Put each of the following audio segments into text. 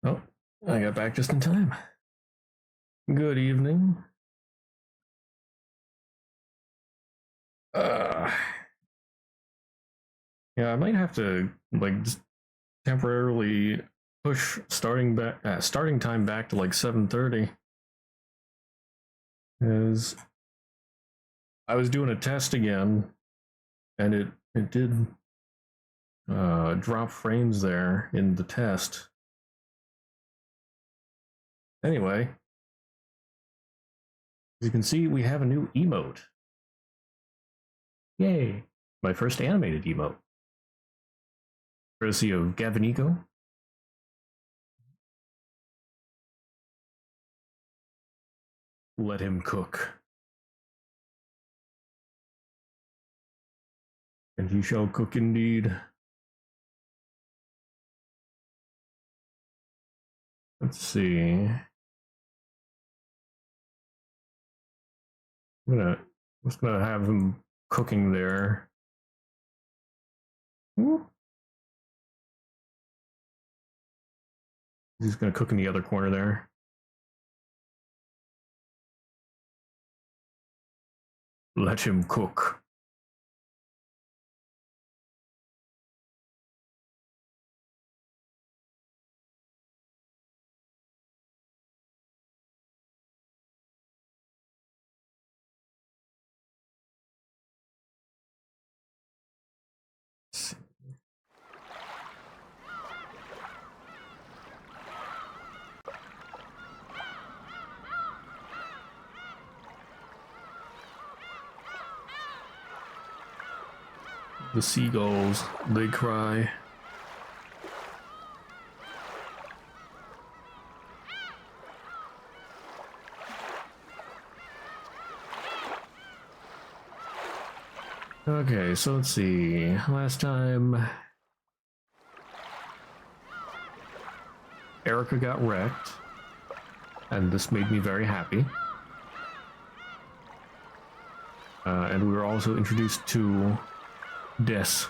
Oh, I got back just in time. Good evening. Uh, yeah, I might have to just temporarily push starting time back to like 7:30, as I was doing a test again, and it did drop frames there in the test. Anyway, as you can see, we have a new emote. Yay! My first animated emote, courtesy of Gaviniko. Let him cook, and he shall cook indeed. Let's see. I'm just gonna have him cooking there. He's gonna cook in the other corner there. Let him cook. The seagulls, they cry. Okay, so let's see. Last time, Erica got wrecked, and this made me very happy. And we were also introduced to Des.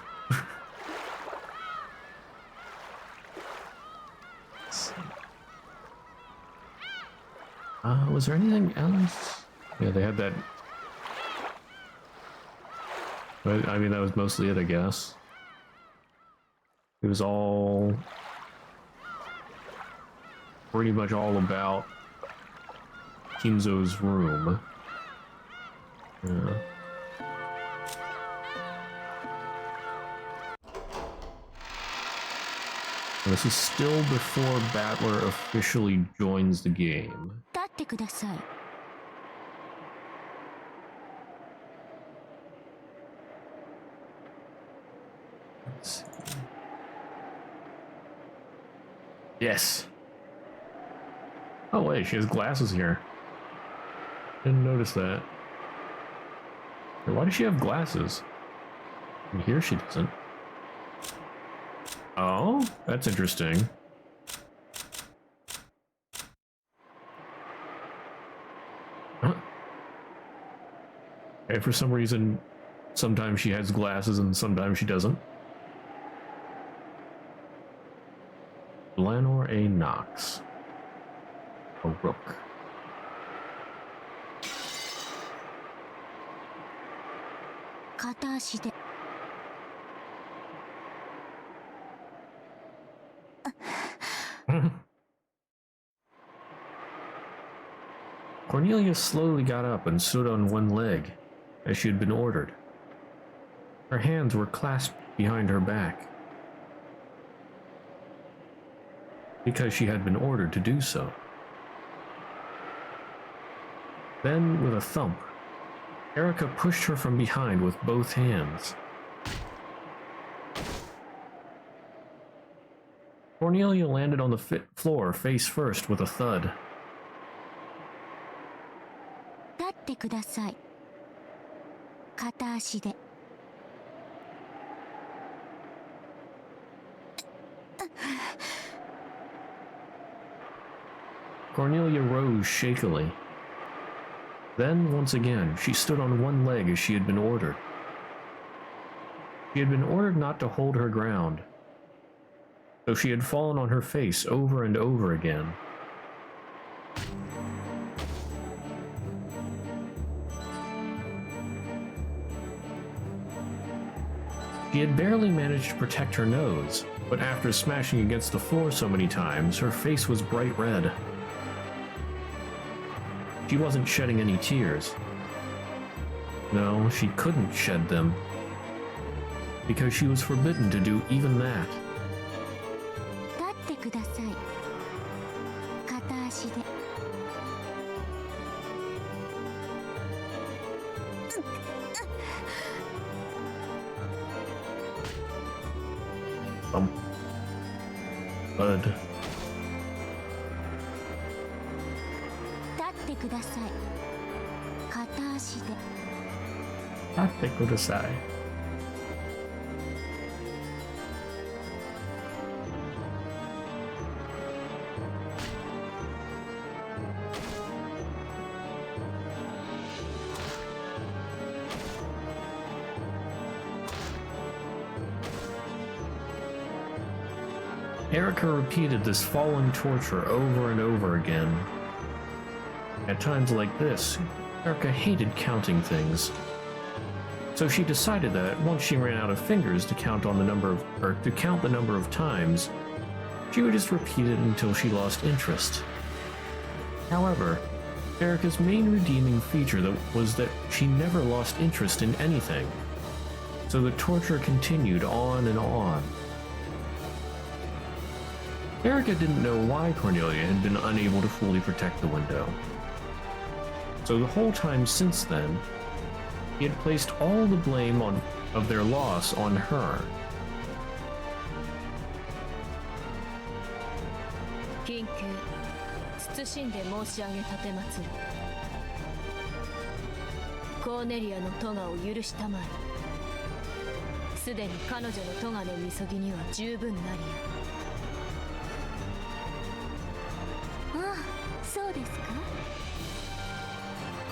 Was there anything else? Yeah, they had that. But, I mean, that was mostly it, I guess. It was all pretty much all about Kinzo's room. Yeah. This is still before Battler officially joins the game. Let's see. Yes. Oh wait, she has glasses here. Didn't notice that. Why does she have glasses? And here she doesn't. Oh, that's interesting. Huh. Okay, for some reason, sometimes she has glasses and sometimes she doesn't. Lanor A. Knox. A rook. Cornelia slowly got up and stood on one leg, as she had been ordered. Her hands were clasped behind her back, because she had been ordered to do so. Then, with a thump, Erica pushed her from behind with both hands. Cornelia landed on the floor face first with a thud. Cornelia rose shakily. Then, once again, she stood on one leg as she had been ordered. She had been ordered not to hold her ground, so she had fallen on her face over and over again. She had barely managed to protect her nose, but after smashing against the floor so many times, her face was bright red. She wasn't shedding any tears. No, she couldn't shed them, because she was forbidden to do even that. 立ってください。片足で。Bud. 立ってください。片足で。立ってください。Erica repeated this falling torture over and over again. At times like this, Erica hated counting things. So she decided that once she ran out of fingers to count the number of times, she would just repeat it until she lost interest. However, Erica's main redeeming feature was that she never lost interest in anything. So the torture continued on and on. Erica didn't know why Cornelia had been unable to fully protect the window. So the whole time since then, he had placed all the blame of their loss on her. 緊急謹んで申し上げ立てまつる。コーネリアの咎を許したまえ。すでに彼女の咎のみそぎには十分なりや。ああ、そうですか。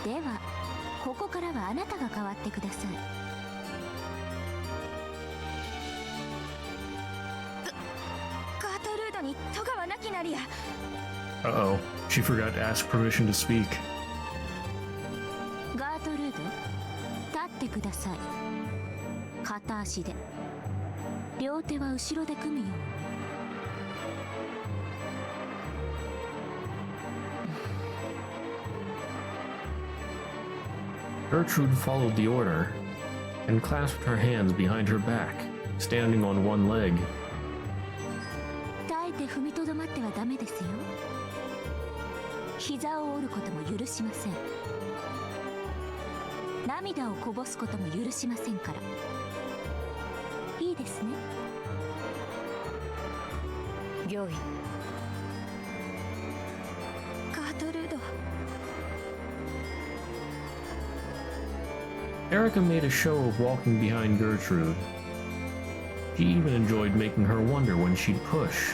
では、ここからはあなたが変わってください。ガートルードに咎はなきなりや。Uh-oh, she forgot to ask permission to speak. ガートルード、立ってください。片足で。両手は後ろで組むように。Gertrude followed the order and clasped her hands behind her back, standing on one leg. 耐えて踏みとどまってはダメですよ。膝を折ることも許しません。涙をこぼすことも許しませんから。いいですね。御意。ガートルード。Erica made a show of walking behind Gertrude. She even enjoyed making her wonder when she'd push.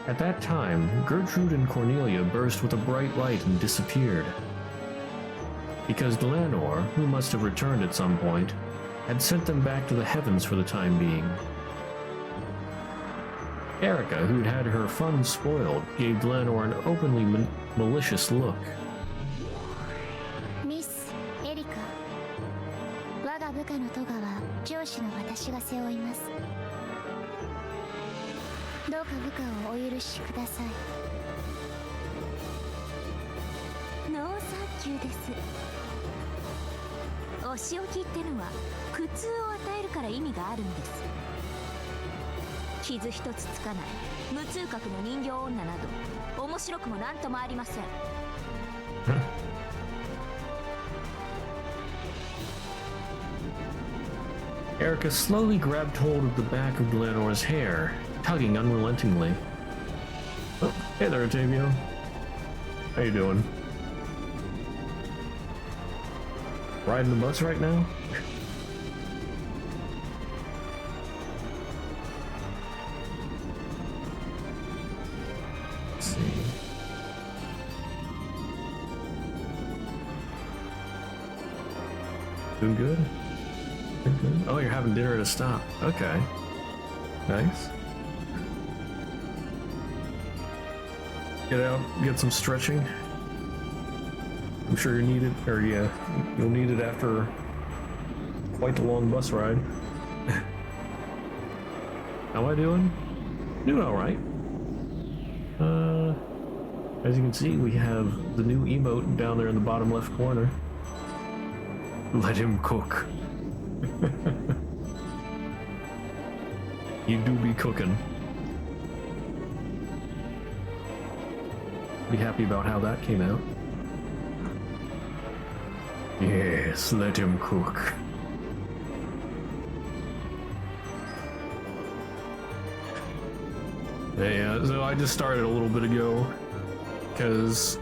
At that time, Gertrude and Cornelia burst with a bright light and disappeared. Because Delanor, who must have returned at some point, had sent them back to the heavens for the time being. Erica, who'd had her fun spoiled, gave Delanor an openly malicious look. ミス・エリカ。我が部下の咎は上司の私が背負います。どうか部下をお許しください。ノーサンキューです。お仕置きってのは苦痛を与えるから意味があるんです。傷一つつかない無痛覚の人形女など面白くもなんともありません。Erica slowly grabbed hold of the back of Delanor's hair, tugging unrelentingly. Oh, hey there, Octavio. How you doing? Riding the bus right now? Let's see. Doing good? Oh, you're having dinner at a stop. Okay. Nice. Get out, get some stretching. I'm sure you need it, or yeah, you'll need it after quite the long bus ride. How am I doing? Doing alright. As you can see, we have the new emote down there in the bottom left corner. Let him cook. You do be cooking. Be happy about how that came out. Yes, let him cook. Yeah, so I just started a little bit ago, because,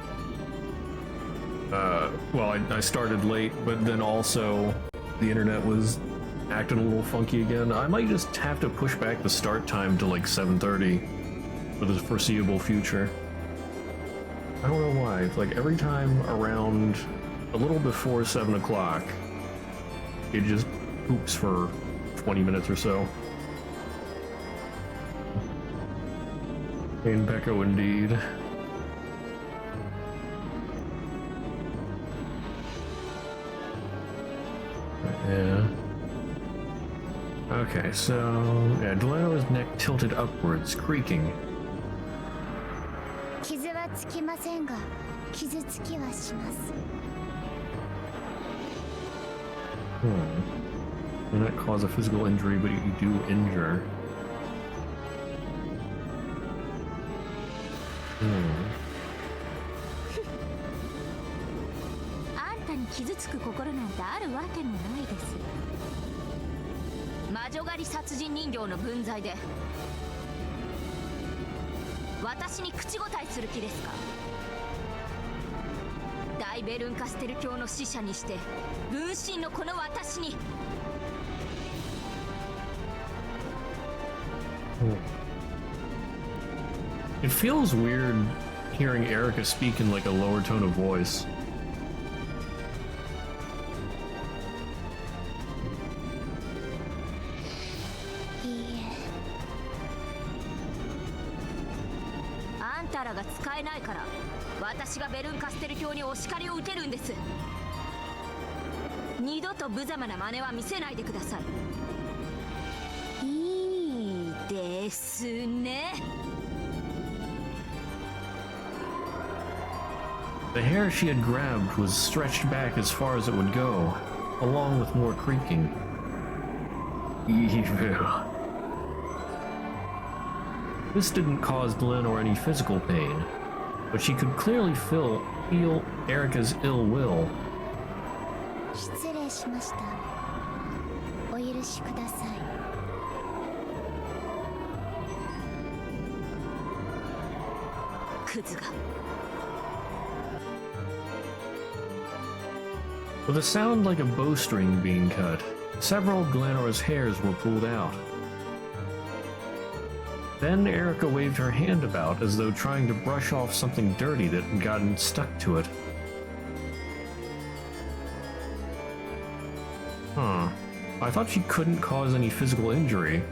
well, I started late, but then also the internet was acting a little funky again. I might just have to push back the start time to like 7:30 for the foreseeable future. I don't know why. It's like every time around a little before 7 o'clock, it just poops for 20 minutes or so. In Pecco indeed. Yeah. Okay, so yeah, Delano's neck tilted upwards, creaking. 傷はつきませんが、傷つきはします。Will not cause a physical injury, but you do injure. あんたに傷つく心なんてあるわけもないです。魔女狩り殺人人形の分際で私に口答えする気ですか？大ベルンカステル教の使者にして分身のこの私に。It feels weird hearing Erica speak in like a lower tone of voice. Aんたらが使えないから私がベルンカステル教にお叱りを受けるんです。二度と無様な真似は見せないでください。いいですね。The hair she had grabbed was stretched back as far as it would go, along with more creaking. Evil. This didn't cause Delano any physical pain, but she could clearly feel Erica's ill will. 失礼しました。お許しください。クズが。With a sound like a bowstring being cut, several of Glenora's hairs were pulled out. Then Erica waved her hand about as though trying to brush off something dirty that had gotten stuck to it. Huh. I thought she couldn't cause any physical injury,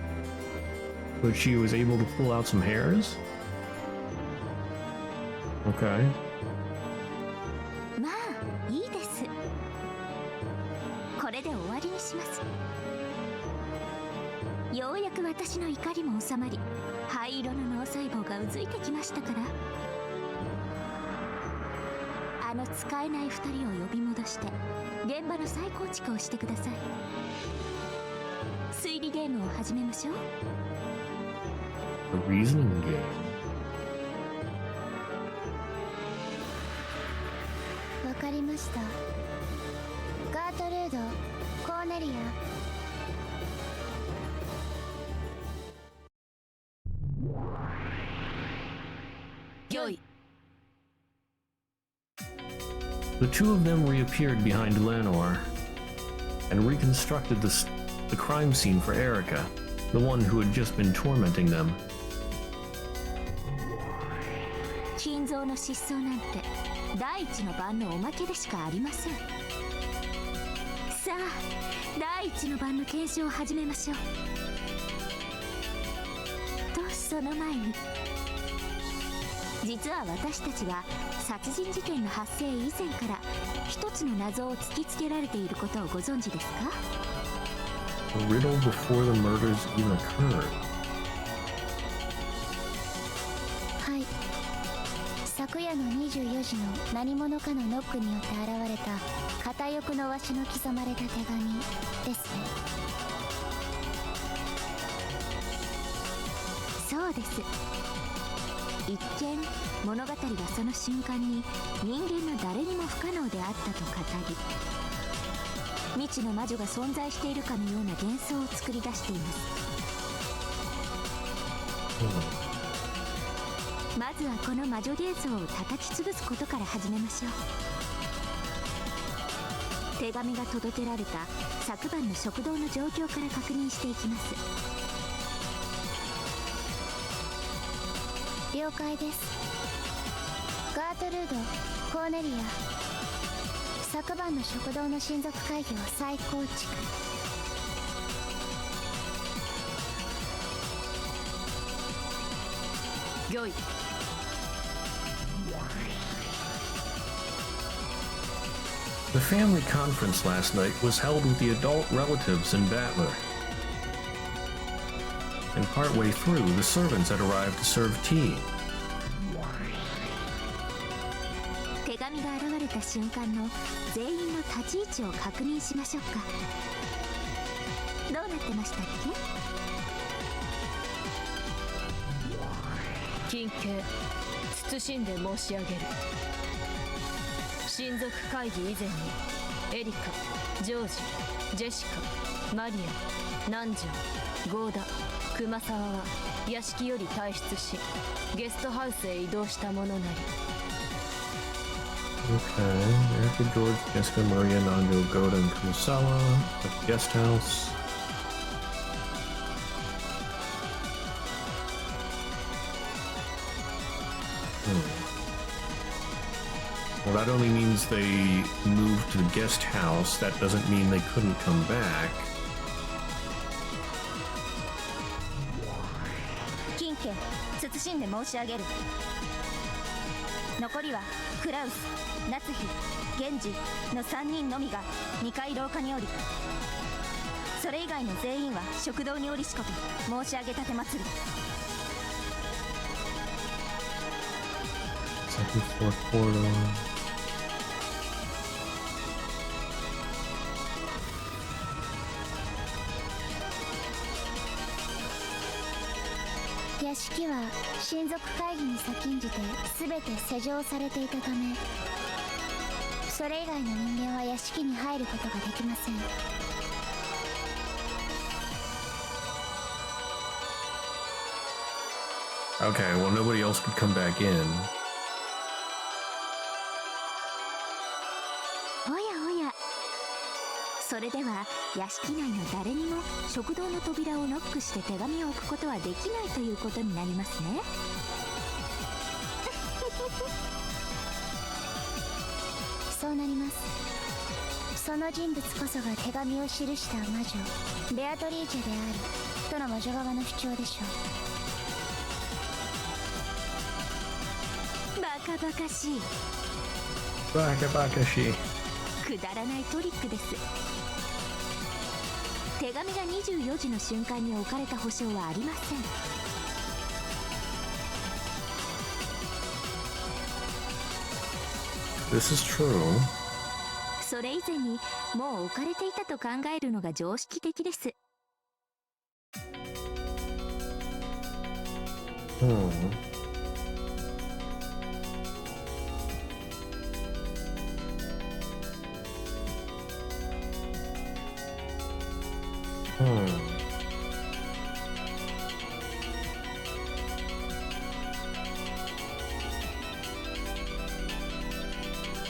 but she was able to pull out some hairs? Okay. まあいいです。これで終わりにします。ようやく私の怒りも収まり、灰色の脳細胞がうずいてきましたから。あの使えない2人を呼び戻して現場の再構築をしてください。推理ゲームを始めましょう。 The reasoning game. わかりました。ガートルード、コーネリア。The two of them reappeared behind Lenore and reconstructed the crime scene for Erica, the one who had just been tormenting them. 心臓の失踪なんて第一の晩のおまけでしかありません。さあ第一の番の検証を始めましょう。とその前に、実は私たちが殺人事件の発生以前から一つの謎を突きつけられていることをご存知ですか？ A riddle before the murders even occurred. はい、昨夜の24時の何者かのノックによって現れた片翼のわしの刻まれた手紙ですね。そうです。一見物語はその瞬間に人間の誰にも不可能であったと語り、未知の魔女が存在しているかのような幻想を作り出しています。まずはこの魔女幻想を叩き潰すことから始めましょう。手紙が届けられた昨晩の食堂の状況から確認していきます。了解です。ガートルード、コーネリア、昨晩の食堂の親族会議を再構築。御意。The family conference last night was held with the adult relatives in Battler. And partway through, the servants had arrived to serve tea. 手紙が現れた瞬間の全員の立ち位置を確認しましょうか。どうなってましたっけ？近景謹んで申し上げる。親族会議以前にエリカ、ジョージ、ジェシカ、マリア、ナンジャン、ゴーダ、熊沢は屋敷より退出しゲストハウスへ移動したものなり。 Okay, Erica, George, Jessica, Maria, Nando, Goda, and Kumasawa at the guest house. Well, that only means they moved to the guest house. That doesn't mean they couldn't come back. 近家謹んで申し上げる。残りはクラウス、夏日、ゲンジの3人のみが2階廊下におり、それ以外の全員は食堂におりしこと申し上げたてまする。 Second floor corridor. 屋敷は親族会議に先んじて全て施錠されていたため、それ以外の人間は屋敷に入ることができません。 Okay, well, nobody else could come back in. おやおや、それでは屋敷内の誰にも食堂の扉をノックして手紙を置くことはできないということになりますね。そうなります。その人物こそが手紙を記した魔女ベアトリーチェであるとの魔女側の主張でしょバカバカしい。 Baka-baka-shi. くだらないトリックです。手紙が24時の瞬間に置かれた保証はありません。 This is true. それ以前にもう置かれていたと考えるのが常識的です。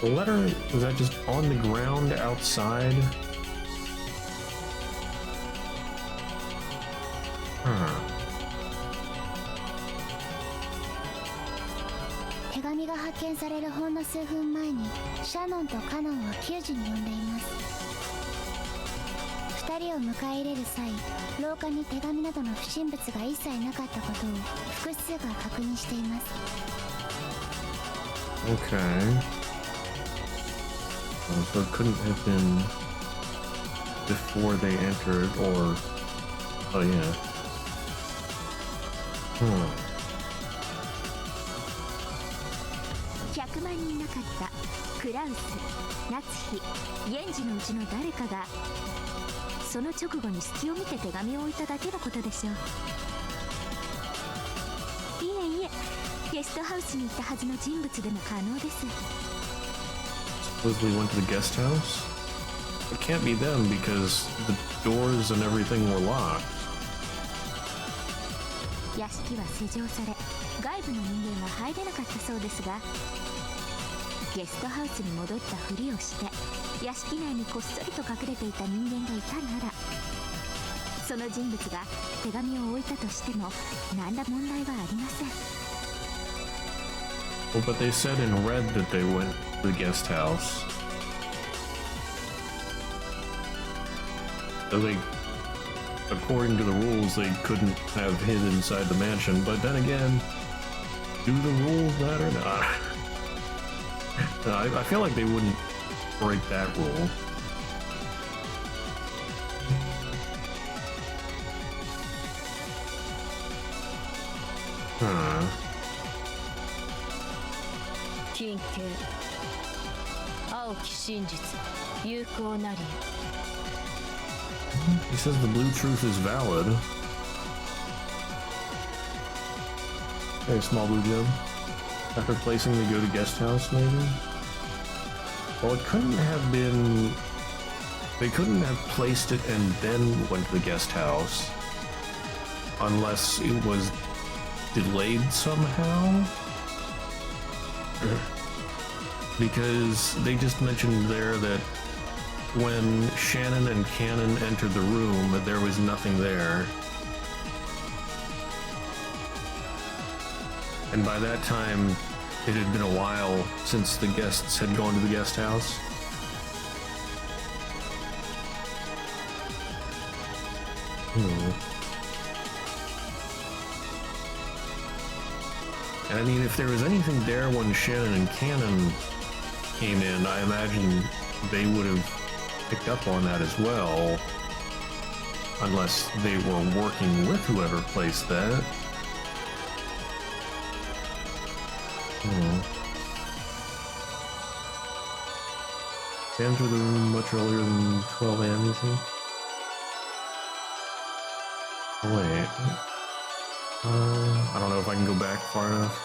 The letter, was that just on the ground outside? Huh. 手紙が発見されるほんの数分前にシャノンとカノンは給仕に呼んでいます。2人を迎え入れる際、廊下に手紙などの不審物が一切なかったことを複数が確認しています。 Okay. So it couldn't have been before they entered, or... Oh, yeah. Hmm. 100万人なかったクラウス、夏日、源氏のうちの誰かがその直後に隙を見て手紙を置いただけのことでしょう。いえいえ、ゲストハウスに行ったはずの人物でも可能です。 Supposedly went to the guest house? It can't be them because the doors and everything were locked. 屋敷は施錠され、外部の人間は入れなかったそうですが、ゲストハウスに戻ったふりをして屋敷内にこっそりと隠れていた人間がいたなら、その人物が手紙を置いたとしても何ら問題はありません。 Well, but they said in red that they went to the guest house. So they, according to the rules, they couldn't have hid inside the mansion, but then again, do the rules matter? Nah. I feel like they wouldn't break that rule. Huh. 金系青き真実有効なり He says the blue truth is valid. Hey, small blue job. After placing, they go to guest house, maybe? Well, it couldn't have been... They couldn't have placed it and then went to the guest house. Unless it was delayed somehow? Because they just mentioned there that when Shannon and Cannon entered the room, there was nothing there. And by that time, it had been a while since the guests had gone to the guest house. And I mean, if there was anything there when Shannon and Cannon came in, I imagine they would have picked up on that as well. Unless they were working with whoever placed that. Enter the room much earlier than 12 a.m., you think? Oh, wait. I don't know if I can go back far enough.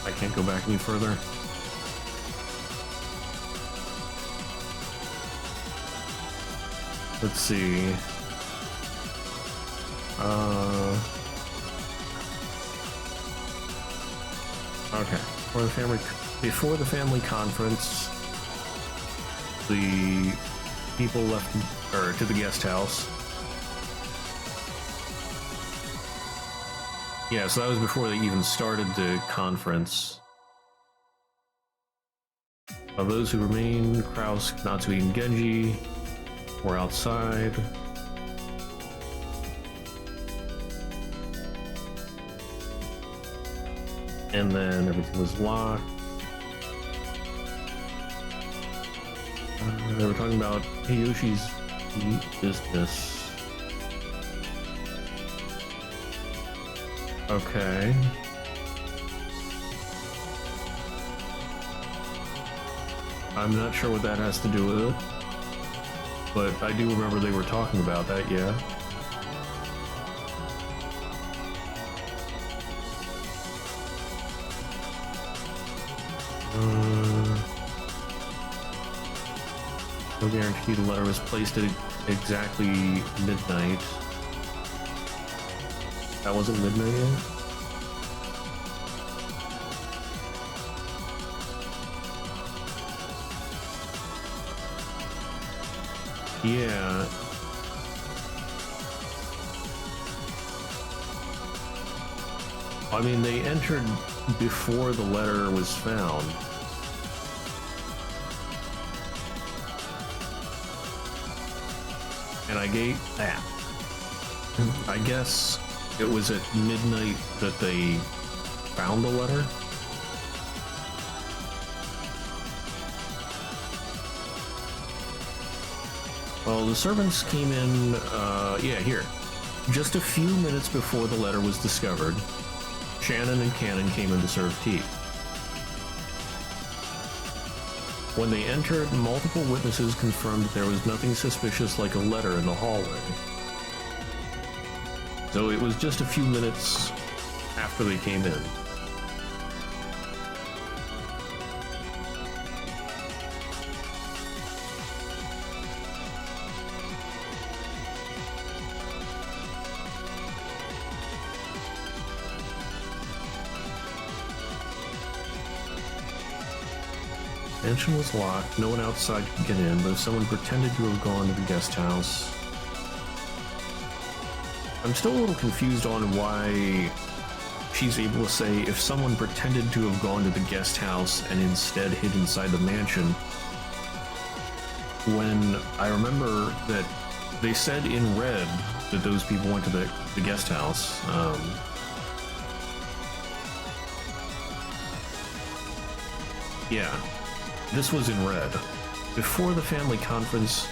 I can't go back any further. Let's see. Okay. Before the family conference, the people left to the guest house. Yeah, so that was before they even started the conference. Of those who remain, Kraus, Natsui, and Genji were outside. And then everything was locked. They were talking about Hiyoshi's business. Okay. I'm not sure what that has to do with it, but I do remember they were talking about that, yeah. No guarantee the letter was placed at exactly midnight. That wasn't midnight yet? Yeah. I mean, they entered before the letter was found. And I guess it was at midnight that they found the letter. Well, the servants came in, yeah, here. Just a few minutes before the letter was discovered, Shannon and Cannon came in to serve tea. When they entered, multiple witnesses confirmed that there was nothing suspicious like a letter in the hallway. So it was just a few minutes after they came in. The mansion was locked, no one outside could get in, but if someone pretended to have gone to the guest house... I'm still a little confused on why she's able to say if someone pretended to have gone to the guest house and instead hid inside the mansion, when I remember that they said in red that those people went to the guest house. Yeah. This was in red. Before the family conference,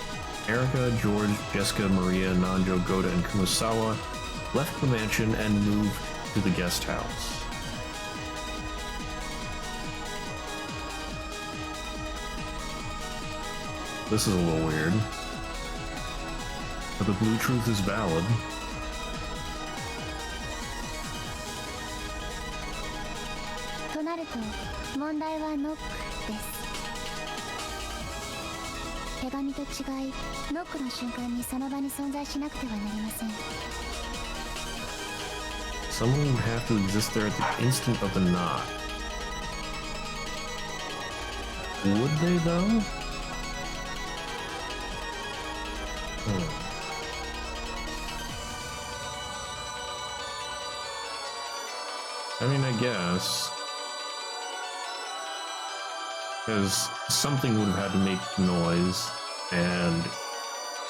Erica, George, Jessica, Maria, Nanjo, Goda, and Kumasawa left the mansion and moved to the guest house. This is a little weird. But the blue truth is valid. Someone would have to exist there at the instant of the knock. Would they, though? I mean, I guess. Because something would have had to make noise, and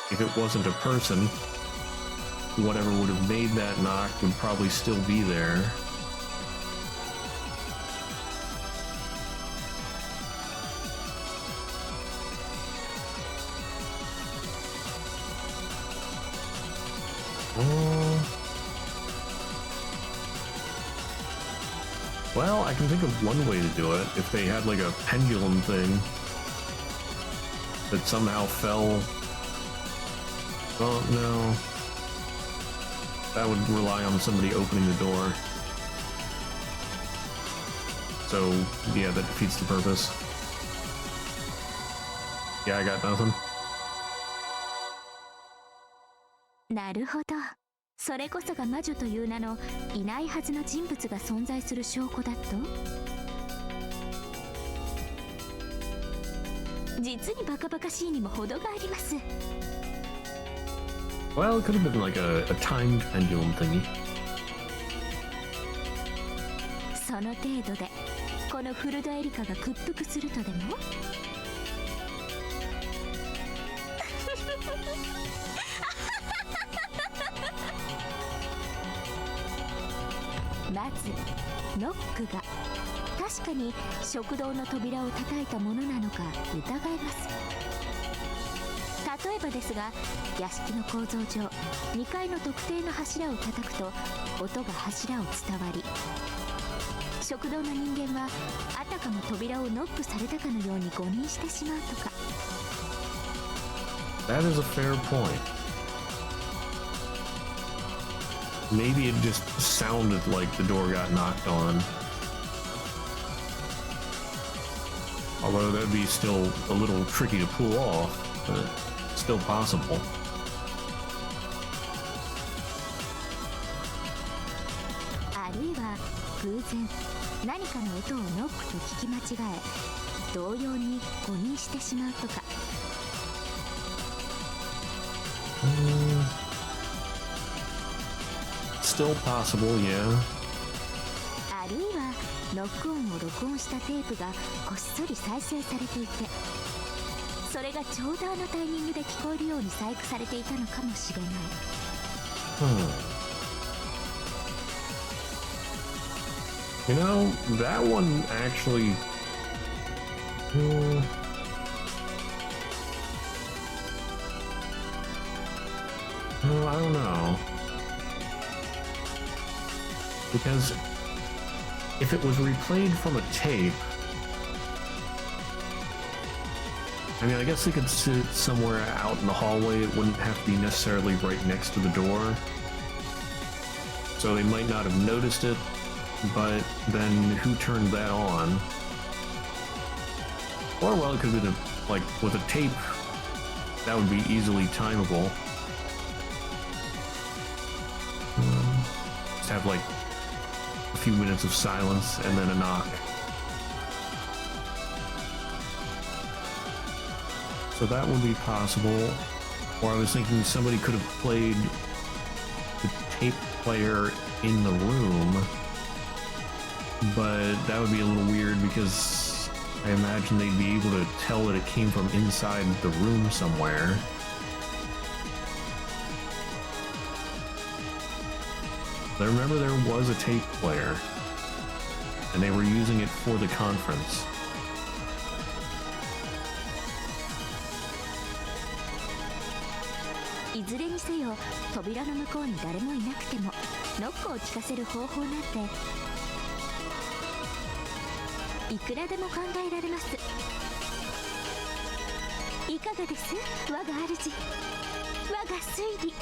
if it wasn't a person, whatever would have made that knock would probably still be there. Well, I can think of one way to do it. If they had like a pendulum thing that somehow fell. Oh, no. That would rely on somebody opening the door. So, yeah, that defeats the purpose. Yeah, I got nothing. なるほど。それこそが魔女という名のいないはずの人物が存在する証拠だと？実にバカバカしいにも程があります。Well, it could have been like a timed pendulum thingy. その程度でこのフルドエリカが屈服するとでも？まずノックが確かに食堂の扉を叩いたものなのか疑えます。例えばですが、屋敷の構造上2階の特定の柱を叩くと音が柱を伝わり、食堂の人間はあたかも扉をノックされたかのように誤認してしまうとか。 That is a fair point. Maybe it just sounded like the door got knocked on. Although that'd be still a little tricky to pull off, but still possible. あるいは偶然何かの音をノックと聞き間違え、同様に誤認してしまうとか。Still possible, yeah. ノック音を録音したテープがこっそり再生されていて、それがちょうどあのタイミングで聞こえるように細工されていたのかもしれない。You know, that one actually... I don't know. Because if it was replayed from a tape, I mean, I guess they could sit somewhere out in the hallway. It wouldn't have to be necessarily right next to the door. So they might not have noticed it, but then who turned that on? Or, well, it could have been, like, with a tape, that would be easily timeable. Just have, like, a few minutes of silence and then a knock. So that would be possible. Or I was thinking somebody could have played the tape player in the room, but that would be a little weird because I imagine they'd be able to tell that it came from inside the room somewhere. I remember there was a tape player, and they were using it for the conference. いずれにせよ、扉の向こうに誰もいなくてもノックを聞かせる方法なんていくらでも考えられます。いかがです、我が主、我が推理。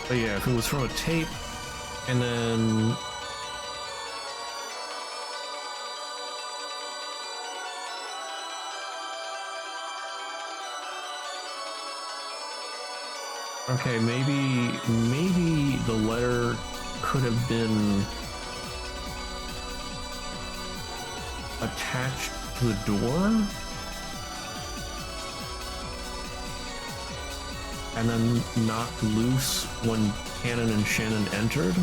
But yeah, if it was from a tape, and then... Okay, maybe the letter could have been attached to the door? And then knocked loose when Cannon and Shannon entered?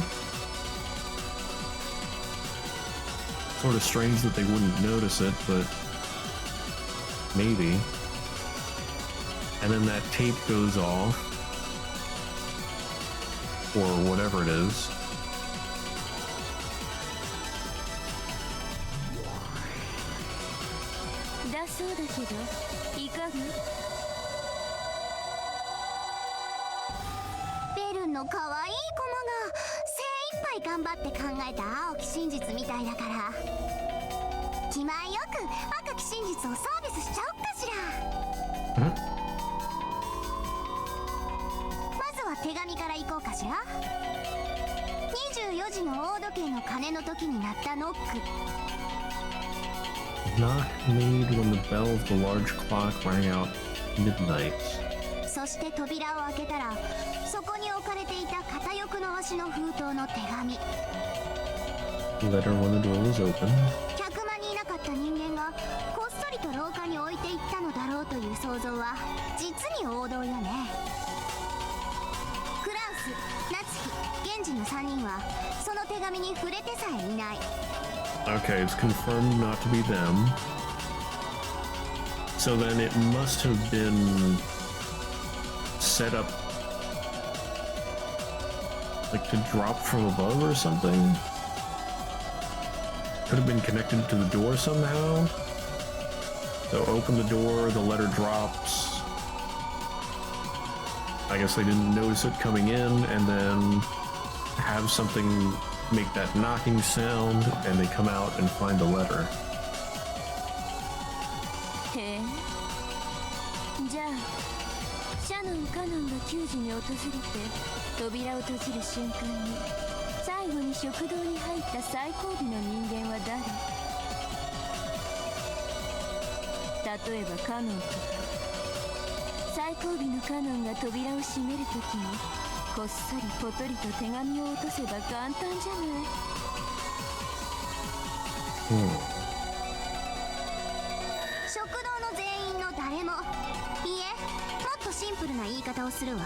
Sort of strange that they wouldn't notice it, but maybe. And then that tape goes off, or whatever it is. Huh? 手紙から行こうかしら。24時の大時計の鐘の時に鳴ったノック。Knock made when the bell of the large clock rang out midnight. そして扉を開けたら、そこに置かれていた片翼の足の封筒の手紙。Letter when the door was open. 客間にいなかった人間がこっそりと廊下に置いていったのだろうという想像は実に王道よね。クラウス、夏日、ゲンジの3人はその手紙に触れてさえいない。Okay, it's confirmed not to be them. So then it must have been set up like to drop from above or something. Could have been connected to the door somehow. So open the door, the letter drops. I guess they didn't notice it coming in, and then have something make that knocking sound, and they come out and find the letter. へえ。じゃあ、シャノン・カノンが救助に訪れて扉を閉じる瞬間に最後に食堂に入った最後尾の人間は誰？例えばカノンとか。最後尾のカノンが扉を閉めるときにこっそりポトリと手紙を落とせば簡単じゃない。食堂の全員の誰も、いえ、もっとシンプルな言い方をするわ。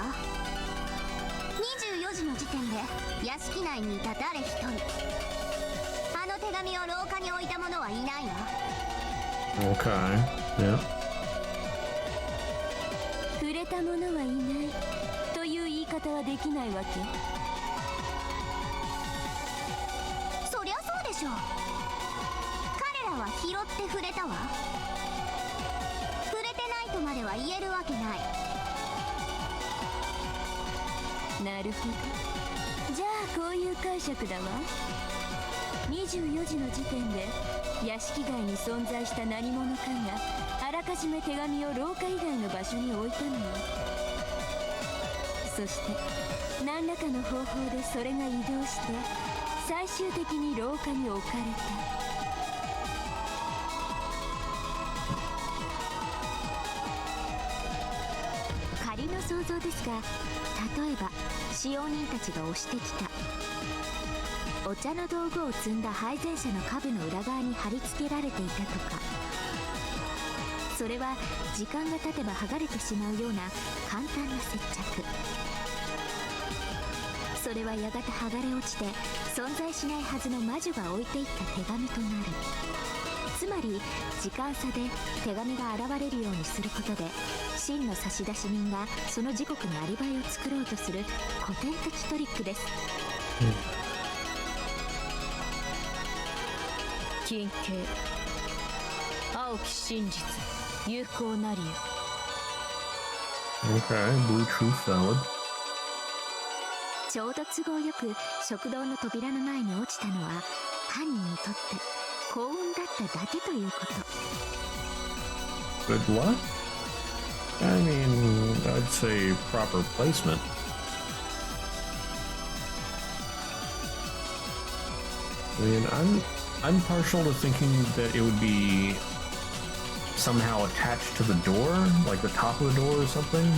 24時の時点で屋敷内にいた誰一人あの手紙を廊下に置いた者はいないわ。 Okay. Yeah. 触れた者はいないという言い方はできないわけ。そりゃそうでしょう。彼らは拾って触れたわ。触れてないとまでは言えるわけない。なるほど。じゃあこういう解釈だわ。24時の時点で屋敷外に存在した何者かがあらかじめ手紙を廊下以外の場所に置いたのよ。そして何らかの方法でそれが移動して最終的に廊下に置かれた。仮の想像ですが、例えば使用人たちが押してきたお茶の道具を積んだ配膳車の下部の裏側に貼り付けられていたとか、それは時間が経てば剥がれてしまうような簡単な接着、それはやがて剥がれ落ちて存在しないはずの魔女が置いていった手紙となる。つまり時間差で手紙が現れるようにすることで真の差出人がその時刻にアリバイを作ろうとする古典的トリックです。金形青き真実有効なりよ。 Okay. Blue truth valid. ちょうど都合よく食堂の扉の前に落ちたのは犯人にとって幸運だっただけということ。 Good luck? I mean, I'd say proper placement. I mean, I'm partial to thinking that it would be somehow attached to the door, like the top of the door or something.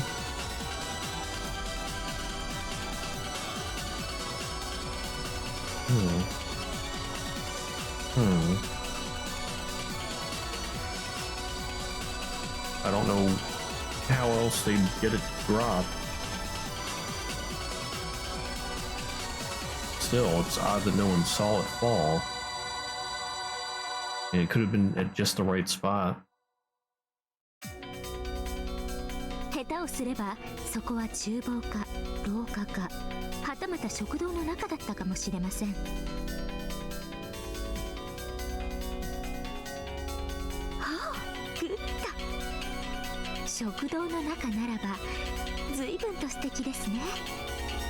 I don't know how else they'd get it dropped. Still, it's odd that no one saw it fall. And it could have been at just the right spot. 下手をすればそこは厨房か廊下かはたまた食堂の中だったかもしれません。グッド。食堂の中ならば随分と素敵ですね。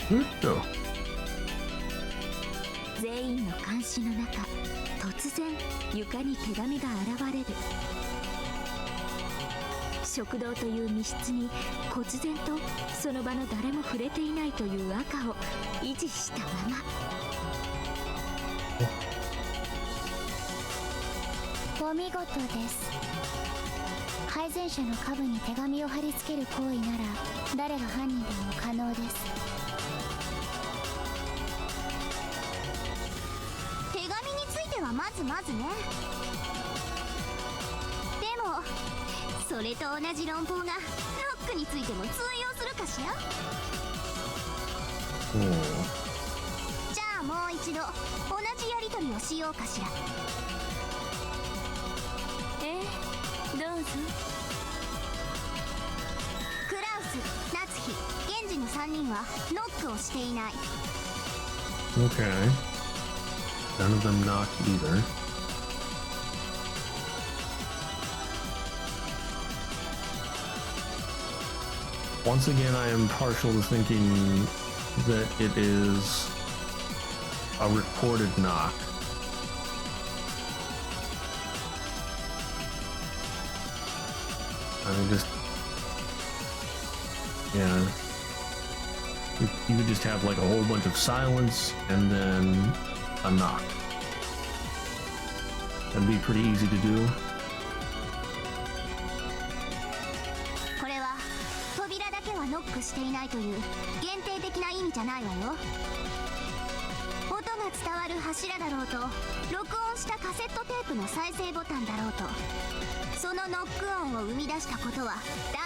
Good. 全員の監視の中、突然床に手紙が現れる。食堂という密室に忽然とその場の誰も触れていないという赤を維持したまま。お見事です。配膳車の下部に手紙を貼り付ける行為なら誰が犯人でも可能です。手紙についてはまずね。でもそれと同じ論法がロックについても通用するかしら。じゃあもう一度同じやり取りをしようかしら。どうぞ。クラウス、夏日、源氏の3人はノックをしていない。 Okay. None of them knocked either. Once again, I am partial to thinking that it is a recorded knock. I mean, just... yeah. You could just have like a whole bunch of silence and then a knock. That'd be pretty easy to do. これは扉だけはノックしていないという限定的な意味じゃないわよ。音が伝わる柱だろうと録音したカセットテープの再生ボタンだろうとそのノック音を生み出したことは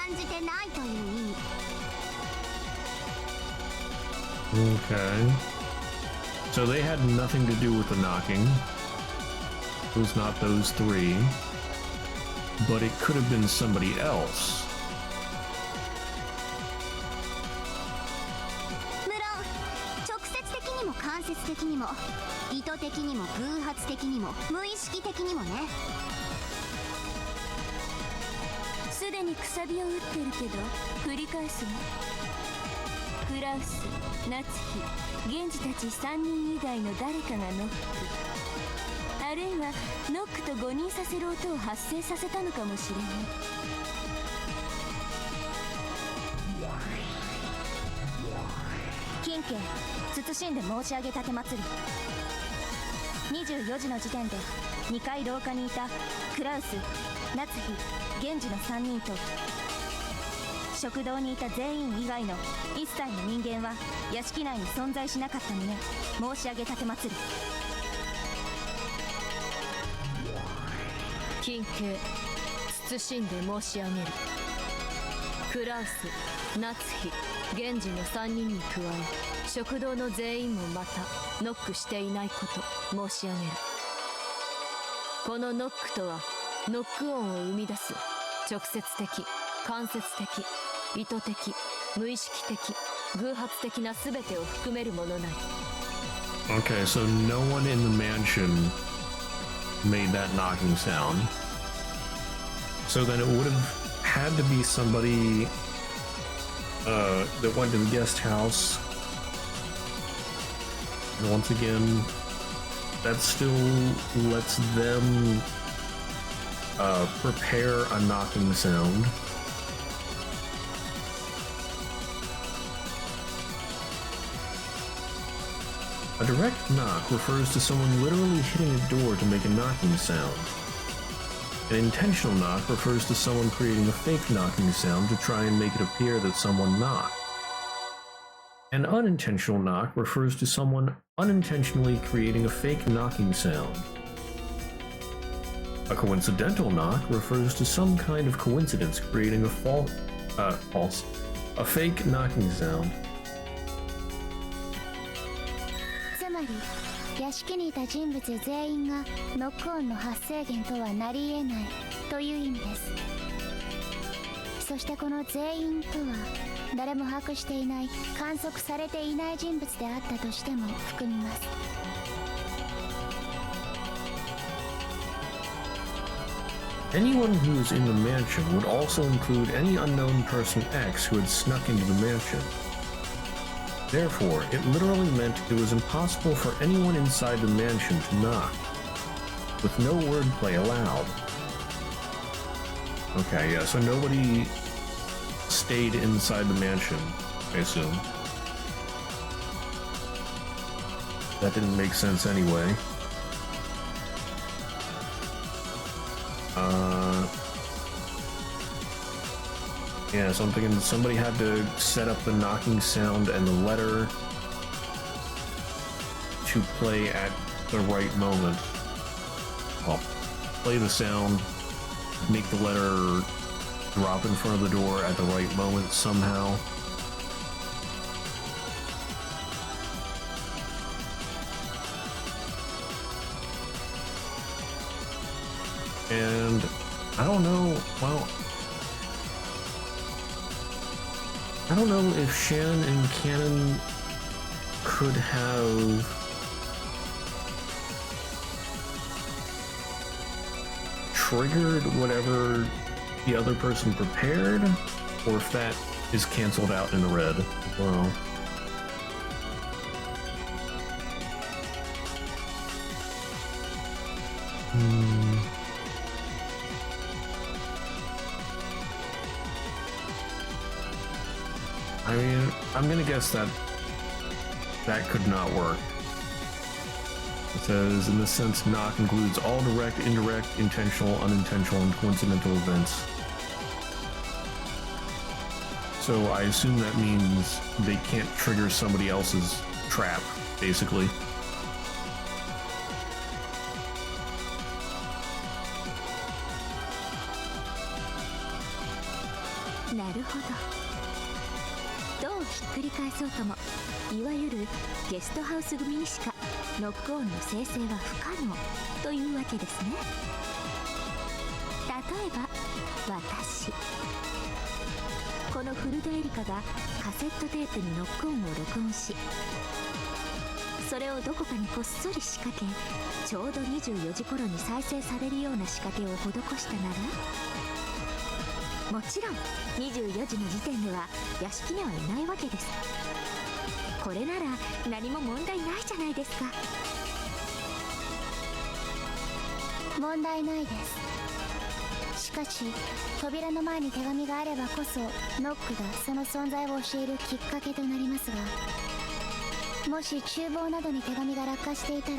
断じてないという意味。Okay. So they had nothing to do with the knocking. It was not those three. But it could have been somebody else. 無論直接的にも間接的にも意図的にも偶発的にも無意識的にもね。すでにくさびを打ってるけど繰り返すわ。クラウス、ナツヒ、ゲンジたち3人以外の誰かがノック、あるいはノックと誤認させる音を発生させたのかもしれない。近家謹んで申し上げたて祭り。24時の時点で2階廊下にいたクラウス、ナツヒ、ゲンジの3人と食堂にいた全員以外の一切の人間は屋敷内に存在しなかった旨申し上げたて祭り。近景謹んで申し上げる。クラウス、ナツヒ、ゲンジの3人に加え食堂の全員もまたノックしていないこと申し上げる。このノックとはノック音を生み出す直接的、間接的、意図的、無意識的、偶発的な全てを含めるものなり。 Okay, so no one in the mansion made that knocking sound. So then it would have had to be somebody that went to the guest house. And once again, that still lets them prepare a knocking sound. A direct knock refers to someone literally hitting a door to make a knocking sound. An intentional knock refers to someone creating a fake knocking sound to try and make it appear that someone knocked. An unintentional knock refers to someone unintentionally creating a fake knocking sound. A coincidental knock refers to some kind of coincidence creating a fake knocking sound. つまり屋敷にいた人物全員がノック音の発生源とはなり得ないという意味です。そしてこの全員とは誰も把握していない観測されていない人物であったとしても含みます。Anyone who is in the mansion would also include any unknown person X who had snuck into the mansion. Therefore, it literally meant it was impossible for anyone inside the mansion to knock, with no wordplay allowed. Okay, yeah, so nobody stayed inside the mansion, I assume. That didn't make sense anyway. Yeah, so I'm thinking somebody had to set up the knocking sound and the letter to play at the right moment. Well, play the sound, make the letter drop in front of the door at the right moment somehow. And I don't know, well, I don't know if Shannon and Cannon could have triggered whatever the other person prepared, or if that is canceled out in the red as well. I mean, I'm gonna guess that that could not work. It says, in this sense, knock includes all direct, indirect, intentional, unintentional, and coincidental events. So I assume that means they can't trigger somebody else's trap, basically. ひっくり返そうともいわゆるゲストハウス組にしかノックオンの生成は不可能というわけですね。例えば私、このフルドエリカがカセットテープにノックオンを録音し、それをどこかにこっそり仕掛け、ちょうど24時頃に再生されるような仕掛けを施したなら、もちろん24時の時点では屋敷にはいないわけです。これなら何も問題ないじゃないですか。問題ないです。しかし扉の前に手紙があればこそノックがその存在を教えるきっかけとなりますが、もし厨房などに手紙が落下していたら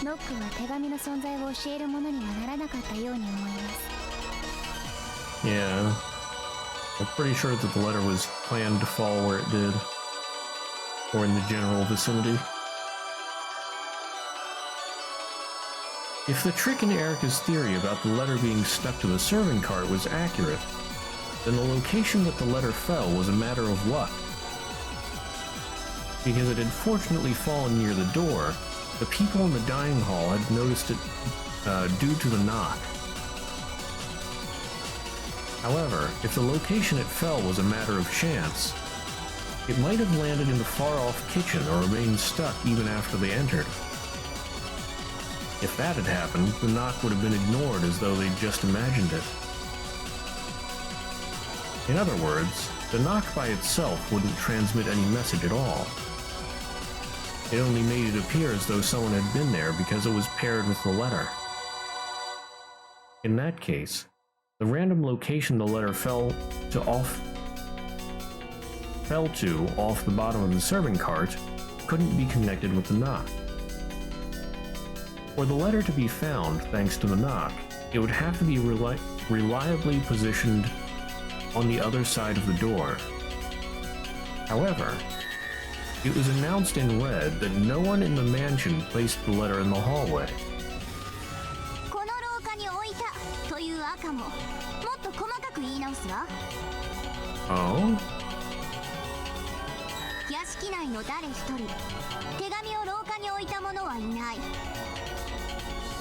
ノックは手紙の存在を教えるものにはならなかったように思います。Yeah. I'm pretty sure that the letter was planned to fall where it did, or in the general vicinity. If the trick in Erica's theory about the letter being stuck to the serving cart was accurate, then the location that the letter fell was a matter of luck. Because it had fortunately fallen near the door, the people in the dining hall had noticed it due to the knock. However, if the location it fell was a matter of chance, it might have landed in the far-off kitchen or remained stuck even after they entered. If that had happened, the knock would have been ignored as though they'd just imagined it. In other words, the knock by itself wouldn't transmit any message at all. It only made it appear as though someone had been there because it was paired with the letter. In that case, the random location the letter fell to off the bottom of the serving cart couldn't be connected with the knock. For the letter to be found thanks to the knock, it would have to be reliably positioned on the other side of the door. However, it was announced in red that no one in the mansion placed the letter in the hallway. この廊下に置いたという赤ももっと細かく言い直すわ。 Oh? 屋敷内の誰一人手紙を廊下に置いた者はいない。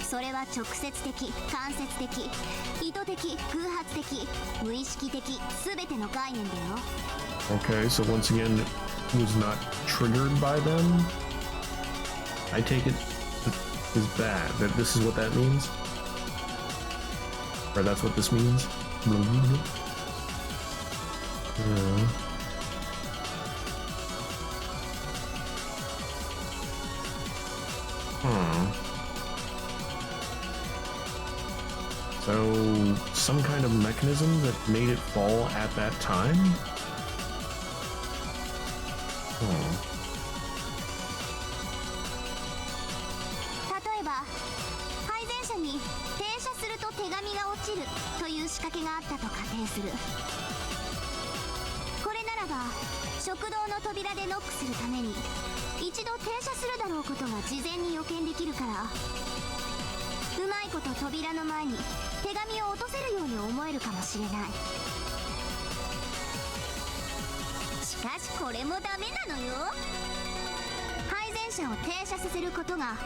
それは直接的、間接的、意図的、偶発的、無意識的、すべての概念だよ。 Okay, so once again, it was not triggered by them? I take it as that this is what that means? Or that's what this means? So, some kind of mechanism that made it fall at that time? 例えば配膳車に停車すると手紙が落ちるという仕掛けがあったと仮定する。これならば食堂の扉でノックするために一度停車するだろうことが事前に予見できるから、うまいこと扉の前に手紙を落とせるように思えるかもしれない。しかしこれもダメなのよ。配膳車を停車させることが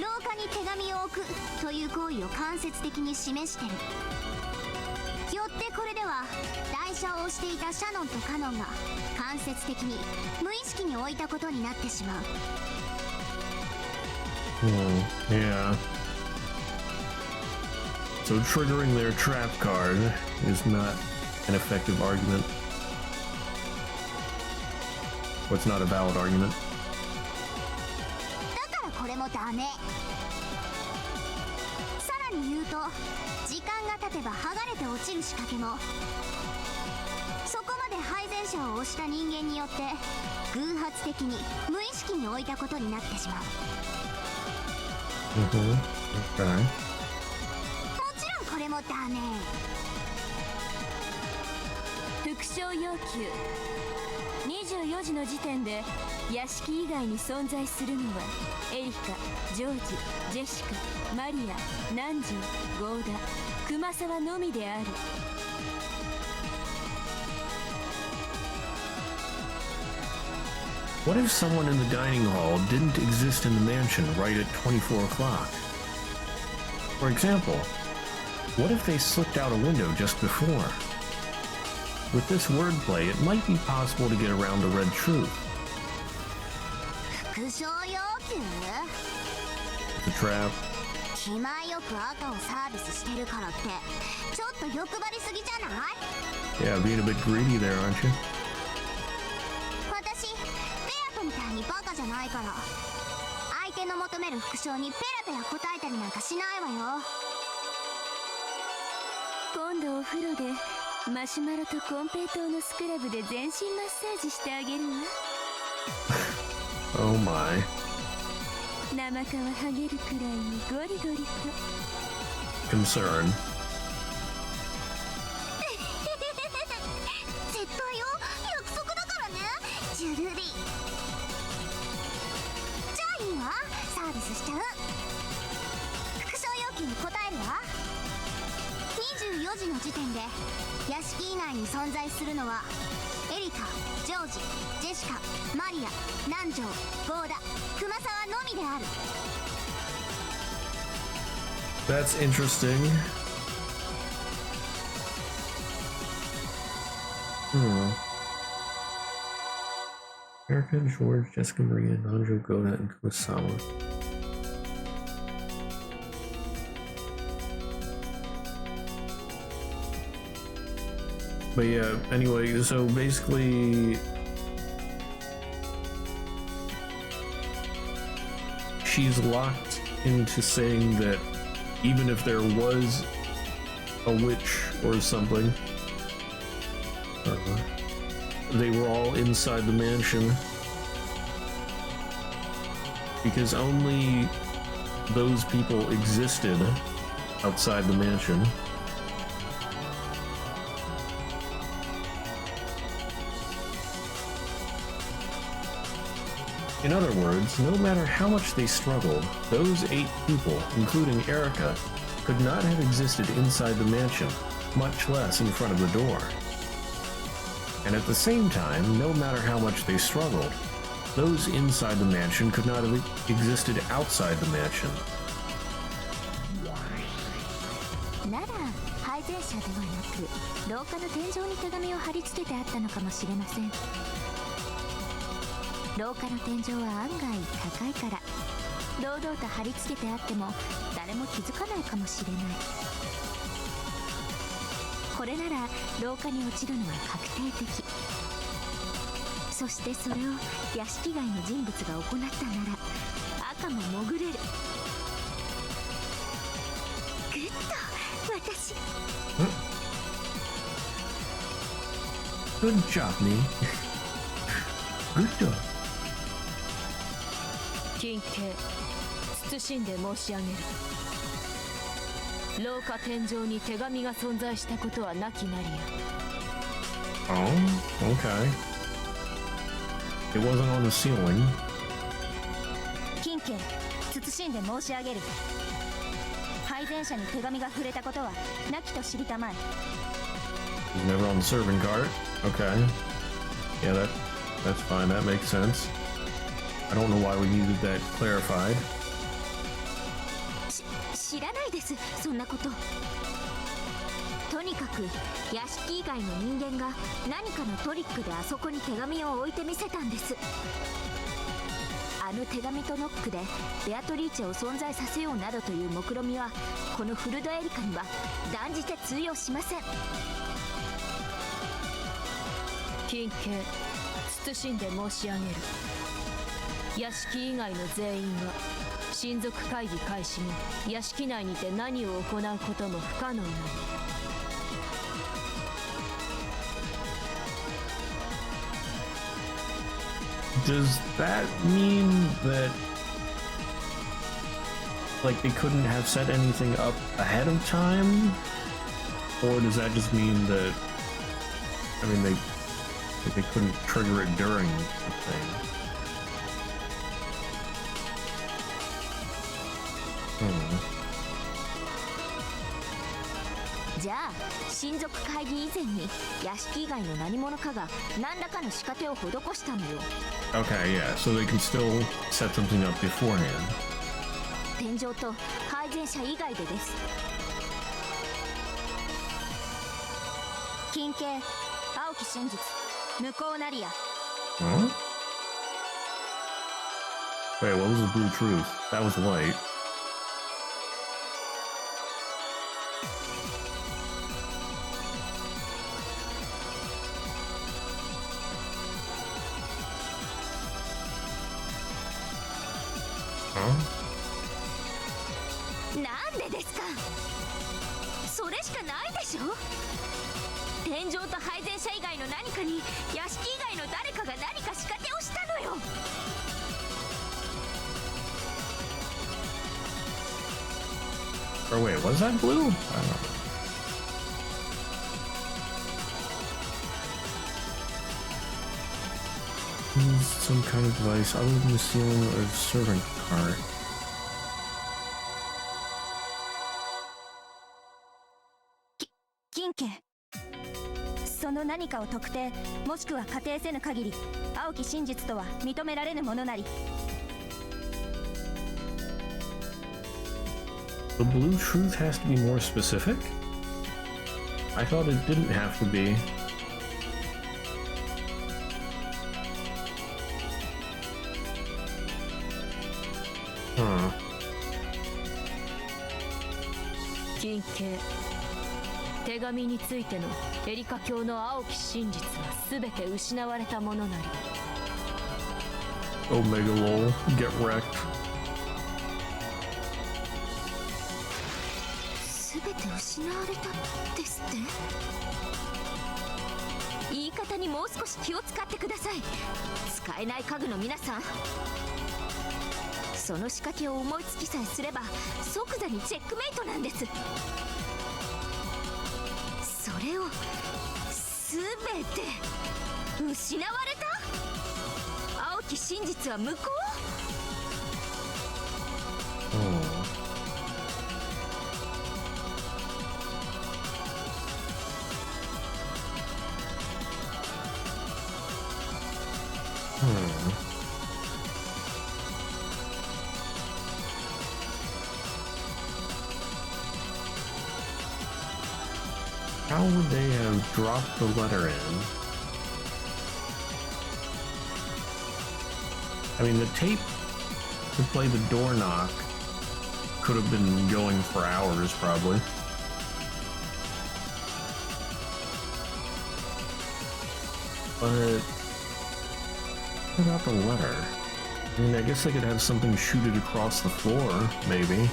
廊下に手紙を置くという行為を間接的に示してる。よってこれでは台車を押していたシャノンとカノンが間接的に無意識に置いたことになってしまう。Yeah. So triggering their trap card is not an effective argument. Or it's not a valid argument. だからこれもダメ。さらに言うと、時間が経てば剥がれて落ちる仕掛けもそこまで配膳車を押した人間によって偶発的に無意識に置いたことになってしまう。Okay. もちろんこれもダメ。副賞要求。24時の時点で屋敷以外に存在するのはエリカ、ジョージ、ジェシカ、マリア、南條、ゴーダ、熊沢のみである。 こ What if someone in the dining hall didn't exist in the mansion right at 24 o'clock? For example, what if they slipped out a window just before? With this wordplay, it might be possible to get around the red truth. 副賞要求 The trap. 気前よく赤をサービスしてるからってちょっと欲張りすぎじゃない？ Yeah, being a bit greedy there, aren't you? 私ペアトみたいにバカじゃないから相手の求める副賞にペラペラ答えたりなんかしないわよ。今度お風呂でマシュマロとコンペイトーのスクラブで全身マッサージしてあげるわ。 Oh my. 生皮剥げるくらいにゴリゴリと。 Concern. 絶対よ約束だからねジュルリー。じゃあいいわサービスしちゃう。副賞要求に応えるわ。24時の時点で屋敷以外に存在するのはエリカ、ジョージ、ジェシカ、マリア、南條、ゴーダ、熊沢のみである。 That's interesting. Erica, George, Jessica Maria, Nanjo, Goda, and Kumasawa. But yeah, anyway, so basically she's locked into saying that even if there was a witch or something, they were all inside the mansion because only those people existed outside the mansion. In other words, no matter how much they struggled, those 8 people, including Erica, could not have existed inside the mansion, much less in front of the door. And at the same time, no matter how much they struggled, those inside the mansion could not have existed outside the mansion. なら配膳者ではなく廊下の天井に手紙を貼り付けてあったのかもしれません。廊下の天井は案外高いから堂々と貼り付けてあっても誰も気づかないかもしれない。これなら廊下に落ちるのは確定的。そしてそれを屋敷外の人物が行ったなら赤も潜れる。グッと私。Good job, me. Good job. 金慶謹んで申し上げる。廊下天井に手紙が存在したことはなきなりや。 Oh, okay. It wasn't on the ceiling. 金慶謹んで申し上げる。配膳者に手紙が触れたことはなきと知りたまえ。 It was never on the serving cart. Okay. Yeah, that's fine. That makes sense. I don't know why we needed that clarified. 知らないです、そんなこと。とにかく屋敷以外の人間が何かのトリックであそこに手紙を置いてみせたんです。あの手紙とノックでベアトリーチェを存在させようなどという目論見はこのフルドエリカには断じて通用しません。金慶謹んで申し上げる。屋敷以外の全員は親族会議開始後屋敷内にて何を行うことも不可能なり。 Does that mean that, like, they couldn't have set anything up ahead of time? Or does that just mean that, I mean, they couldn't trigger it during the thing? じゃあ親族会議以前に屋敷以外の何者かが何らかの仕掛けを施したのよ。 Okay, yeah, so they can still set something up beforehand. 天井と配膳車以外でです。金系青き真実無効なりや。 Huh? Wait, what was the blue truth? That was white. Huh? なんでですか。それしかないでしょ。天井と配膳車以外の何かに屋敷以外の誰かが何か仕掛けをしたのよ。Or wait, was that blue? I don't know. Use some kind of device other than the ceiling or servant cart. 金家その何かを特定もしくは仮定せぬ限り青き真実とは認められぬものなり。 The blue truth has to be more specific? I thought it didn't have to be. Huh. 金系手紙についてのエリカ教の青き真実は全て失われたものなり。 Omega lol, get wrecked. 全て失われたですって。言い方にもう少し気を使ってください。使えない家具の皆さん、その仕掛けを思いつきさえすれば即座にチェックメイトなんです。それを全て失われた。青き真実は無効。 Oh. How would they have dropped the letter in? I mean, the tape to play the door knock could have been going for hours, probably. But what about the letter? I mean, I guess they could have something shoot it across the floor, maybe.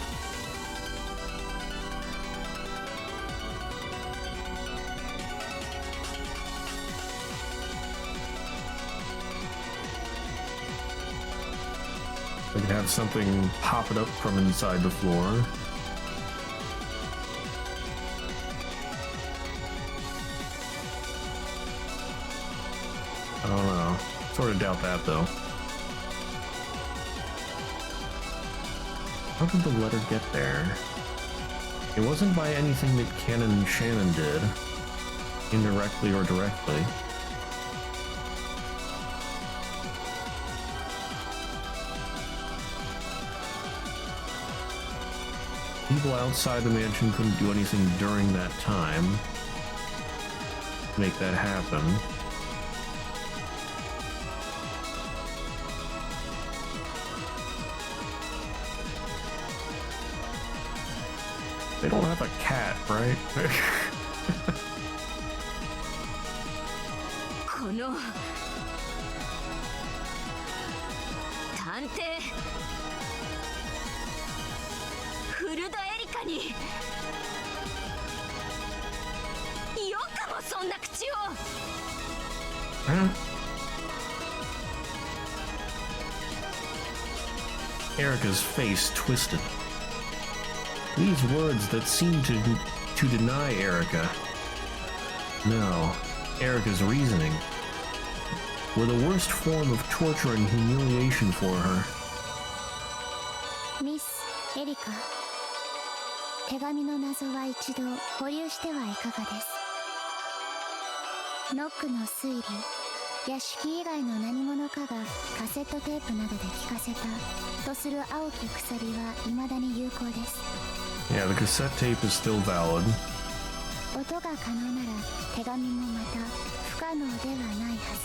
They could have something pop it up from inside the floor. I don't know. Sort of doubt that, though. How did the letter get there? It wasn't by anything that Canon Shannon did, indirectly or directly. People outside the mansion couldn't do anything during that time to make that happen. They don't have a cat, right? この探偵フルドエリカによくもそんな口を。 Huh? Erica's face twisted. These words that seemed to deny Erica, no, Erica's reasoning, were the worst form of torture and humiliation for her. ミスエリカ、手紙の謎は一度保留してはいかがです。ノックの推理、屋敷以外の何者かがカセットテープなどで聞かせたとする青き鎖は未だに有効です。 Yeah, the cassette tape is still valid. 音が可能なら手紙もまた不可能ではないはず。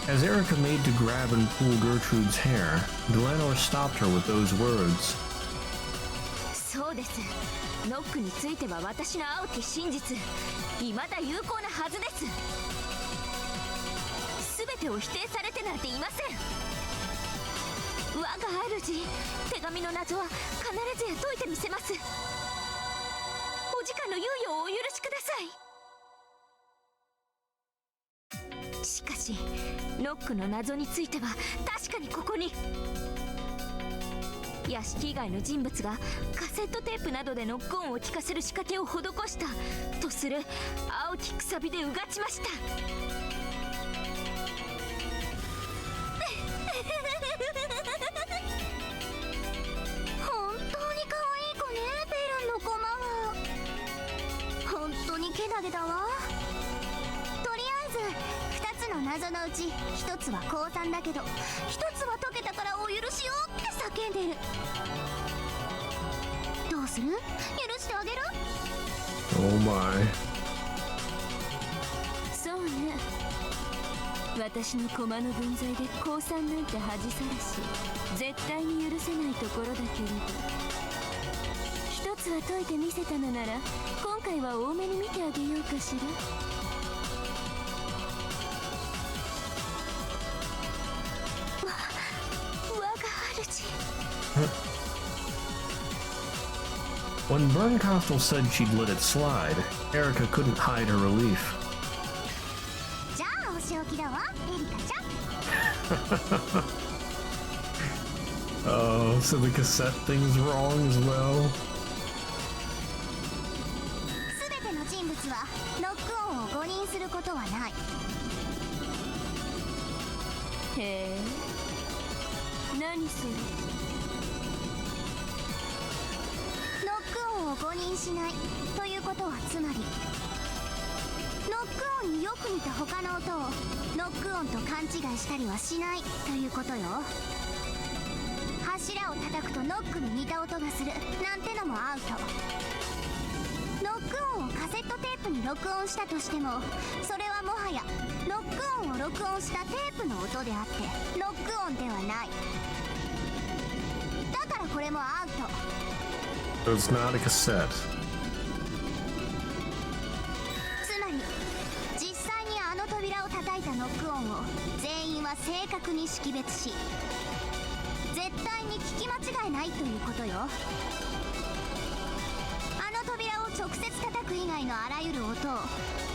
As Erica made to grab and pull Gertrude's hair, Delanor stopped her with those words. そうです。ノックについては私の青き真実、未だ有効なはずです。全てを否定されてなんていません。我が主、手紙の謎は必ずや解いてみせます。お時間の猶予をお許しください。しかしノックの謎については確かにここに屋敷以外の人物がカセットテープなどでノック音を聞かせる仕掛けを施したとする青きくさびでうがちました。本当に可愛い子ね、ベルンのコマは。本当にけなげだわ。とりあえず2つの謎のうち1つは降参だけど1つは解けたからお許しよって叫んでる。どうする？許してあげる？ Oh my. そうね。私の駒の分際で降参なんて恥さらし絶対に許せないところだけれど、一つは解いてみせたのなら今回は多めに見てあげようかしら。我が主。 When Bernkastel said she'd let it slide, Erica couldn't hide her relief. じゃあお仕置きだわ、エリカちゃん。 Oh, so the cassette thing's wrong as well. すべての人物はノック音を誤認することはない。へえ、何それ。ノック音を誤認しないということはつまりノック音によく似た他の音をノック音と勘違いしたりはしないということよ。柱を叩くとノックに似た音がするなんてのもアウト。ノック音をカセットテープに録音したとしてもそれはもはやノック音を録音したテープの音であってノック音ではない。だからこれもアウト。 So it's not a cassette. つまり実際にあの扉を叩いたノック音を全員は正確に識別し絶対に聞き間違いないということよ。あの扉を直接叩く以外のあらゆる音を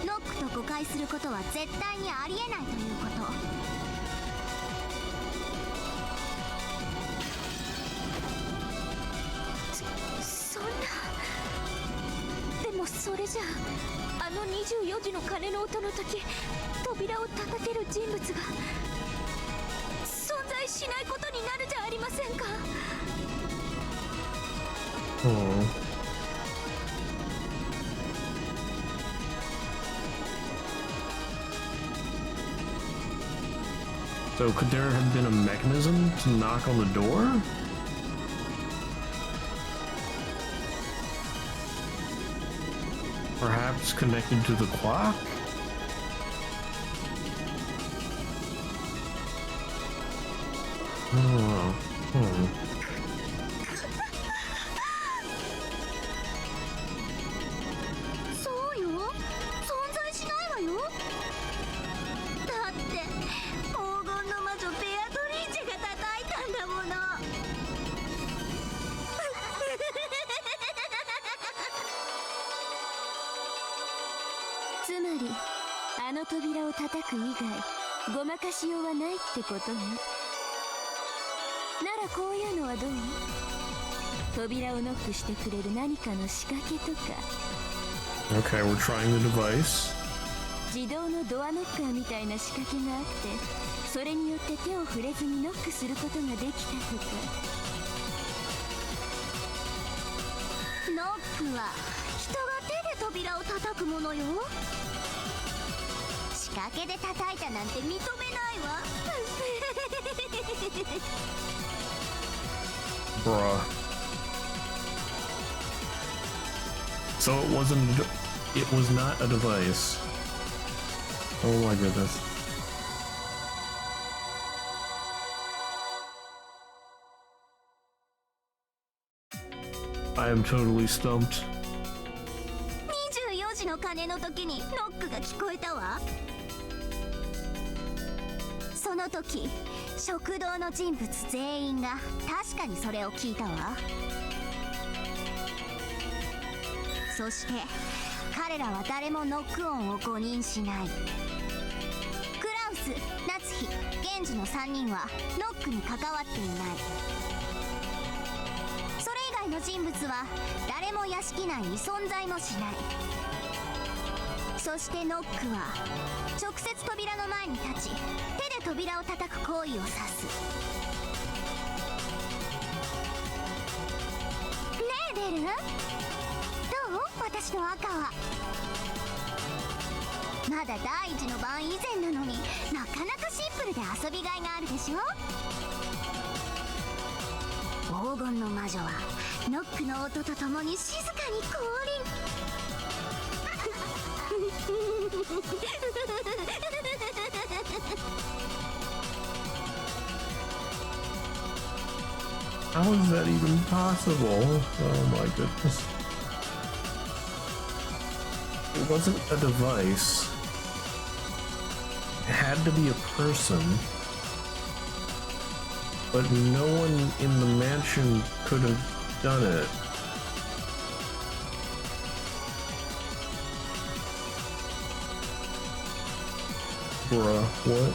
ノックと誤解することは絶対にありえないということ。そんな。でもそれじゃあ、あの24時の鐘の音の時扉を叩ける人物が存在しないことになるじゃありませんか。 Oh. So could there have been a mechanism to knock on the door? Perhaps connected to the clock? Oh,そうよ、存在しないわよ。だって黄金の魔女ベアトリーチェが叩いたんだもの。つまりあの扉を叩く以外ごまかしようはないってことね。ならこういうのはどう？扉をノックしてくれる何かの仕掛けとか。 okay, we're trying the device. 自動のドアノッカーみたいな仕掛けがあってそれによって手を触れずにノックすることができたとか。ノックは人が手で扉を叩くものよ。仕掛けで叩いたなんて認めないわ。Bruh. So it wasn't. It was not a device. Oh my goodness. I am totally stumped. 24時の鐘の時にノックが聞こえたわ。その時食堂の人物全員が確かにそれを聞いたわ。そして彼らは誰もノック音を誤認しない。クラウス、夏日、ゲンジの3人はノックに関わっていない。それ以外の人物は誰も屋敷内に存在もしない。そしてノックは直接扉の前に立ち、手で扉を叩く行為を指す。ねえデル、どう？私の赤は。まだ第一の番以前なのになかなかシンプルで遊びがいがあるでしょ。黄金の魔女はノックの音とともに静かに降臨。How is that even possible? Oh my goodness. It wasn't a device. It had to be a person. But no one in the mansion could have done it. Bruh, what?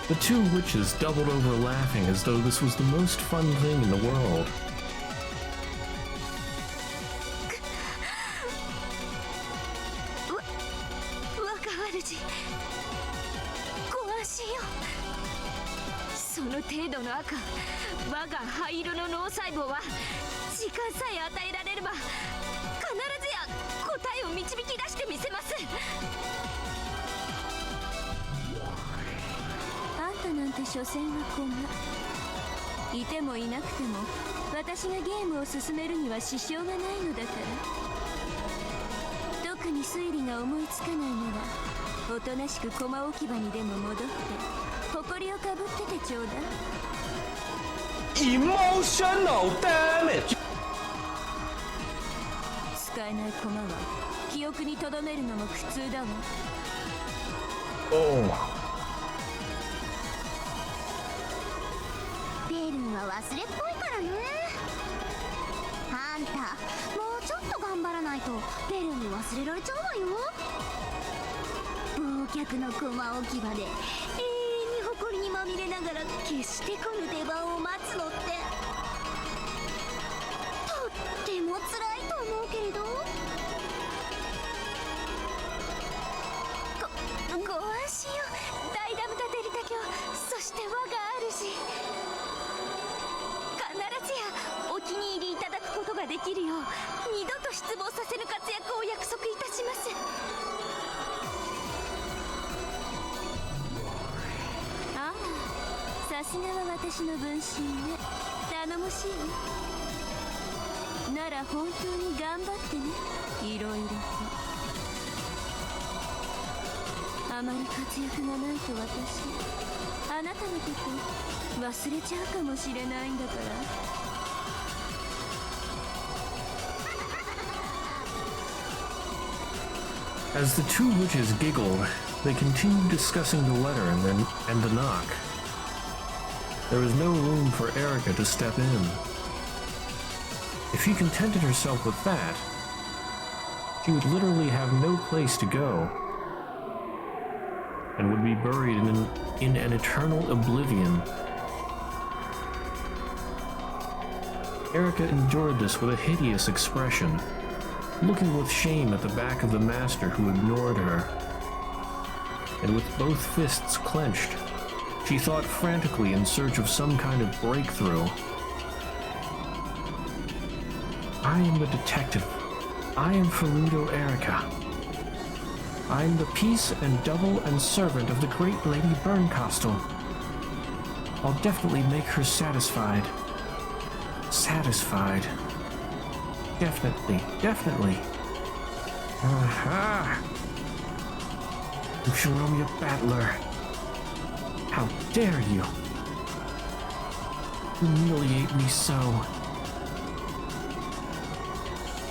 The two witches doubled over laughing as though this was the most fun thing in the world. 若主、ご安心よ。その程度の赤、我が灰色の脳細胞は時間さえ与えられれば必ずや答えを導き出してみせます。あんたなんて所詮は駒。いてもいなくても私がゲームを進めるには支障がないのだから。特に推理が思いつかないならおとなしく駒置き場にでも戻って埃をかぶっててちょうだい。Emotional damage! 使えない駒は記憶に留めるのも苦痛だわ。Oh. ベルンは忘れっぽいからね。あんたもうちょっと頑張らないとベルンに忘れられちゃうわよ。忘却の駒置き場で永遠に埃にまみれながら決して来ぬ出番を待つのってとっても辛いと思うけれど。ご安心よ、ダイダムタデリタ教、そして我が主。必ずやお気に入りいただくことができるよう二度と失望させぬ活躍を約束いたします。ああ、さすがは私の分身ね。頼もしいなら本当に頑張ってね。いろいろとあまり活躍がないと私あなたのこと忘れちゃうかもしれないんだから。As the two witches giggled, they continued discussing the letter and the knock. There was no room for Erica to step in. If she contented herself with that, she would literally have no place to go, and would be buried in an eternal oblivion. Erica endured this with a hideous expression, looking with shame at the back of the master who ignored her. And with both fists clenched, she thought frantically in search of some kind of breakthrough. I am the detective. I am Farudo Erica. I am the peace and double and servant of the great Lady Berncastle. I'll definitely make her satisfied. Satisfied. Definitely, definitely. Aha! You Shiromia Battler. How dare you? Humiliate me so.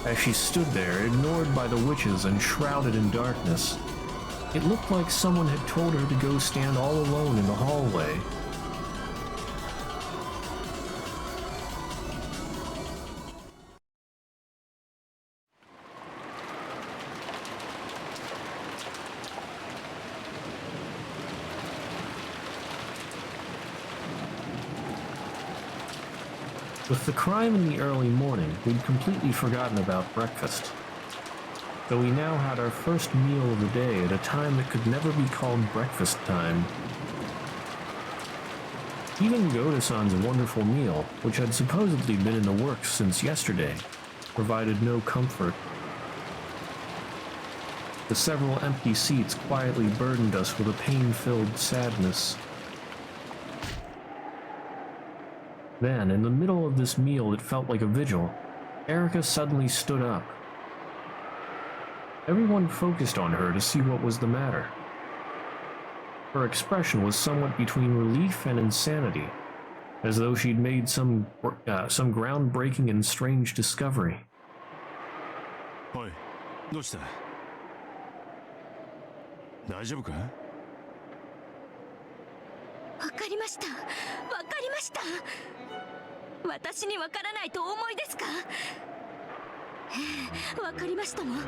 As she stood there, ignored by the witches and shrouded in darkness, it looked like someone had told her to go stand all alone in the hallway. With the crime in the early morning, we'd completely forgotten about breakfast. Though we now had our first meal of the day at a time that could never be called breakfast time. Even Goda-san's wonderful meal, which had supposedly been in the works since yesterday, provided no comfort. The several empty seats quietly burdened us with a pain-filled sadness. Then, in the middle of this meal that felt like a vigil, Erica suddenly stood up. Everyone focused on her to see what was the matter. Her expression was somewhat between relief and insanity, as though she'd made some groundbreaking and strange discovery. Oi, どうした? 大丈夫か? わかりました。わかりました。私にわからないとお思いですか？わかりましたもん。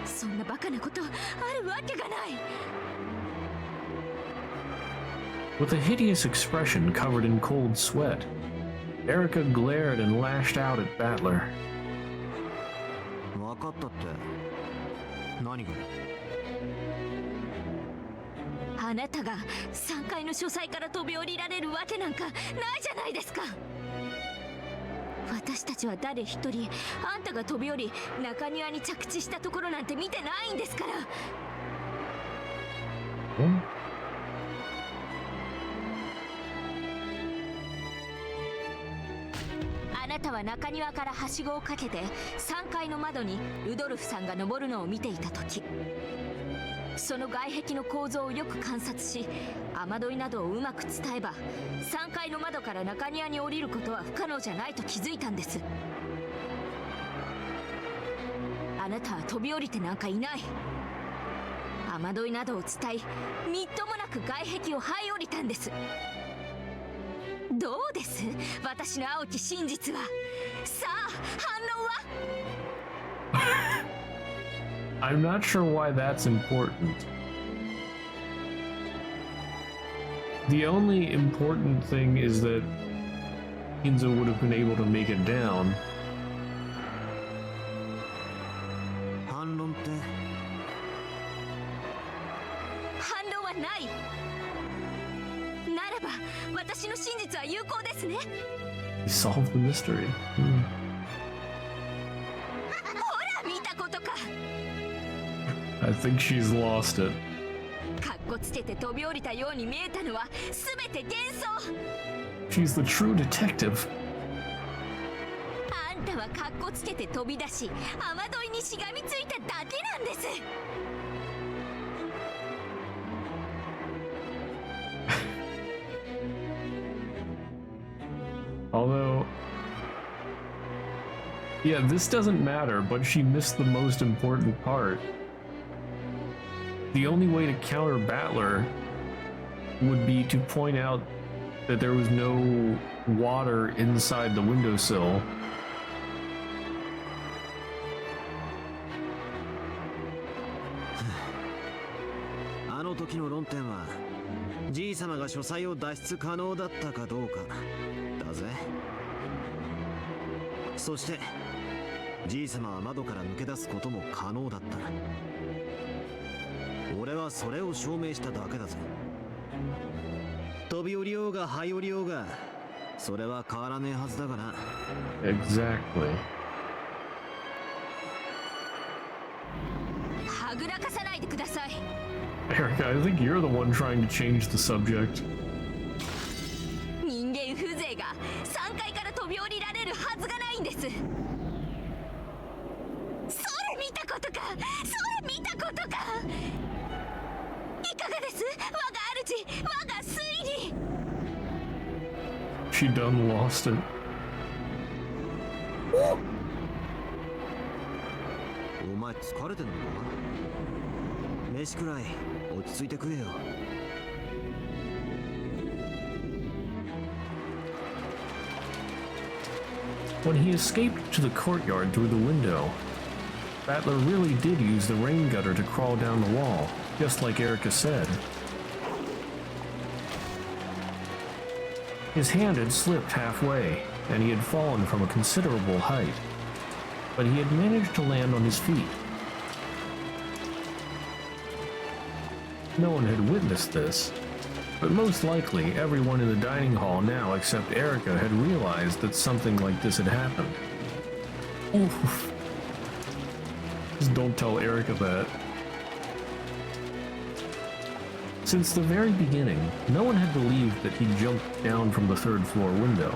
そんなバカなことあるわけがない。 With a hideous expression covered in cold sweat, Erica glared and lashed out at Battler. わかったって。何が? あなたが3階の書斎から飛び降りられるわけなんかないじゃないですか。私たちは誰一人あんたが飛び降り中庭に着地したところなんて見てないんですから。あなたは中庭からはしごをかけて3階の窓にルドルフさんが登るのを見ていた時、その外壁の構造をよく観察し、雨どいなどをうまく伝えば3階の窓から中庭に降りることは不可能じゃないと気づいたんです。あなたは飛び降りてなんかいない。雨どいなどを伝え、みっともなく外壁を這い降りたんです。どうです、私の青き真実は。さあ、反応は？ I'm not sure why that's important. The only important thing is that Inzo would have been able to make it down. 反論って? 反論はない。ならば私の真実は有効ですね。 He solved the mystery. ほら見たことか。 I think she's lost it. かっこつけて飛び降りたように見えたのは全て幻想。 She's the true detective. あんたはかっこつけて飛び出し雨どいにしがみついただけなんです。 Although, yeah, this doesn't matter, but she missed the most important part. The only way to counter Battler would be to point out that there was no water inside the windowsill. あの時の論点はじい様が書斎を脱出可能だったかどうかだぜ。そしてじい様は窓から抜け出すことも可能だった。俺はそれを証明しただけだぜ。飛び降りようが這い降りようがそれは変わらねえはずだから。 Exactly. はぐらかさないでください。 Erica, I think you're the one trying to change the subject. 人間風情が3階から飛び降りられるはずがないんです。それ見たことか、それ見たことか。いかがです、我が主、我が推理。 She done lost it. お前疲れてんのか？飯くらい落ち着いて食えよ。 When he escaped to the courtyard through the window, Battler really did use the rain gutter to crawl down the wall, just like Erica said. His hand had slipped halfway, and he had fallen from a considerable height, but he had managed to land on his feet. No one had witnessed this, but most likely everyone in the dining hall now except Erica had realized that something like this had happened. Oof. Just don't tell Erica that. Since the very beginning, no one had believed that he jumped down from the third floor window,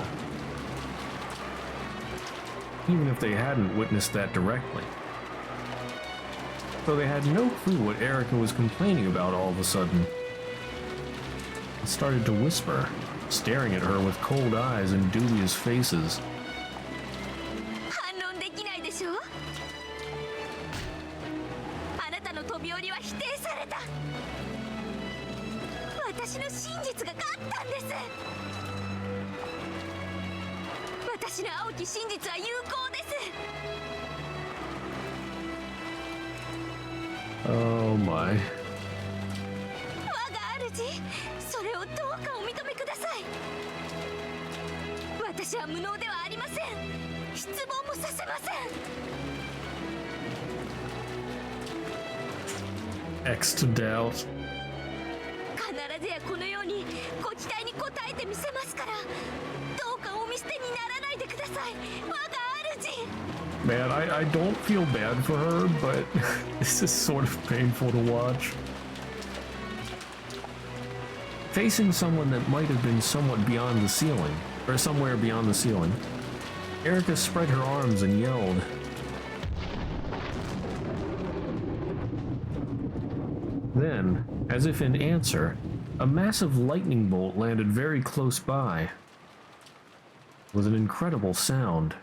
even if they hadn't witnessed that directly. So they had no clue what Erica was complaining about all of a sudden. He started to whisper, staring at her with cold eyes and dubious faces. 反論できないでしょ。あなたの飛び降りは否定された。私の真実が勝ったんです。私の青き真実は有効です。 Oh my. 我が主、それをどうかお認めください。私は無能ではありません。失望もさせません。 X to doubt. 必ずやこのようにご期待に応えてみせますから、どうかお見捨てにならないでください。我が主。 Man, I don't feel bad for her, but this is sort of painful to watch. Facing someone that might have been somewhat beyond the ceiling, or somewhere beyond the ceiling, Erica spread her arms and yelled. Then, as if in answer, a massive lightning bolt landed very close by. It was an incredible sound.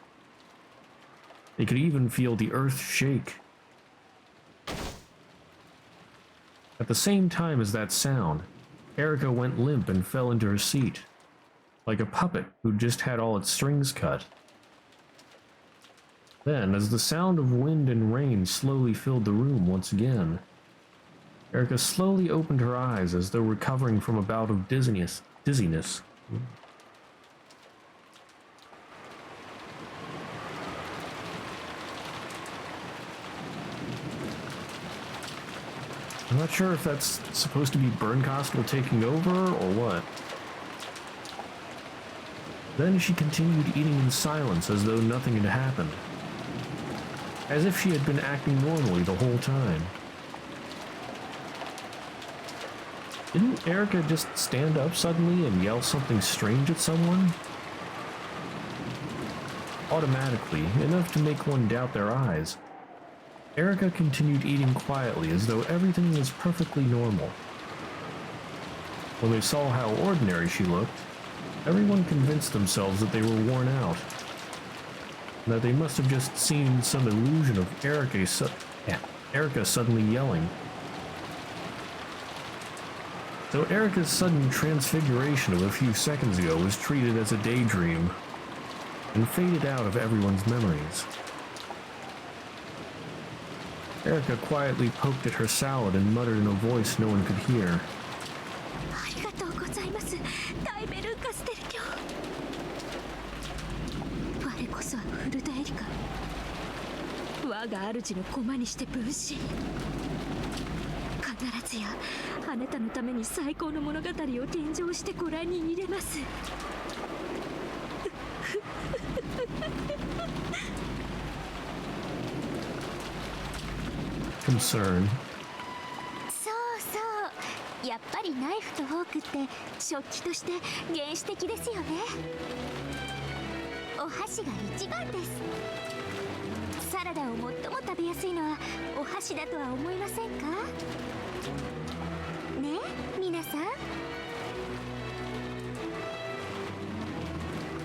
They could even feel the earth shake. At the same time as that sound, Erica went limp and fell into her seat, like a puppet who just had all its strings cut. Then, as the sound of wind and rain slowly filled the room once again, Erica slowly opened her eyes as though recovering from a bout of dizziness. I'm not sure if that's supposed to be Bernkastel taking over or what. Then she continued eating in silence as though nothing had happened, as if she had been acting normally the whole time. Didn't Erica just stand up suddenly and yell something strange at someone? Automatically, enough to make one doubt their eyes. Erica continued eating quietly as though everything was perfectly normal. When they saw how ordinary she looked, everyone convinced themselves that they were worn out, and that they must have just seen some illusion of Erica suddenly yelling. So Erica's sudden transfiguration of a few seconds ago was treated as a daydream and faded out of everyone's memories. Erica quietly poked at her salad and muttered in a voice no one could hear. ありがとうございます、ダイベルカステル卿。我こそはフルダエリカ。我が主の駒にして分身。必ずやあなたのために最高の物語を献上してご覧に入れます。Concern. そうそう、やっぱりナイフとフォークって食器として原始的ですよね。お箸が一番です。サラダを最も食べやすいのはお箸だとは思いませんかね、皆さん。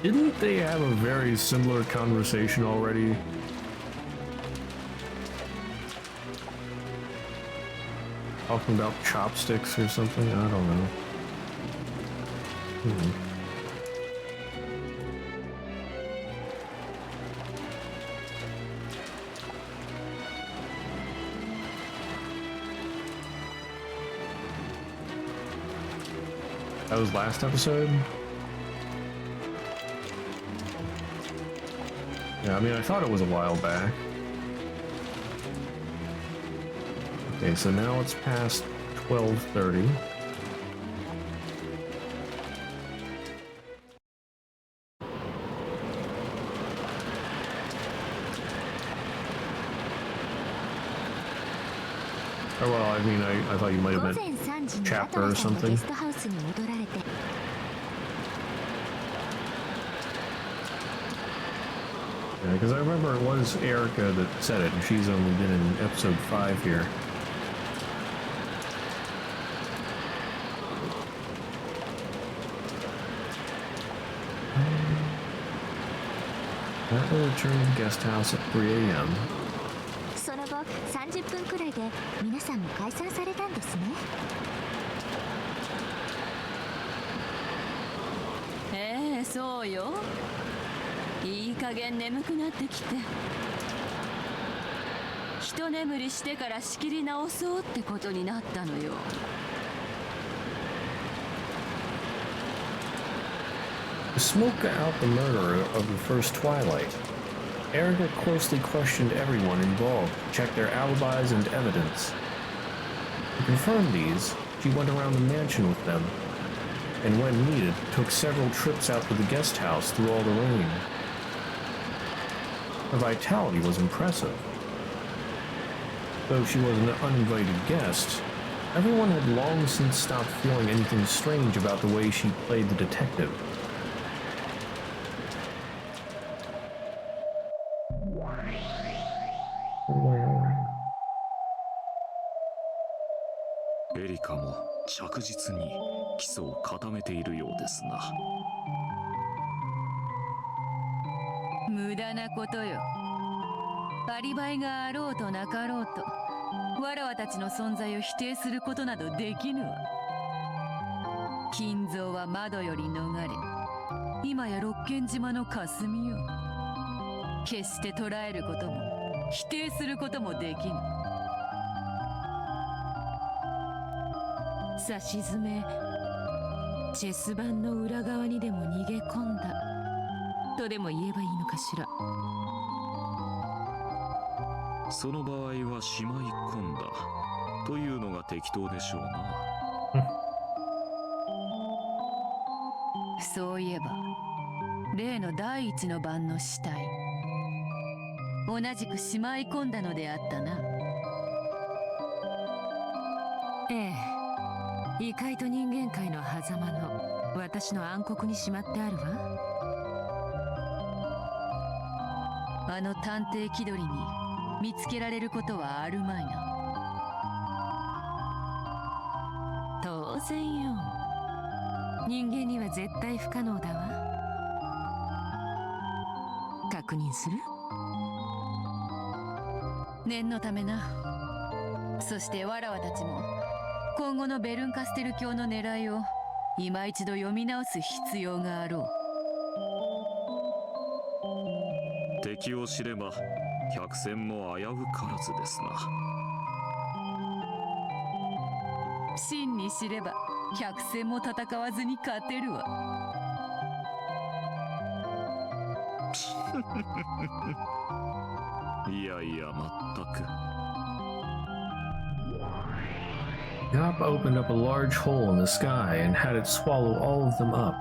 Didn't they have a very similar conversation already? Talking about chopsticks or something? I don't know. That was last episode? Yeah, I mean, I thought it was a while back. Okay, so now it's past 12:30. Oh, well, I mean, I thought you might have 午 meant 前3時に chapter ア or トラさんが something. ゲストハウスに戻られて。 Yeah, because I remember it was Erica that said it, and she's only been in episode 5 here. That will return to the guest house at 3 a.m. その後30分くらいで皆さんも解散されたんですね。そうよ。いい加減眠くなってきて、一眠りしてから仕切り直そうってことになったのよ。To smoke out the murder of the first Twilight, Erica closely questioned everyone involved, checked their alibis and evidence. To confirm these, she went around the mansion with them, and when needed, took several trips out to the guest house through all the rain. Her vitality was impressive. Though she was an uninvited guest, everyone had long since stopped feeling anything strange about the way she played the detective. Erika も着実に基礎を固めているようですな。無駄なことよ。アリバイがあろうとなかろうと、わらわたちの存在を否定することなどできぬわ。金蔵は窓より逃れ、今や六軒島の霞よ。決して捉えることも否定することもできぬ。さしずめチェス盤の裏側にでも逃げ込んだとでも言えばいいのかしら。その場合はしまい込んだというのが適当でしょうな。そういえば例の第一の晩の死体、同じくしまい込んだのであったな。ええ、異界と人間界の狭間の私の暗黒にしまってあるわ。あの探偵気取りに見つけられることはあるまいな。当然よ。人間には絶対不可能だわ。確認する？念のためな。そしてわらわたちも今今後のベルンカステル教の狙いを今一度読み直す必要があろう。敵を知れば百戦も危うからずですな。真に知れば百戦も戦わずに勝てるわ。いやいや、まったく。Gop opened up a large hole in the sky and had it swallow all of them up.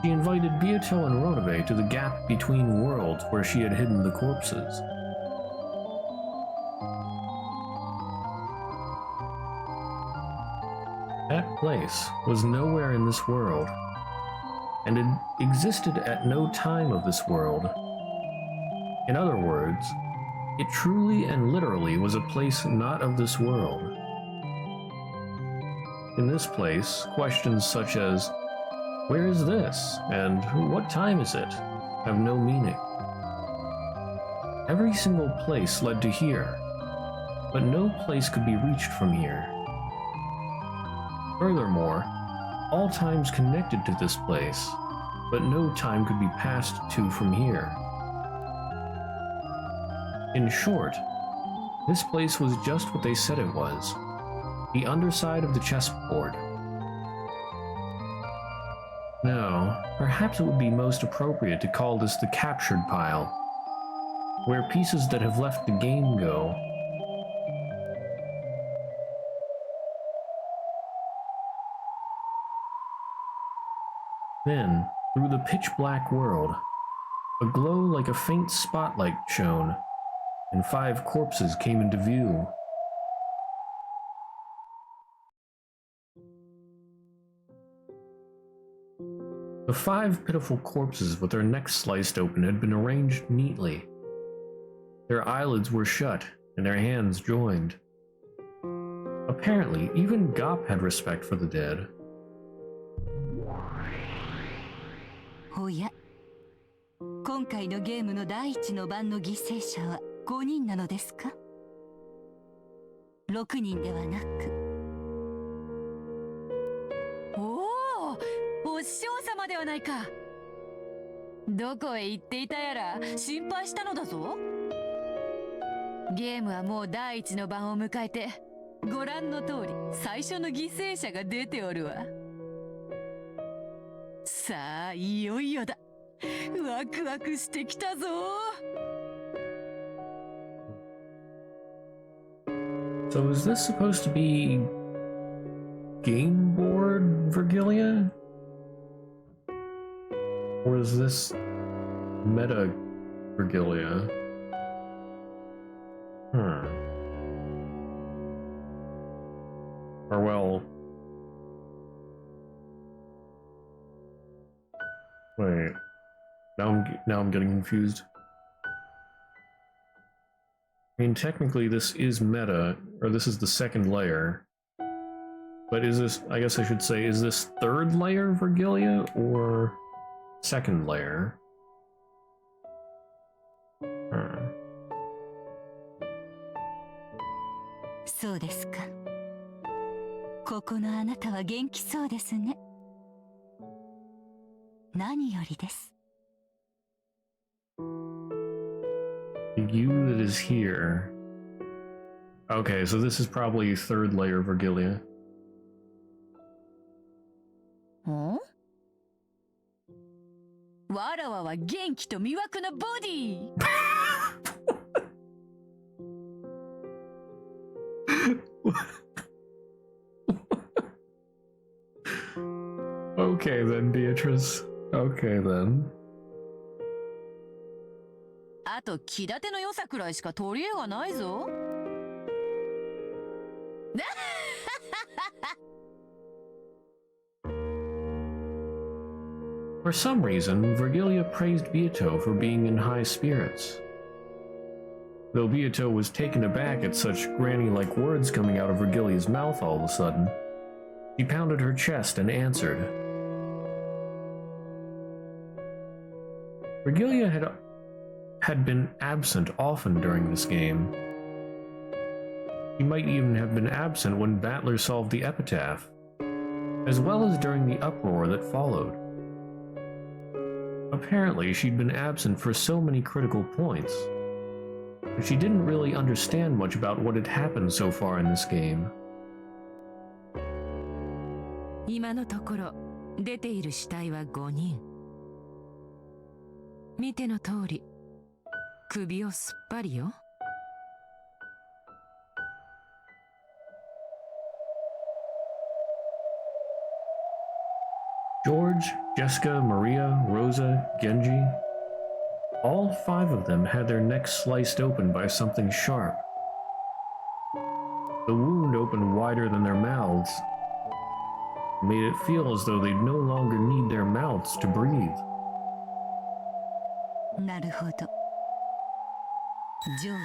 She invited Beato and Rodove to the gap between worlds where she had hidden the corpses. That place was nowhere in this world, and it existed at no time of this world. In other words, it truly and literally was a place not of this world. In this place, questions such as, "Where is this?" and "What time is it?" have no meaning. Every single place led to here, but no place could be reached from here. Furthermore, all times connected to this place, but no time could be passed to from here. In short, this place was just what they said it was, the underside of the chessboard. No, perhaps it would be most appropriate to call this the captured pile, where pieces that have left the game go. Then, through the pitch-black world, a glow like a faint spotlight shone, and 5 corpses came into view. The 5 pitiful corpses with their necks sliced open had been arranged neatly. Their eyelids were shut, and their hands joined. Apparently, even Gop had respect for the dead. おや、今回のゲームの第一の番の犠牲者は5人なのですか？6人ではなく。おお、お師匠様ではないか。どこへ行っていたやら心配したのだぞ。ゲームはもう第一の番を迎えて、ご覧の通り最初の犠牲者が出ておるわ。さあ、いよいよだ。ワクワクしてきたぞ。So is this supposed to be game board Vergilia? Or is this meta Vergilia? Or well... Wait. Now I'm getting confused. I mean, technically this is meta, or this is the second layer. But is this, I guess I should say, is this third layer Vergilia, or second layer? Hmm. そうですか。ここのあなたは元気そうですね。何よりです。The you that is here. Okay, so this is probably third layer Vergilia. ん？わらわは元気と魅惑のボディ。Okay then, Beatrice. Okay then. あと気立ての良さくらいしか取り柄がないぞ。For some reason, Vergilia praised Beato for being in high spirits. Though Beato was taken aback at such granny-like words coming out of Vergilia's mouth all of a sudden, she pounded her chest and answered. Vergilia had been absent often during this game. She might even have been absent when Battler solved the epitaph, as well as during the uproar that followed. Apparently, she'd been absent for so many critical points, but she didn't really understand much about what had happened so far in this game. 今のところ出ている死体は5人。見ての通り、首をすっぱりよ。George, Jessica, Maria, Rosa, Genji. All 5 of them had their necks sliced open by something sharp. The wound opened wider than their mouths, made it feel as though they'd no longer need their mouths to breathe. なるほど。ジョー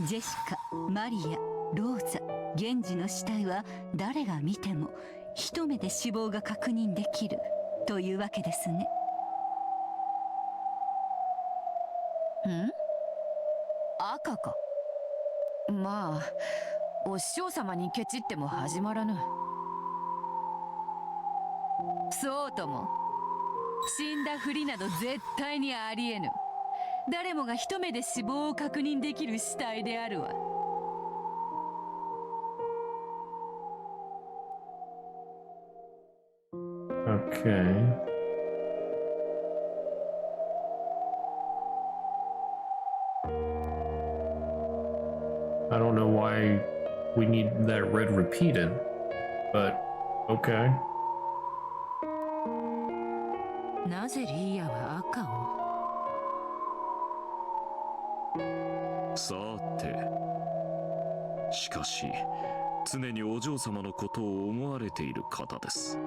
ジ、ジェシカ、マリア、ローザ、ゲンジの死体は誰が見ても一目で死亡が確認できるというわけですね。赤か。まあお師匠様にケチっても始まらぬ。そうとも死んだふりなど絶対にありえぬ。誰もが一目で死亡を確認できる死体であるわ。Okay. I don't know why we need that red repeated, but okay. なぜリーヤは赤を？さて、しかし常にお嬢様のことを思われている方です。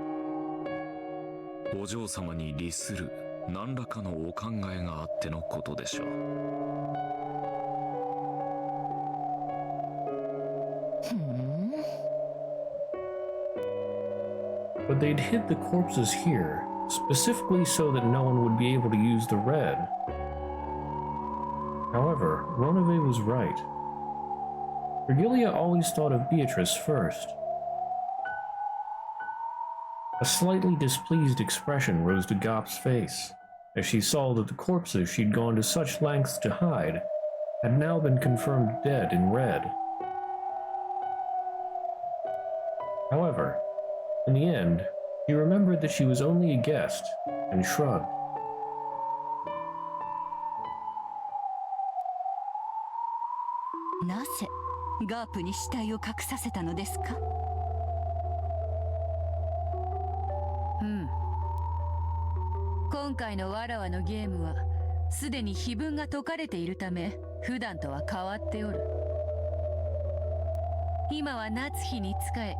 お嬢様に利する何らかのお考えがあってのことでしょう。But they'd hid the corpses here, specifically so that no one would be able to use the red. However, Ronove was right. Virgilia always thought of Beatrice first. A slightly displeased expression rose to Gop's face as she saw that the corpses she'd gone to such lengths to hide had now been confirmed dead in red. However, in the end, she remembered that she was only a guest and shrugged. なぜガープに死体を隠させたのですか？今回のわらわのゲームはすでに碑文が解かれているため普段とは変わっておる。今は夏日に仕え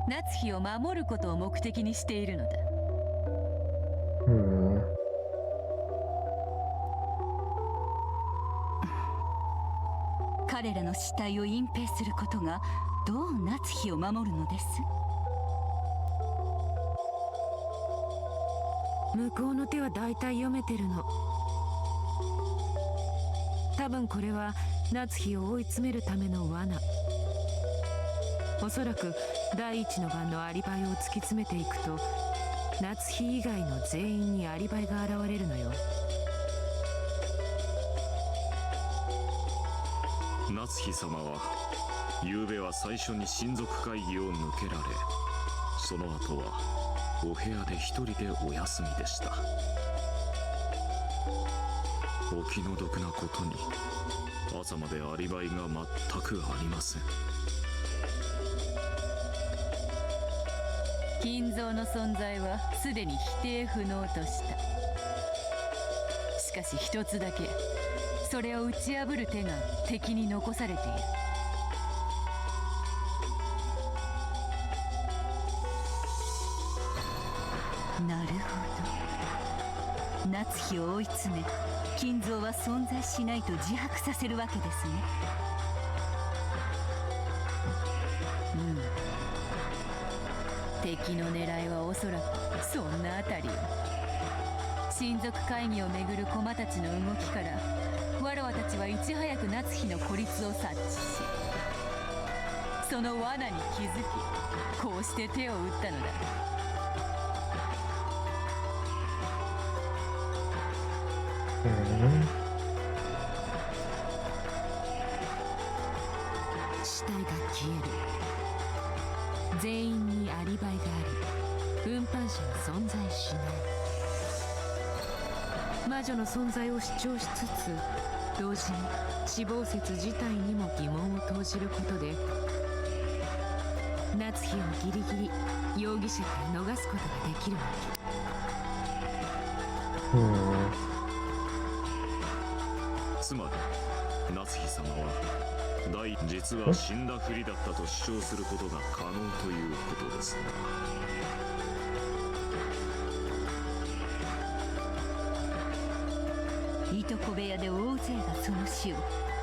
夏日を守ることを目的にしているのだ。彼らの死体を隠蔽することがどう夏日を守るのです？向こうの手はだいたい読めてるの。多分これは夏日を追い詰めるための罠。おそらく第一の番のアリバイを突き詰めていくと夏日以外の全員にアリバイが現れるのよ。夏日様は昨べは最初に親族会議を抜けられ、その後はお部屋で一人でお休みでした。お気の毒なことに朝までアリバイが全くありません。金蔵の存在はすでに否定不能とした。しかし一つだけそれを打ち破る手が敵に残されている。なるほど。夏日を追い詰め金蔵は存在しないと自白させるわけですね。敵の狙いはおそらくそんなあたりよ。親族会議をめぐる駒たちの動きからわらわたちはいち早く夏日の孤立を察知しその罠に気づき、こうして手を打ったのだ。死体が消える。全員にアリバイがあり、運搬車は存在しない。魔女の存在を主張しつつ、同時に死亡説自体にも疑問を投じることで、夏日をギリギリ容疑者から逃すことができるわけ。つまり夏日様は実は死んだふりだったと主張することが可能ということですね。いとこ部屋で大勢がその死を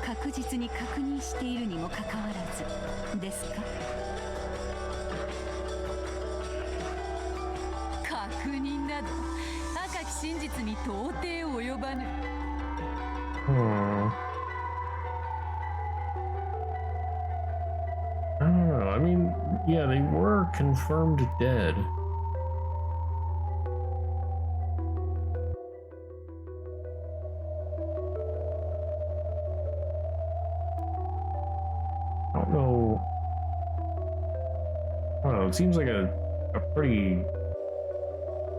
確実に確認しているにもかかわらずですか。確認など赤き真実に到底及ばぬ。I don't know. I mean, yeah, they were confirmed dead. I don't know. I don't know. It seems like a pretty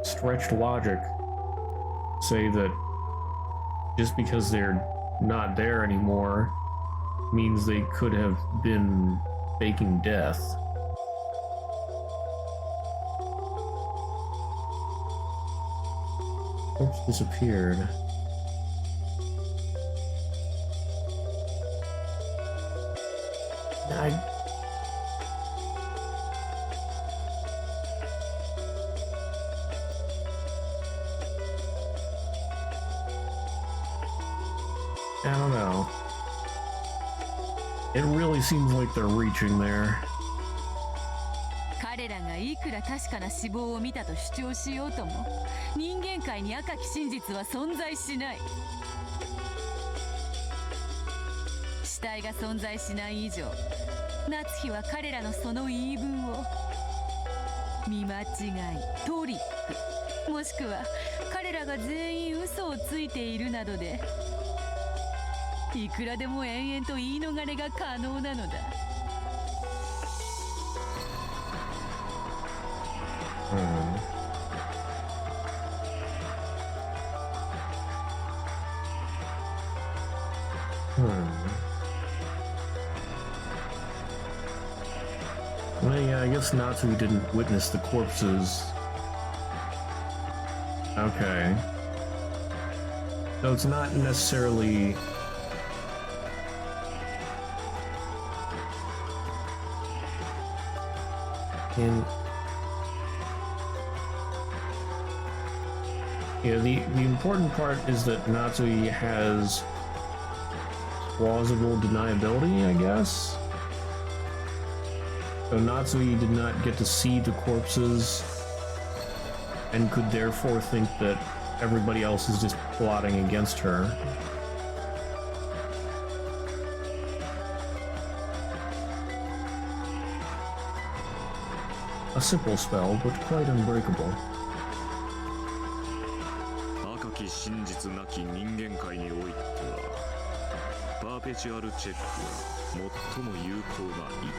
stretched logic to say that just because they're not there anymore means they could have been faking death. Corpse disappeared. I don't know. It really seems like they're reaching there. 彼らがいくら確かな死亡を見たと主張しようとも、人間界に赤き真実は存在しない。死体が存在しない以上、夏日は彼らのその言い分を見間違い、トリック、もしくは彼らが全員嘘をついているなどで、いくらでも延々と言い逃れが可能なのだ。Well, yeah, I guess Natsu didn't witness the corpses. Okay. So it's not necessarily... Yeah, the important part is that Natsui has plausible deniability, I guess. So Natsui did not get to see the corpses and could therefore think that everybody else is just plotting against her. A simple spell, but quite unbreakable. 赤き真実なき人間界においては、パーペチュアルチェックは最も有効な一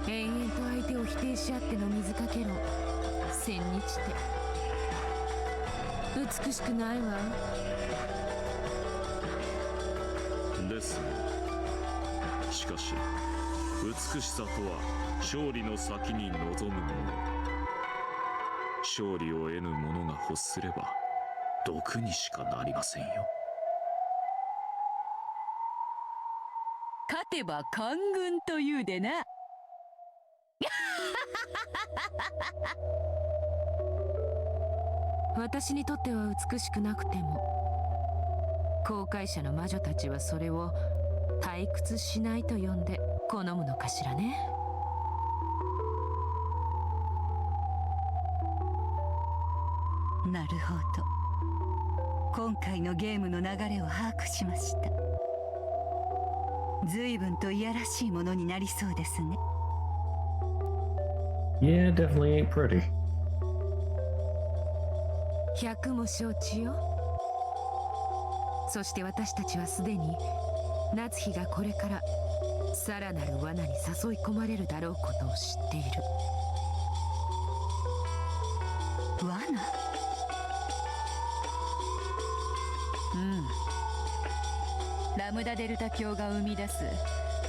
け。延々と相手を否定し合っての水かけろ。千日手。美しくないわ。ですね。しかし美しさとは勝利の先に望むもの。勝利を得ぬ者が欲すれば毒にしかなりませんよ。勝てば官軍というでな。私にとっては美しくなくても、航海者の魔女たちはそれを退屈しないと呼んで好むのかしらね。なるほど。今回のゲームの流れを把握しました。随分といやらしいものになりそうですね。 Yeah, definitely ain't pretty. 百も承知よ。そして私たちはすでに夏日がこれからさらなる罠に誘い込まれるだろうことを知っている。罠？うん。ラムダデルタ教が生み出す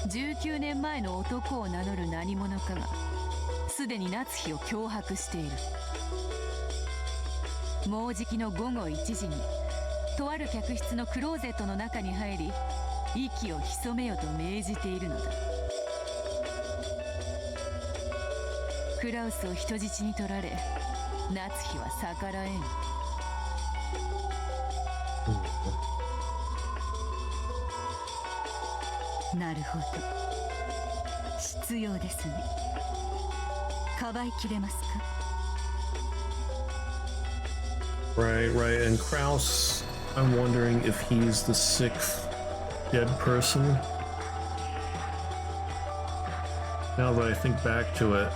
19年前の男を名乗る何者かがすでに夏日を脅迫している。もうじきの午後1時にとある客室のクローゼットの中に入り息を潜めよと命じているのだ。クラウスを人質に取られ夏日は逆らえん。なるほど、必要ですね。かばいきれますか？ Right, right. And Kraus, I'm wondering if he's the sixth dead person. Now that I think back to it,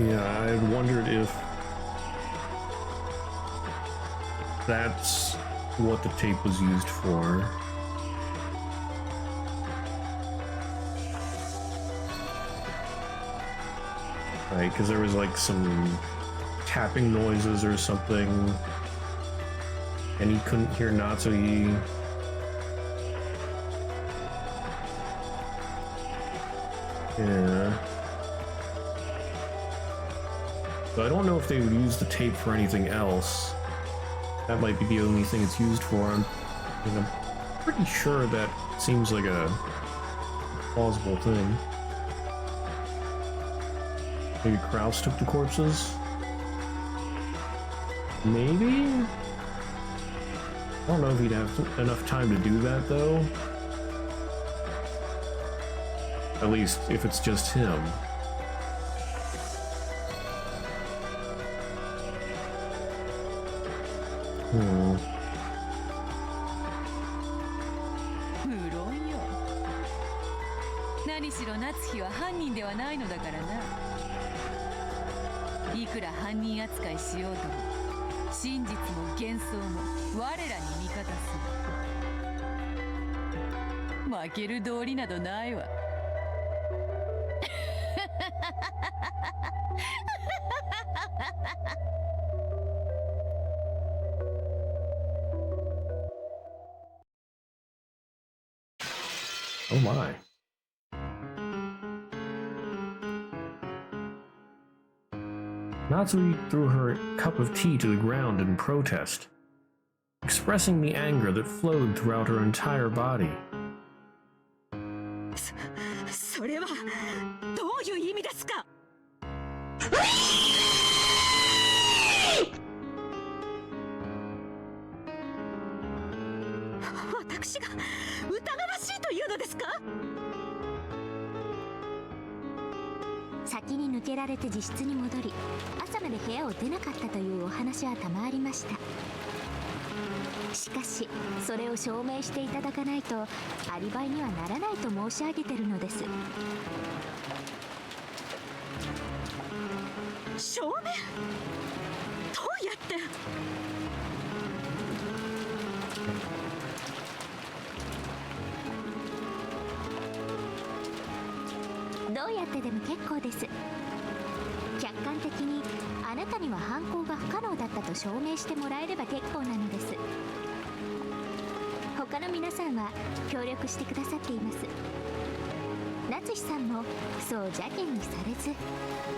yeah, I wondered if that's what the tape was used for. Right, because there was like some tapping noises or something, and he couldn't hear Natsuhi. Yeah. So I don't know if they would use the tape for anything else. That might be the only thing it's used for. I'm pretty sure that seems like a plausible thing. Maybe Kraus took the corpses? Maybe? I don't know if he'd have enough time to do that, though. At least if it's just him. Hmm. 無論よ。何しろ夏日は犯人ではないのだからな。いくら犯人扱いしようとも真実も幻想も我らに味方する。負ける道理などないわ。Oh my. Natsui threw her cup of tea to the ground in protest, expressing the anger that flowed throughout her entire body. それはどういう意味ですか？私が疑わしいというのですか？先に抜けられて自室に戻り、朝まで部屋を出なかったというお話は賜りました。しかしそれを証明していただかないとアリバイにはならないと申し上げてるのです。証明？どうやって？どうやってでも結構です。客観的にあなたには犯行が不可能だったと証明してもらえれば結構なのです。他の皆さんは協力してくださっています。夏日さんもそう邪険にされず、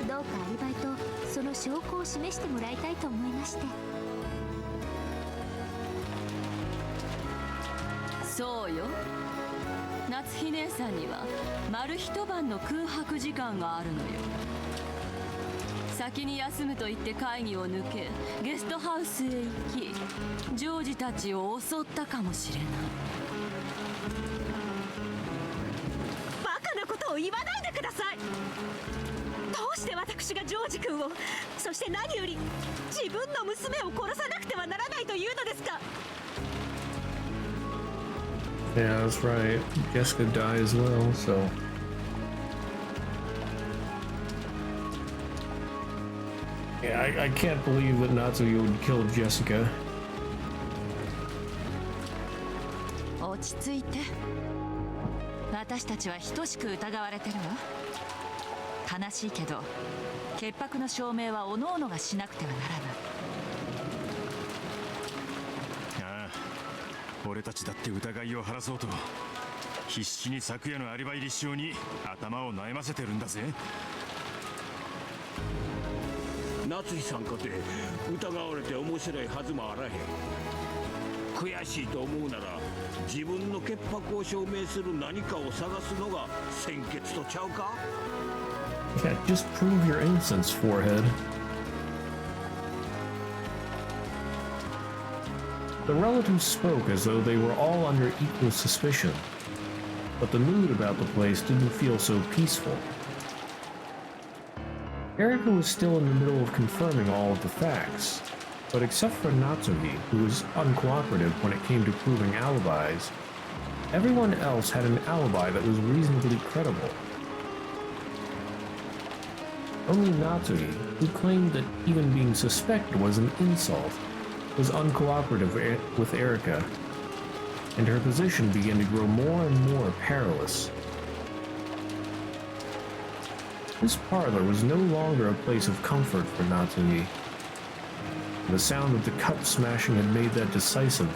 どうかアリバイとその証拠を示してもらいたいと思いまして。そうよ。夏日姉さんには丸一晩の空白時間があるのよ。先に休むと言って会議を抜けゲストハウスへ行きジョージたちを襲ったかもしれない。バカなことを言わないでください。どうして私がジョージ君を、そして何より自分の娘を殺さなくてはならないというのですか？ Yeah, that's right. Jessica died as well, so. Yeah, I can't believe that Natsuki would kill Jessica. 落ち着いて。私たちは等しく疑われてるわ。悲しいけど、潔白の証明は各々がしなくてはならない。ああ、俺たちだって疑いを晴らそうと必死に昨夜のアリバイ立証に頭を悩ませてるんだぜ。夏日さんかて疑われて面白いはずもあらへん。悔しいと思うなら自分の潔白を証明する何かを探すのが先決とちゃうか。 Yeah, just prove your innocence, forehead. The relatives spoke as though they were all under equal suspicion, but the mood about the place didn't feel so peaceful. Erika was still in the middle of confirming all of the facts, but except for Natsuki, who was uncooperative when it came to proving alibis, everyone else had an alibi that was reasonably credible. Only Natsuki, who claimed that even being suspected was an insult, was uncooperative with Erika, and her position began to grow more and more perilous. This parlor was no longer a place of comfort for Natsuki. The sound of the cup smashing had made that decisive.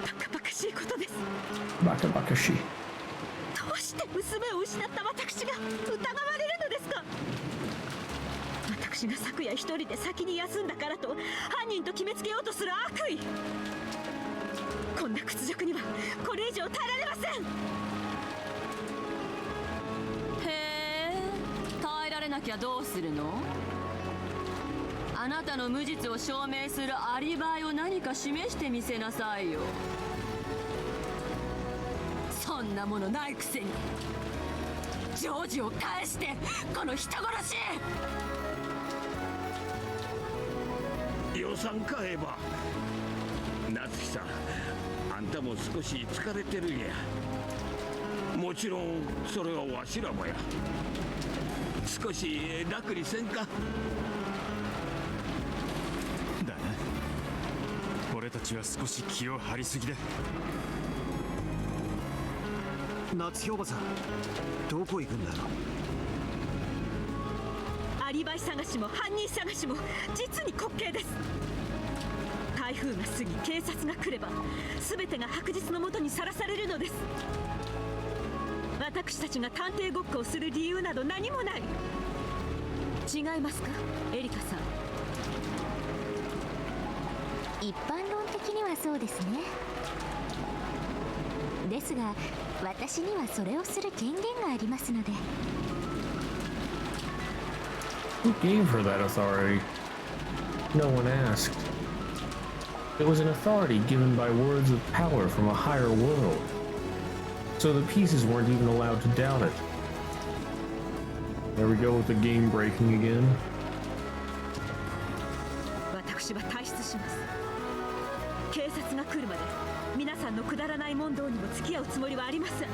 バカバカしいことです。 Bakabakashi. どうして娘を失った私が疑われるのですか。私が昨夜一人で先に休んだからと犯人と決めつけようとする悪意。こんな屈辱にはこれ以上耐えられません。へえ、耐えられなきゃどうするの？あなたの無実を証明するアリバイを何か示してみせなさいよ。そんなものないくせに。ジョージを返して、この人殺し！予算買えば。夏希さん、あんたも少し疲れてるんや。もちろんそれはわしらもや。少し楽にせんか。だな、俺たちは少し気を張りすぎだ。夏希おばさん、どこ行くんだよ。アリバイ探しも犯人探しも実に滑稽です。台風が過ぎ警察が来れば全てが白日の下にさらされるのです。私たちが探偵ごっこをする理由など何もない。違いますか、エリカさん。一般論的にはそうですね。ですが私にはそれをする権限がありますので。 Who gave her that authority? No one asked. It was an authority given by words of power from a higher world, so the pieces weren't even allowed to doubt it. There we go with the game breaking again. 私は退出します。警察が来るまで皆さんのくだらない問答にも付き合うつもりはありません。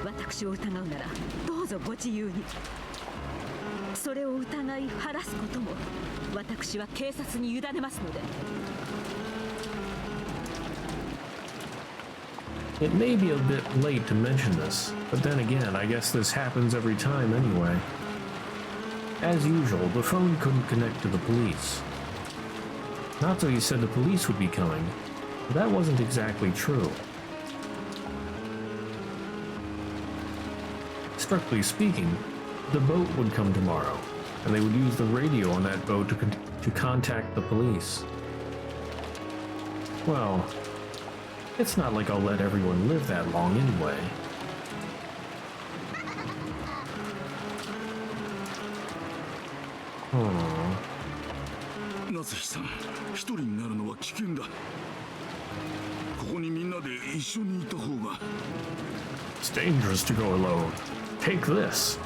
私を疑うならどうぞご自由に。それを疑い晴らすことも私は警察に委ねますので。 It may be a bit late to mention this, but then again, I guess this happens every time anyway. As usual, the phone couldn't connect to the police. Natsuki said the police would be coming, but that wasn't exactly true. Strictly speaking, the boat would come tomorrow, and they would use the radio on that boat to contact the police. Well, it's not like I'll let everyone live that long anyway. Aww. 夏日さん、一人になるのは危険だ。ここにみんなで一緒にいた方が。It's dangerous to go alone. Take this.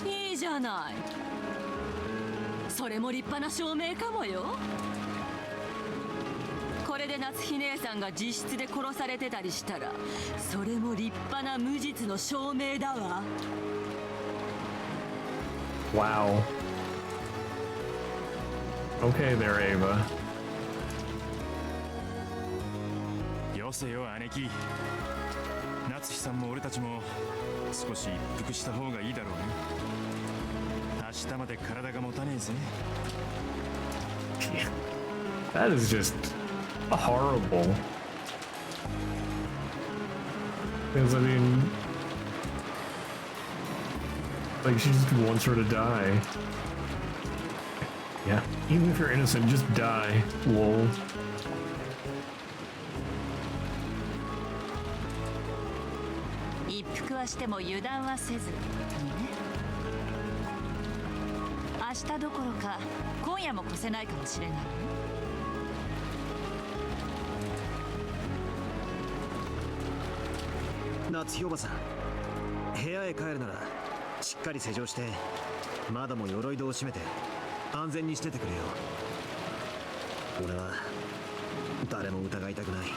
いいじゃない。そそれも立派な証明かもよ。これで夏日姉さんが実質で殺されてたりしたら、それも立派な無実の証明だわ。Wow. Okay there, Ava. よせよ姉貴。夏日さんも俺たちも少し一服した方がいいだろうね。明日まで体が持たねえぜ。That is just horrible. Because I mean, like she just wants her to die. Yeah, even if you're innocent, just die. Lol. 一服はしても油断はせずにね。明日どころか今夜も越せないかもしれない。夏日おばさん、部屋へ帰るならしっかり施錠して、まだも鎧戸を閉めて安全にしててくれよ。俺は誰も疑いたくない。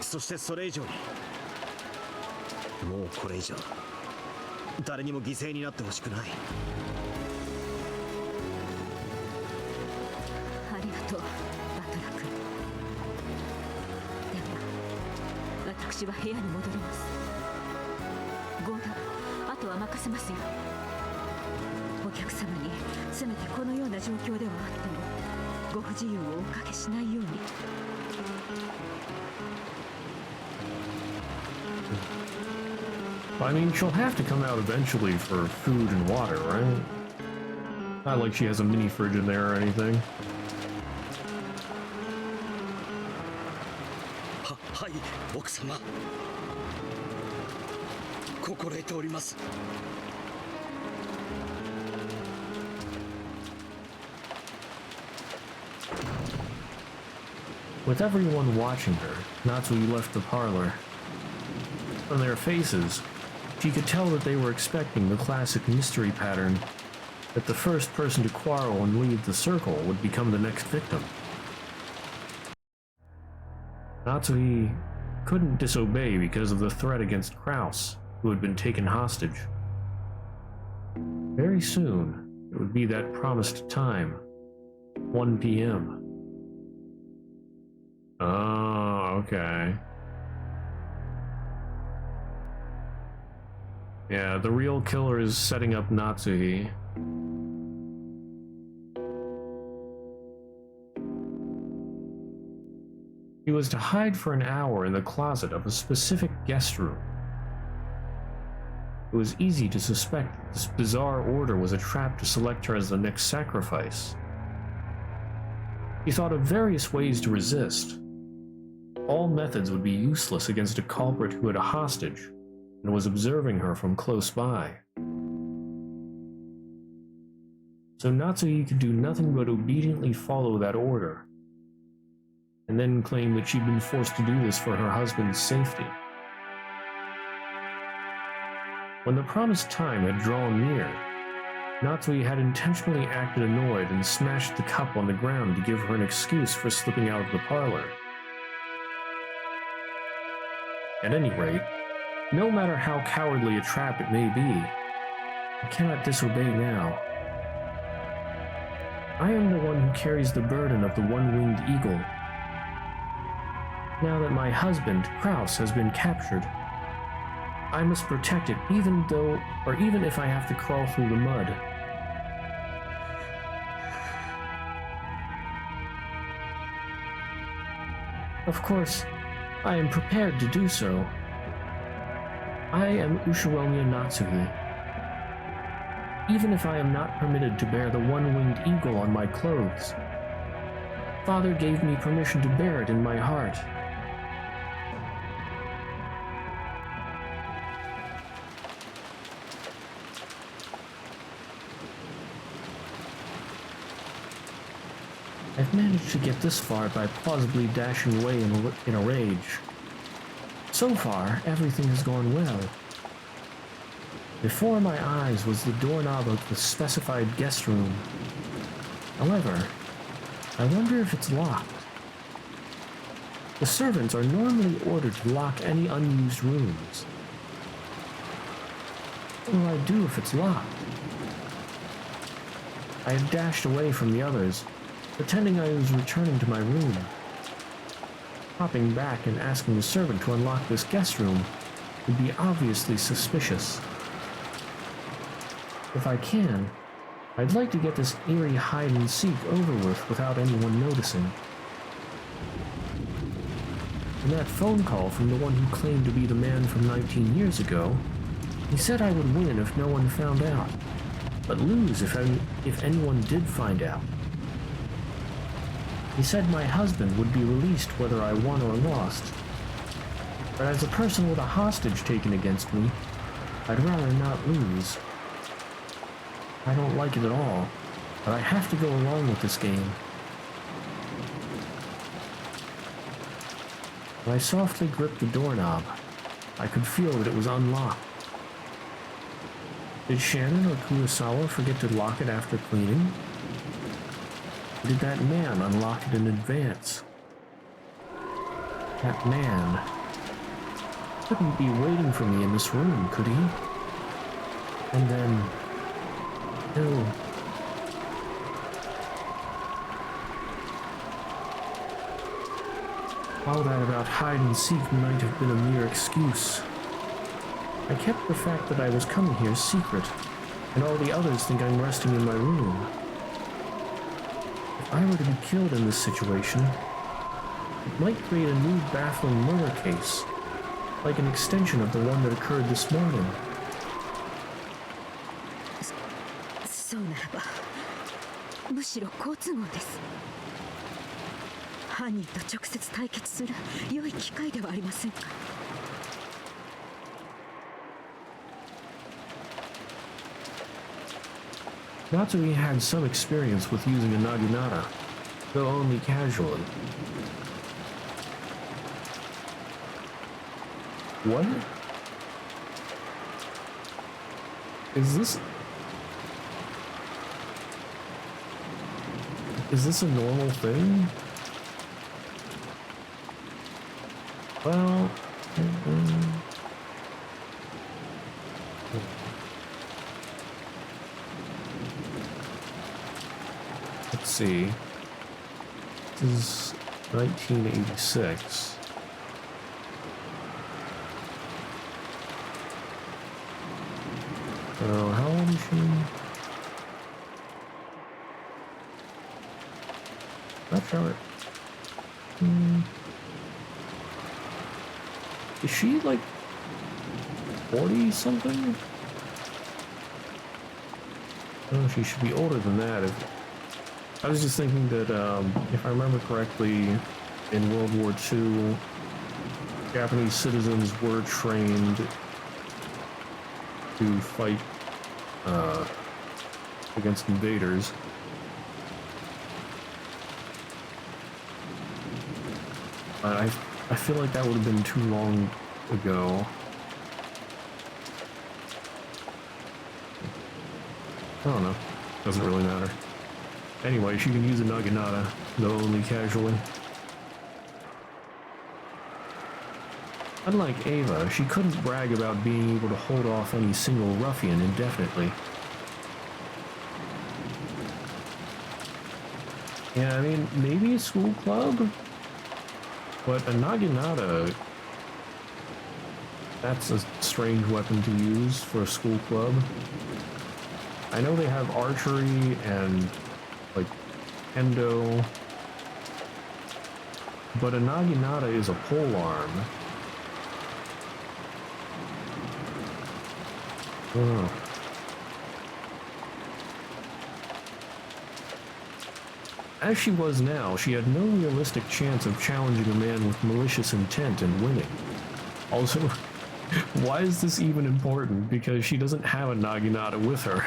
そしてそれ以上に、もうこれ以上誰にも犠牲になってほしくない。ありがとうバトラ君。では私は部屋に戻ります。ゴーダ、あとは任せますよ。お客様にせめてこのような状況ではあってもご不自由をおかけしないように。I mean, she'll have to come out eventually for food and water, right? Not like she has a mini fridge in there or anything. はい、奥様。心得ております。With everyone watching her, Natsui left the parlor. From their faces, she could tell that they were expecting the classic mystery pattern, that the first person to quarrel and leave the circle would become the next victim. Natsui couldn't disobey because of the threat against Kraus, who had been taken hostage. Very soon, it would be that promised time, 1 p.m. Oh, okay. Yeah, the real killer is setting up Natsuhi. He was to hide for an hour in the closet of a specific guest room. It was easy to suspect that this bizarre order was a trap to select her as the next sacrifice. He thought of various ways to resist. All methods would be useless against a culprit who had a hostage and was observing her from close by. So Natsuhi could do nothing but obediently follow that order, and then claim that she'd been forced to do this for her husband's safety. When the promised time had drawn near, Natsuhi had intentionally acted annoyed and smashed the cup on the ground to give her an excuse for slipping out of the parlor. At any rate, no matter how cowardly a trap it may be, I cannot disobey now. I am the one who carries the burden of the one-winged eagle. Now that my husband, Kraus, has been captured, I must protect it even if I have to crawl through the mud. Of course, I am prepared to do so. I am Ushiromiya Natsuhi. Even if I am not permitted to bear the one-winged eagle on my clothes, Father gave me permission to bear it in my heart. I've managed to get this far by plausibly dashing away in a rage. So far, everything has gone well. Before my eyes was the doorknob of the specified guest room. However, I wonder if it's locked. The servants are normally ordered to lock any unused rooms. What will I do if it's locked? I had dashed away from the others, pretending I was returning to my room. Hopping back and asking the servant to unlock this guest room would be obviously suspicious. If I can, I'd like to get this eerie hide-and-seek over with without anyone noticing. In that phone call from the one who claimed to be the man from 19 years ago, he said I would win if no one found out, but lose if anyone did find out. He said my husband would be released whether I won or lost, but as a person with a hostage taken against me, I'd rather not lose. I don't like it at all, but I have to go along with this game. When I softly gripped the doorknob, I could feel that it was unlocked. Did Shannon or Kurosawa forget to lock it after cleaning? Or did that man unlock it in advance? That man couldn't be waiting for me in this room, could he? And then... no. All that about hide and seek might have been a mere excuse. I kept the fact that I was coming here secret, and all the others think I'm resting in my room. If I were to be killed in this situation, it might create a new baffling murder case, like an extension of the one that occurred this morning. そうならばむしろ好都合です。犯人と直接対決する良い機会ではありませんか。Natsui had some experience with using a naginata, though only casually. What? Is this a normal thing? Well... Let's see. This is 1986. So, how old is she? Not sure. Is she like 40 something? Oh, she should be older than that. I was just thinking that, if I remember correctly, in World War II, Japanese citizens were trained to fight against invaders. I feel like that would have been too long ago. I don't know. Doesn't really matter. Anyway, she can use a naginata, though only casually. Unlike Ava, she couldn't brag about being able to hold off any single ruffian indefinitely. Yeah, I mean, maybe a school club? But a naginata, that's a strange weapon to use for a school club. I know they have archery and, like, kendo, but a naginata is a pole arm. Oh. As she was now, she had no realistic chance of challenging a man with malicious intent and winning. Also, why is this even important? Because she doesn't have a naginata with her.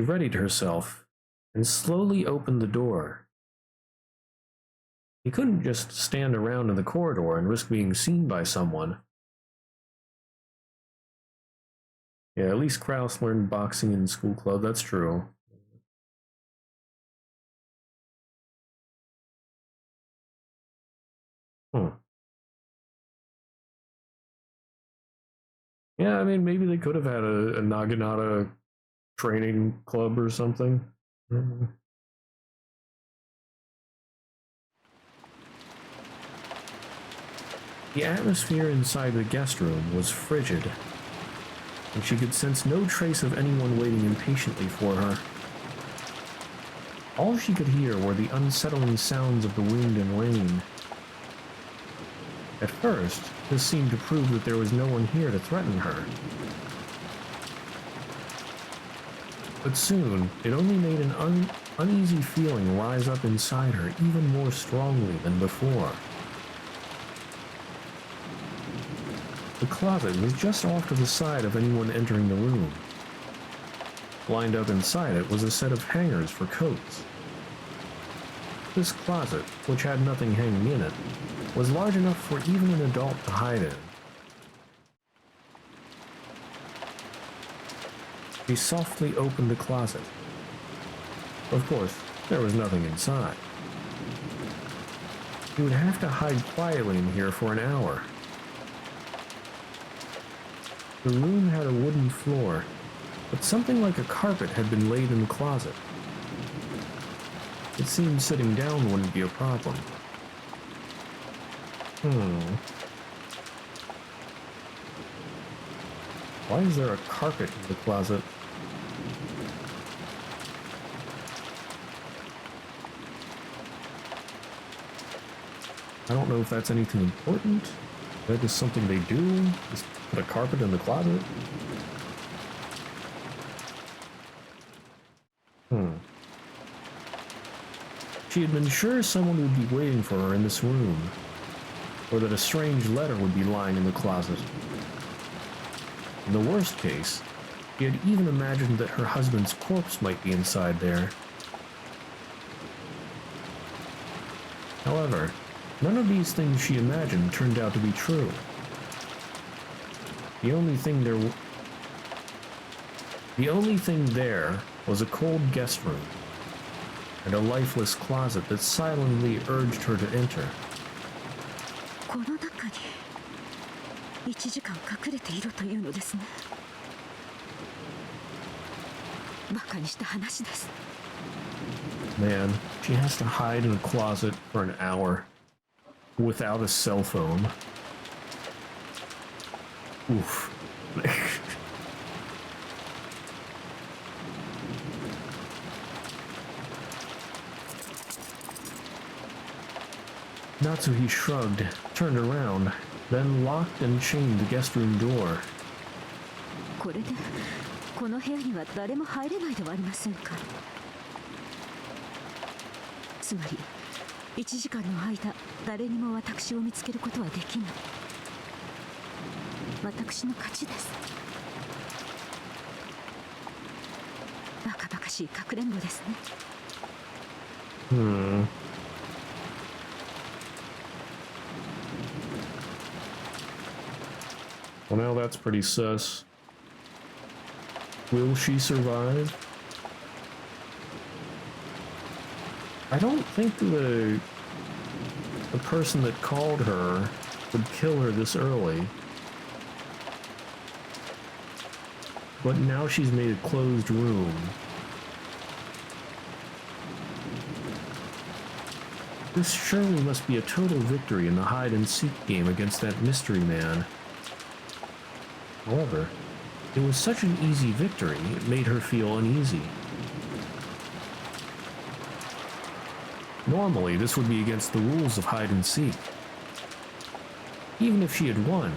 readied herself and slowly opened the door. He couldn't just stand around in the corridor and risk being seen by someone. Yeah, at least Kraus learned boxing in school club, that's true. Yeah, I mean, maybe they could have had a Naginata training club or something. The atmosphere inside the guest room was frigid, and she could sense no trace of anyone waiting impatiently for her. All she could hear were the unsettling sounds of the wind and rain. At first, this seemed to prove that there was no one here to threaten her. But soon, it only made an uneasy feeling rise up inside her even more strongly than before. The closet was just off to the side of anyone entering the room. Lined up inside it was a set of hangers for coats. This closet, which had nothing hanging in it, was large enough for even an adult to hide in. She softly opened the closet. Of course, there was nothing inside. She would have to hide quietly in here for an hour. The room had a wooden floor, but something like a carpet had been laid in the closet. It seemed sitting down wouldn't be a problem. Why is there a carpet in the closet? I don't know if that's anything important. Is that just something they do? Just put a carpet in the closet? She had been sure someone would be waiting for her in this room, or that a strange letter would be lying in the closet. In the worst case, she had even imagined that her husband's corpse might be inside there. However, none of these things she imagined turned out to be true. The only thing there was a cold guest room, and a lifeless closet that silently urged her to enter. この中に1時間隠れているというのですね。バカにした話です。 Man, she has to hide in a closet for an hour without a cell phone. Oof. Natsuhi shrugged, turned around, then locked and chained the guest room door. これでこの部屋には誰も入れないではありませんか。つまり1時間の間誰にも私を見つけることはできない。私の勝ちです。バカバカしいかくれんぼですね。Well, now that's pretty sus. Will she survive? I don't think the person that called her would kill her this early. But now she's made a closed room. This surely must be a total victory in the hide-and-seek game against that mystery man. However, it was such an easy victory, it made her feel uneasy. Normally, this would be against the rules of hide-and-seek. Even if she had won,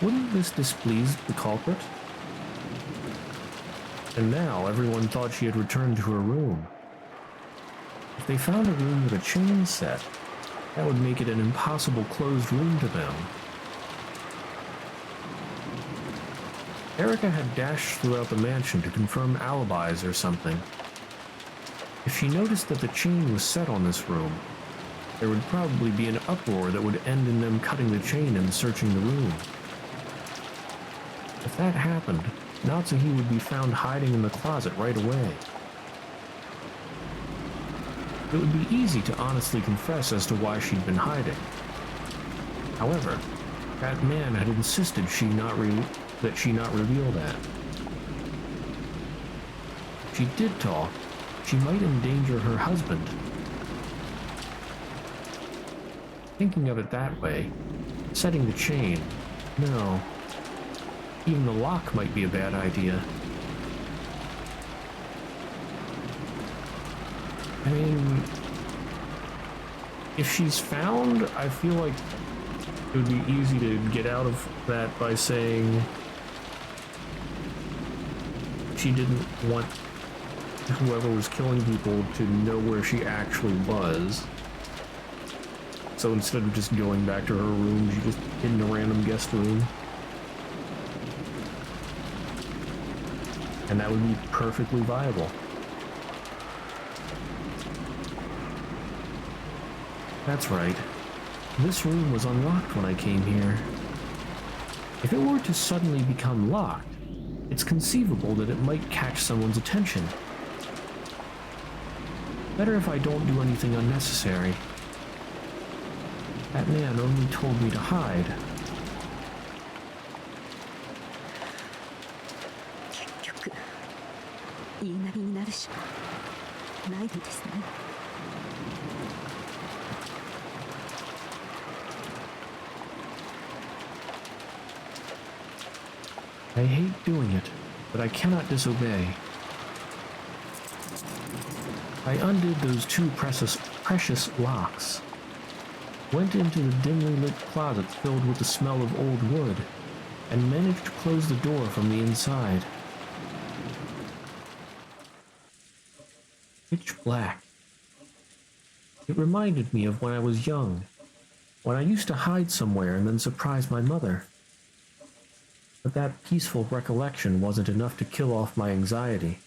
wouldn't this displease the culprit? And now, everyone thought she had returned to her room. If they found a room with a chain set, that would make it an impossible closed room to them. Erica had dashed throughout the mansion to confirm alibis or something. If she noticed that the chain was set on this room, there would probably be an uproar that would end in them cutting the chain and searching the room. If that happened, Natsuhi would be found hiding in the closet right away. It would be easy to honestly confess as to why she'd been hiding. However, that man had insisted that she not reveal that. If she did talk, she might endanger her husband. Thinking of it that way, setting the chain, no. Even the lock might be a bad idea. I mean, if she's found, I feel like it would be easy to get out of that by saying she didn't want whoever was killing people to know where she actually was. So instead of just going back to her room, she just hid in a random guest room. And that would be perfectly viable. That's right. This room was unlocked when I came here. If it were to suddenly become locked, it's conceivable that it might catch someone's attention. Better if I don't do anything unnecessary. That man only told me to hide. 結局言いなりになるしかないのですね。 I hate doing it, but I cannot disobey. I undid those two precious locks, went into the dimly lit closet filled with the smell of old wood, and managed to close the door from the inside. Pitch black. It reminded me of when I was young, when I used to hide somewhere and then surprise my mother. But that peaceful recollection wasn't enough to kill off my anxiety.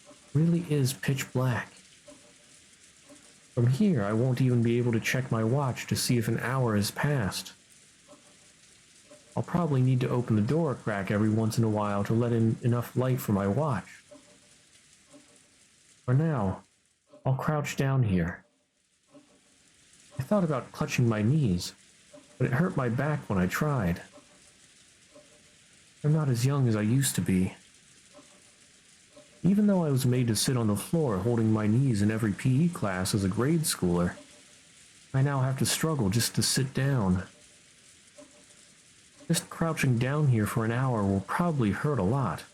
It really is pitch black. From here, I won't even be able to check my watch to see if an hour has passed. I'll probably need to open the door a crack every once in a while to let in enough light for my watch. For now, I'll crouch down here. I thought about clutching my knees, but it hurt my back when I tried. I'm not as young as I used to be. Even though I was made to sit on the floor holding my knees in every PE class as a grade schooler, I now have to struggle just to sit down. Just crouching down here for an hour will probably hurt a lot.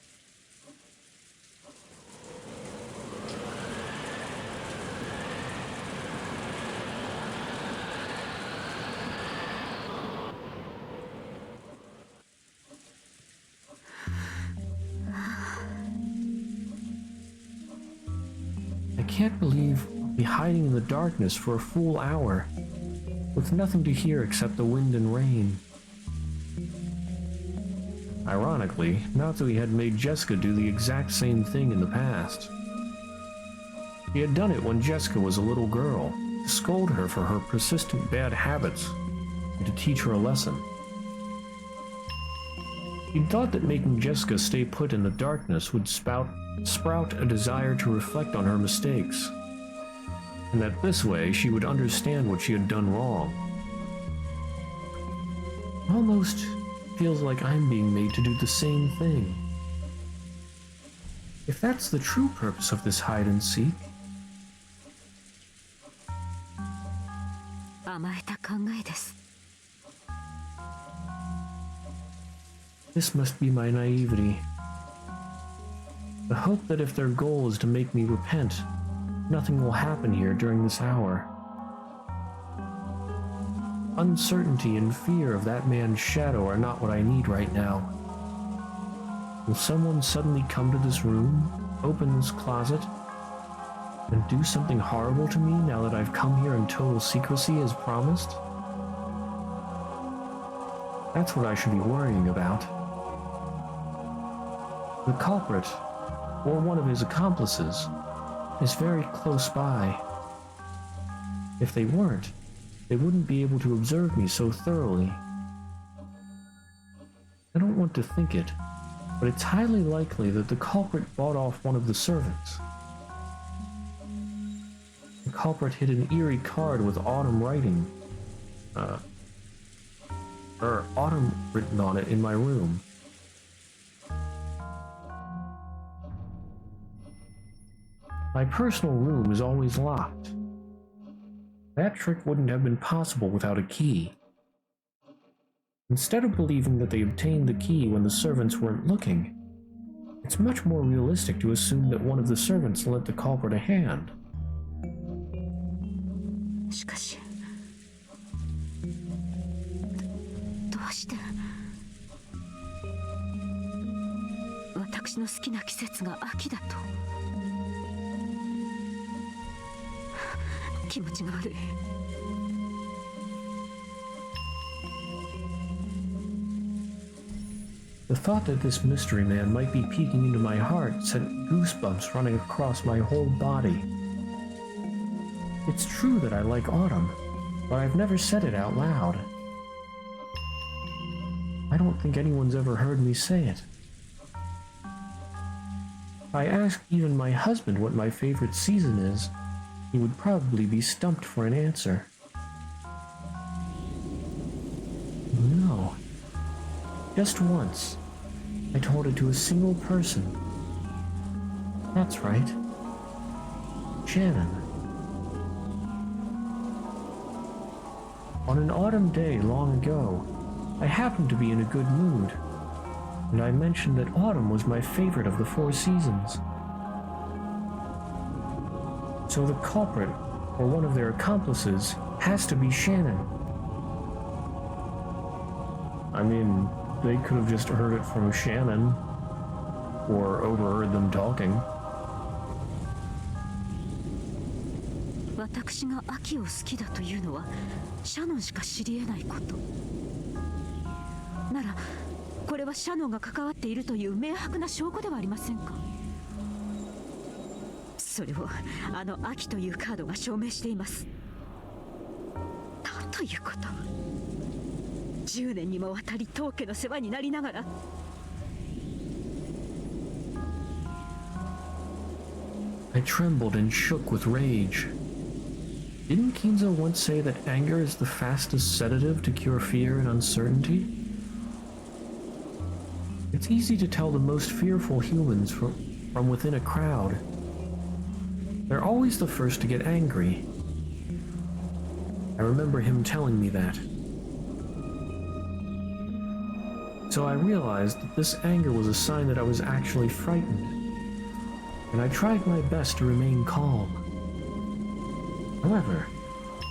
I can't believe I'll be hiding in the darkness for a full hour, with nothing to hear except the wind and rain. Ironically, Natsui had made Jessica do the exact same thing in the past. He had done it when Jessica was a little girl, to scold her for her persistent bad habits, and to teach her a lesson. He'd thought that making Jessica stay put in the darkness would sprout a desire to reflect on her mistakes, and that this way she would understand what she had done wrong. Almost feels like I'm being made to do the same thing. If that's the true purpose of this hide and seek. 甘えた考えです。 This must be my naivety. The hope that if their goal is to make me repent, nothing will happen here during this hour. Uncertainty and fear of that man's shadow are not what I need right now. Will someone suddenly come to this room, open this closet, and do something horrible to me now that I've come here in total secrecy as promised? That's what I should be worrying about. The culprit, or one of his accomplices, is very close by. If they weren't, they wouldn't be able to observe me so thoroughly. I don't want to think it, but it's highly likely that the culprit bought off one of the servants. The culprit hid an eerie card with autumn writing, or autumn written on it in my room. My personal room is always locked. That trick wouldn't have been possible without a key. Instead of believing that they obtained the key when the servants weren't looking, it's much more realistic to assume that one of the servants lent the culprit a hand. しかし、どうして私の好きな季節が秋だと。気持ちが悪い。The thought that this mystery man might be peeking into my heart sent goosebumps running across my whole body. It's true that I like autumn, but I've never said it out loud. I don't think anyone's ever heard me say it. If I asked even my husband what my favorite season is, he would probably be stumped for an answer. No. Just once, I told it to a single person. That's right. Shannon. On an autumn day long ago, I happened to be in a good mood, and I mentioned that autumn was my favorite of the 4 seasons. So the culprit, or one of their accomplices, has to be Shannon. I mean, they could have just heard it from Shannon, or overheard them talking. 私が秋を好きだというのはシャノンしか知り得ないこと。なら、これはシャノンが関わっているという明白な証拠ではありませんか。それをあの秋というカードが証明しています。なんということ。10年にもわたり当家の世話になりながら。I trembled and shook with rage. Didn't Kinzo once say that anger is the fastest sedative to cure fear and uncertainty? It's easy to tell the most fearful humans from within a crowd. They're always the first to get angry. I remember him telling me that. So I realized that this anger was a sign that I was actually frightened, and I tried my best to remain calm. However,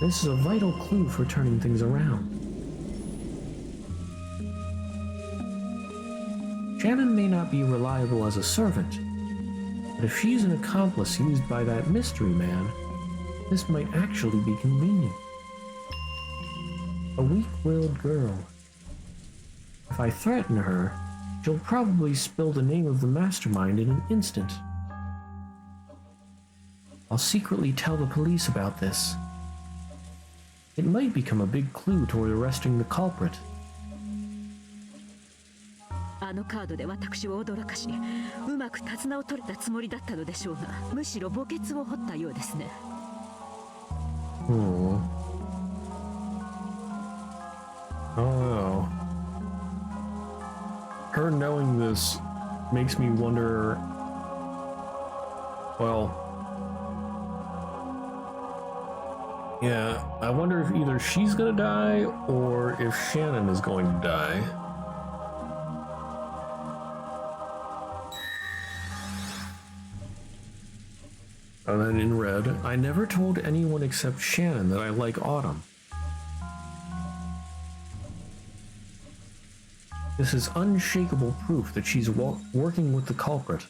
this is a vital clue for turning things around. Shannon may not be reliable as a servant, but if she's an accomplice used by that mystery man, this might actually be convenient. A weak-willed girl. If I threaten her, she'll probably spill the name of the mastermind in an instant. I'll secretly tell the police about this. It might become a big clue toward arresting the culprit. あのカードで私を驚かし、うまく手綱を取れたつもりだったのでしょうが、むしろ墓穴を掘ったようですね。Oh no. Her knowing this makes me wonder, well, yeah, I wonder if either she's gonna die or if Shannon is going to die. And then in red, I never told anyone except Shannon that I like autumn. This is unshakable proof that she's working with the culprit.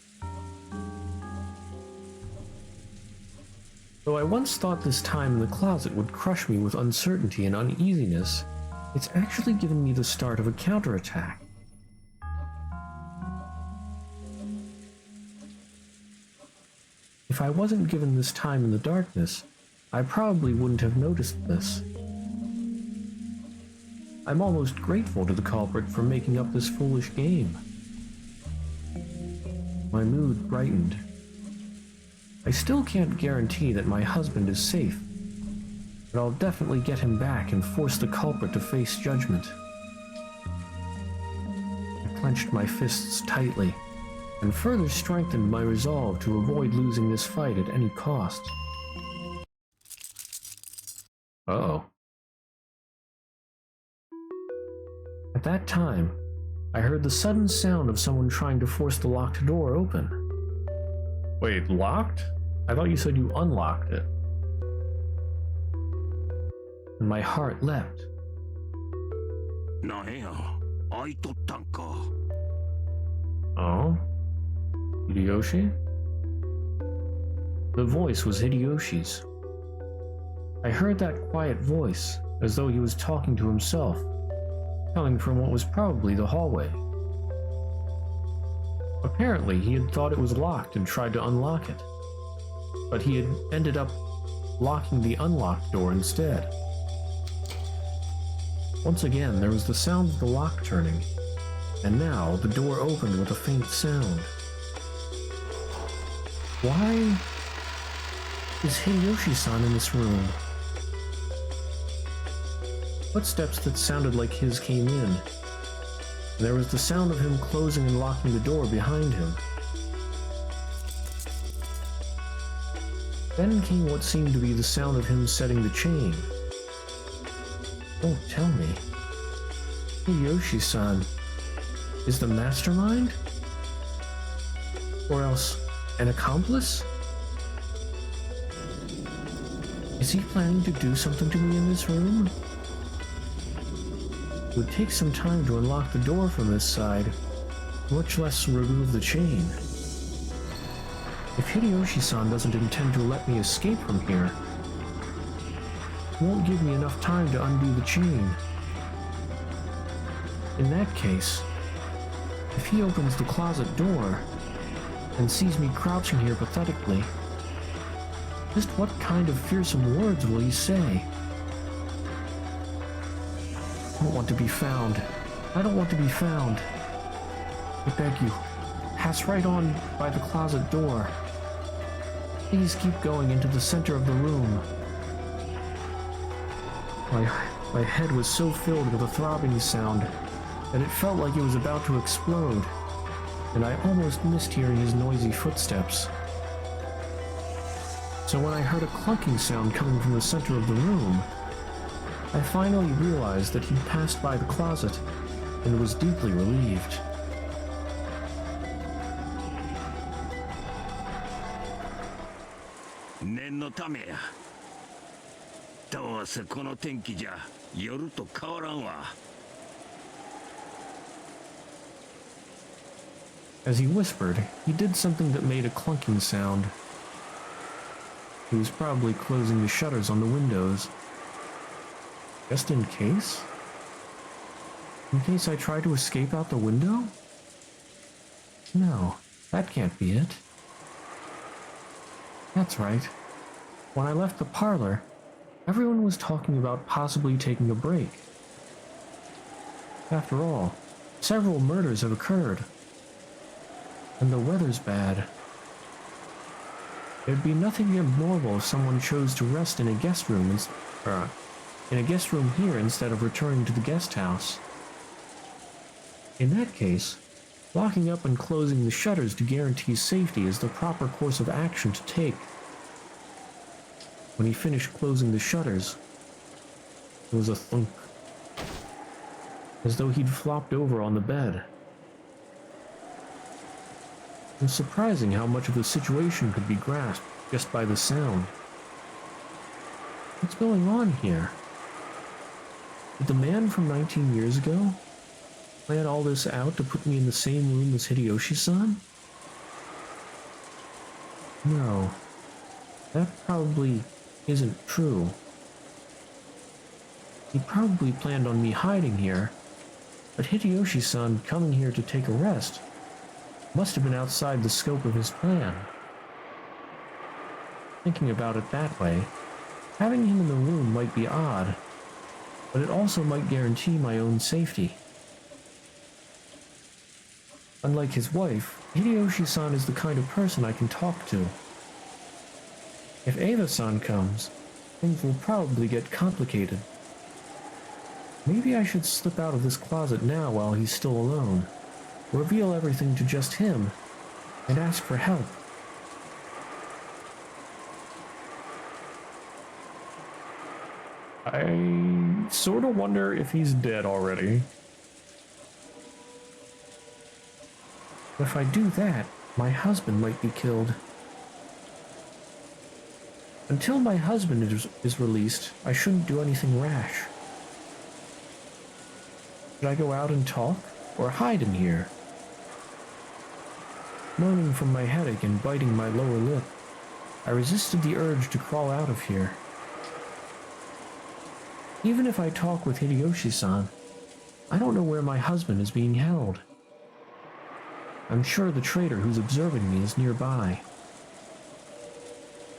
Though I once thought this time in the closet would crush me with uncertainty and uneasiness, it's actually given me the start of a counterattack. If I wasn't given this time in the darkness, I probably wouldn't have noticed this. I'm almost grateful to the culprit for making up this foolish game. My mood brightened. I still can't guarantee that my husband is safe, but I'll definitely get him back and force the culprit to face judgment. I clenched my fists tightly and further strengthened my resolve to avoid losing this fight at any cost. Uh-oh. At that time, I heard the sudden sound of someone trying to force the locked door open. Wait, locked? I thought you said you unlocked it. And my heart leapt. なんや、開いとったんか。Oh? Hideyoshi? The voice was Hideyoshi's. I heard that quiet voice, as though he was talking to himself, coming from what was probably the hallway. Apparently, he had thought it was locked and tried to unlock it, but he had ended up locking the unlocked door instead. Once again, there was the sound of the lock turning, and now the door opened with a faint sound. Why is Hideyoshi-san in this room? Footsteps that sounded like his came in. There was the sound of him closing and locking the door behind him. Then came what seemed to be the sound of him setting the chain. Don't tell me. Hideyoshi-san is the mastermind? Or else an accomplice? Is he planning to do something to me in this room? It would take some time to unlock the door from this side, much less remove the chain. If Hideyoshi-san doesn't intend to let me escape from here, he won't give me enough time to undo the chain. In that case, if he opens the closet door and sees me crouching here pathetically, just what kind of fearsome words will he say? I don't want to be found. I don't want to be found. I beg you, pass right on by the closet door. Please keep going into the center of the room. My head was so filled with a throbbing sound that it felt like it was about to explode, and I almost missed hearing his noisy footsteps. So when I heard a clunking sound coming from the center of the room, I finally realized that he'd passed by the closet and was deeply relieved. As he whispered, he did something that made a clunking sound. He was probably closing the shutters on the windows. Just in case? In case I try to escape out the window? No, that can't be it. That's right. When I left the parlor, everyone was talking about possibly taking a break. After all, several murders have occurred. And the weather's bad. There'd be nothing abnormal if someone chose to rest in a guest room here instead of returning to the guest house. In that case, locking up and closing the shutters to guarantee safety is the proper course of action to take. When he finished closing the shutters, there was a thunk, as though he'd flopped over on the bed. It was surprising how much of the situation could be grasped just by the sound. What's going on here? Did the man from 19 years ago plan all this out to put me in the same room as Hideyoshi-san? No, that probably isn't true. He probably planned on me hiding here, but Hideyoshi-san coming here to take a rest must have been outside the scope of his plan. Thinking about it that way, having him in the room might be odd, but it also might guarantee my own safety. Unlike his wife, Hideyoshi-san is the kind of person I can talk to. If Eva-san comes, things will probably get complicated. Maybe I should slip out of this closet now while he's still alone, reveal everything to just him, and ask for help. I sort of wonder if he's dead already. If I do that, my husband might be killed. Until my husband is released, I shouldn't do anything rash. Should I go out and talk, or hide in here? Moaning from my headache and biting my lower lip, I resisted the urge to crawl out of here. Even if I talk with Hideyoshi-san, I don't know where my husband is being held. I'm sure the traitor who's observing me is nearby.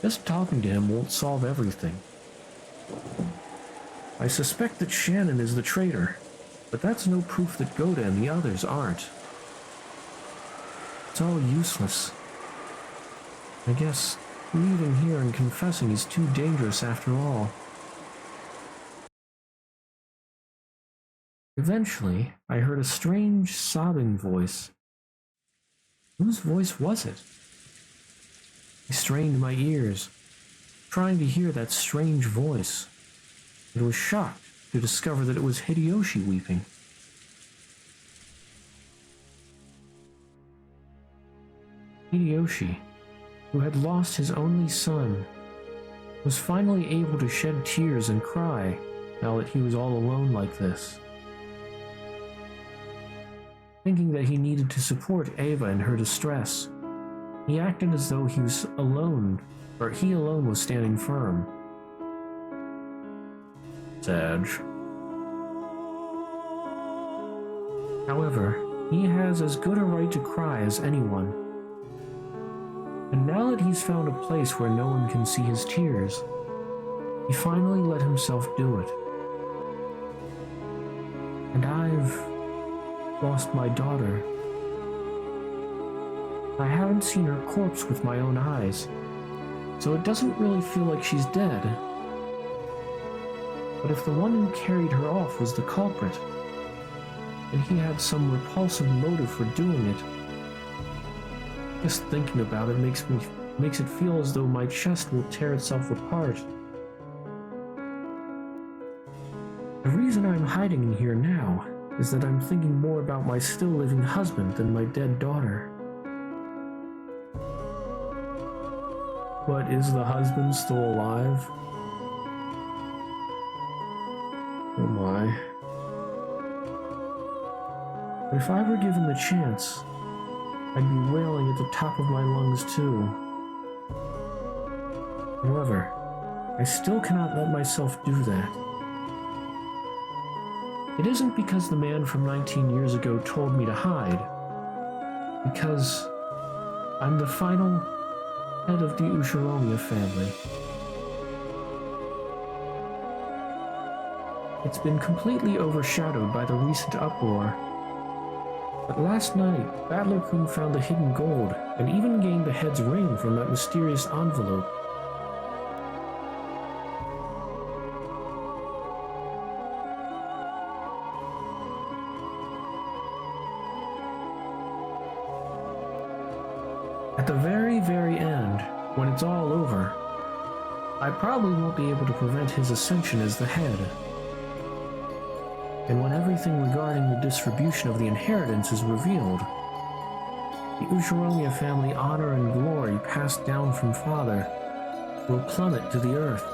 Just talking to him won't solve everything. I suspect that Shannon is the traitor, but that's no proof that Goda and the others aren't. It's all useless. I guess leaving here and confessing is too dangerous after all. Eventually, I heard a strange, sobbing voice. Whose voice was it? I strained my ears, trying to hear that strange voice, and was shocked to discover that it was Hideyoshi weeping. Hideyoshi, who had lost his only son, was finally able to shed tears and cry now that he was all alone like this. Thinking that he needed to support Eva in her distress, he acted as though he alone was standing firm. Sad. However, he has as good a right to cry as anyone. And now that he's found a place where no one can see his tears, he finally let himself do it. And I've lost my daughter. I haven't seen her corpse with my own eyes, so it doesn't really feel like she's dead. But if the one who carried her off was the culprit, and he had some repulsive motive for doing it, just thinking about it makes it feel as though my chest will tear itself apart. The reason I'm hiding in here now is that I'm thinking more about my still living husband than my dead daughter. But is the husband still alive? Oh my. But if I were given the chance, I'd be wailing at the top of my lungs too. However, I still cannot let myself do that. It isn't because the man from 19 years ago told me to hide, because I'm the final head of the Ushiromiya family. It's been completely overshadowed by the recent uproar. But last night, Battler-kun found the hidden gold and even gained the head's ring from that mysterious envelope. At the very, very end, when it's all over, I probably won't be able to prevent his ascension as the head. And when everything regarding the distribution of the inheritance is revealed, the Ushiromiya family honor and glory passed down from father will plummet to the earth.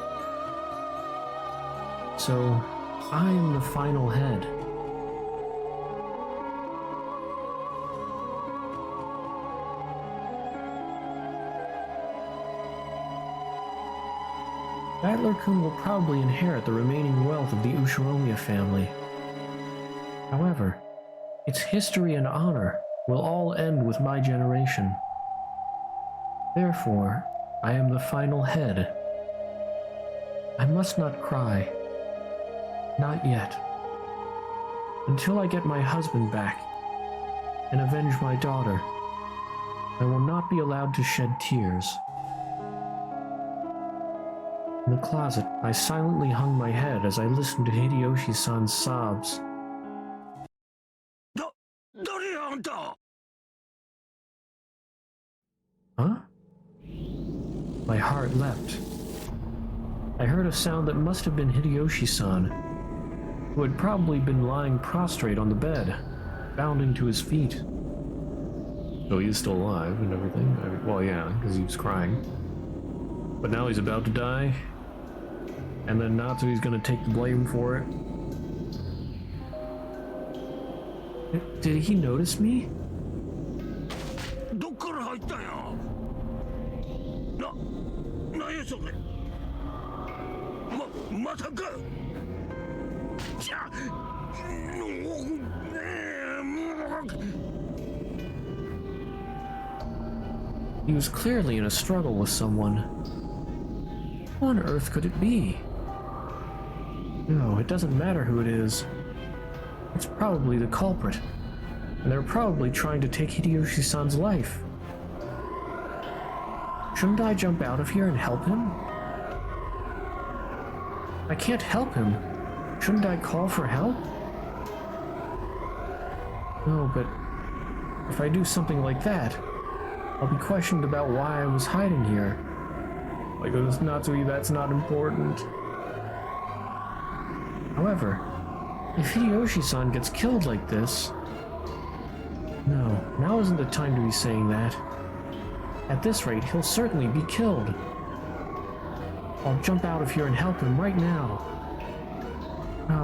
So, I am the final head. Battler-kun will probably inherit the remaining wealth of the Ushiromiya family. However, its history and honor will all end with my generation. Therefore, I am the final head. I must not cry. Not yet. Until I get my husband back and avenge my daughter, I will not be allowed to shed tears. In the closet, I silently hung my head as I listened to Hideyoshi-san's sobs. Huh? My heart leapt. I heard a sound that must have been Hideyoshi-san, who had probably been lying prostrate on the bed, bounding to his feet. So he is still alive and everything. Well, yeah, because he was crying. But now he's about to die, and then Natsui's gonna take the blame for it. Did he notice me? He was clearly in a struggle with someone. Who on earth could it be? No, it doesn't matter who it is. It's probably the culprit, and they're probably trying to take Hideyoshi-san's life. Shouldn't I jump out of here and help him? I can't help him. Shouldn't I call for help? No, but if I do something like that, I'll be questioned about why I was hiding here. Like, it's Natsui, that's not important. However, if Hideyoshi-san gets killed like this... No, now isn't the time to be saying that. At this rate, he'll certainly be killed. I'll jump out of here and help him right now.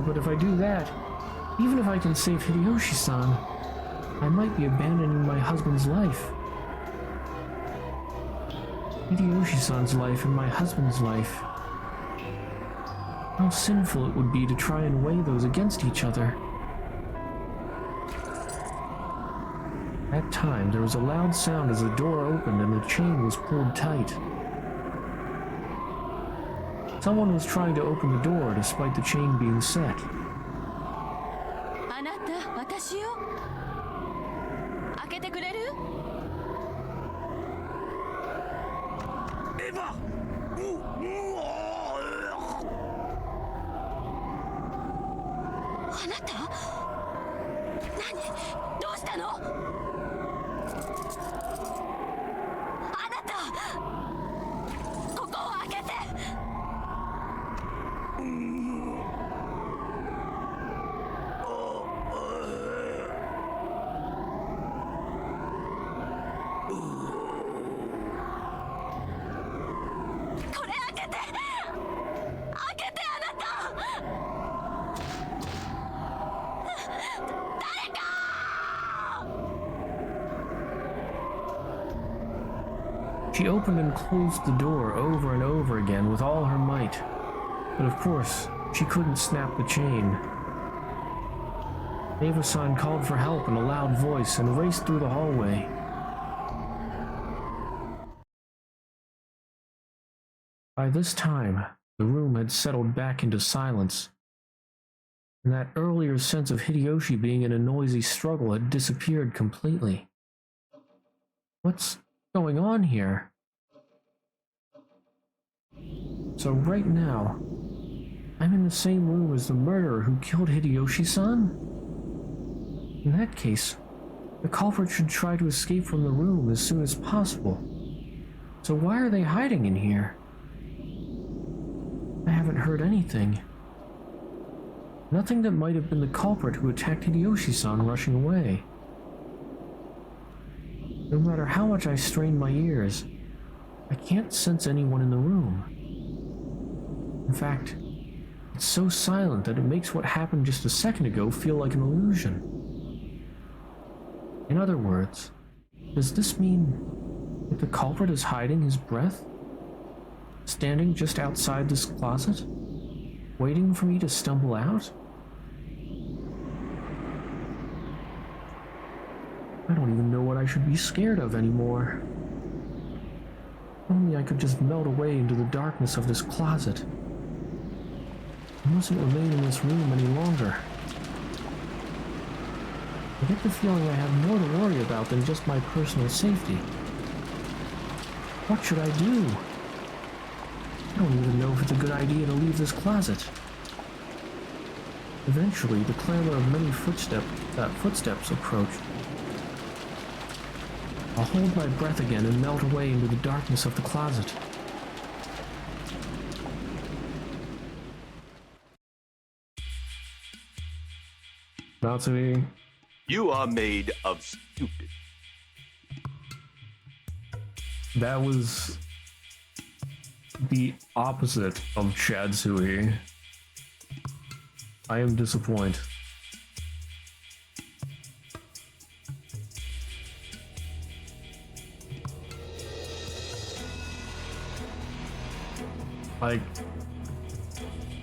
But if I do that, even if I can save Hideyoshi-san, I might be abandoning my husband's life. Hideyoshi-san's life and my husband's life. How sinful it would be to try and weigh those against each other. At that time, there was a loud sound as the door opened and the chain was pulled tight. Someone was trying to open the door despite the chain being set. あなた、私よ。開けてくれる？エヴァ！あなた？何？どうしたの？あなた！ここを開けて！これ開けて！開けてあなた！誰か！ She opened and closed the door over and over again with all her might. But of course, she couldn't snap the chain. Eva-san called for help in a loud voice and raced through the hallway. By this time, the room had settled back into silence, and that earlier sense of Hideyoshi being in a noisy struggle had disappeared completely. What's going on here? So right now, I'm in the same room as the murderer who killed Hideyoshi-san? In that case, the culprit should try to escape from the room as soon as possible. So why are they hiding in here? I haven't heard anything. Nothing that might have been the culprit who attacked Hideyoshi-san rushing away. No matter how much I strain my ears, I can't sense anyone in the room. In fact, it's so silent that it makes what happened just a second ago feel like an illusion. In other words, does this mean that the culprit is hiding his breath? Standing just outside this closet? Waiting for me to stumble out? I don't even know what I should be scared of anymore. only I could just melt away into the darkness of this closet. I mustn't remain in this room any longer. I get the feeling I have more to worry about than just my personal safety. What should I do? I don't even know if it's a good idea to leave this closet. Eventually, the clamor of many footsteps approached. I'll hold my breath again and melt away into the darkness of the closet. Natsume. You are made of stupid. That was the opposite of Chadsui. I am disappointed. Like,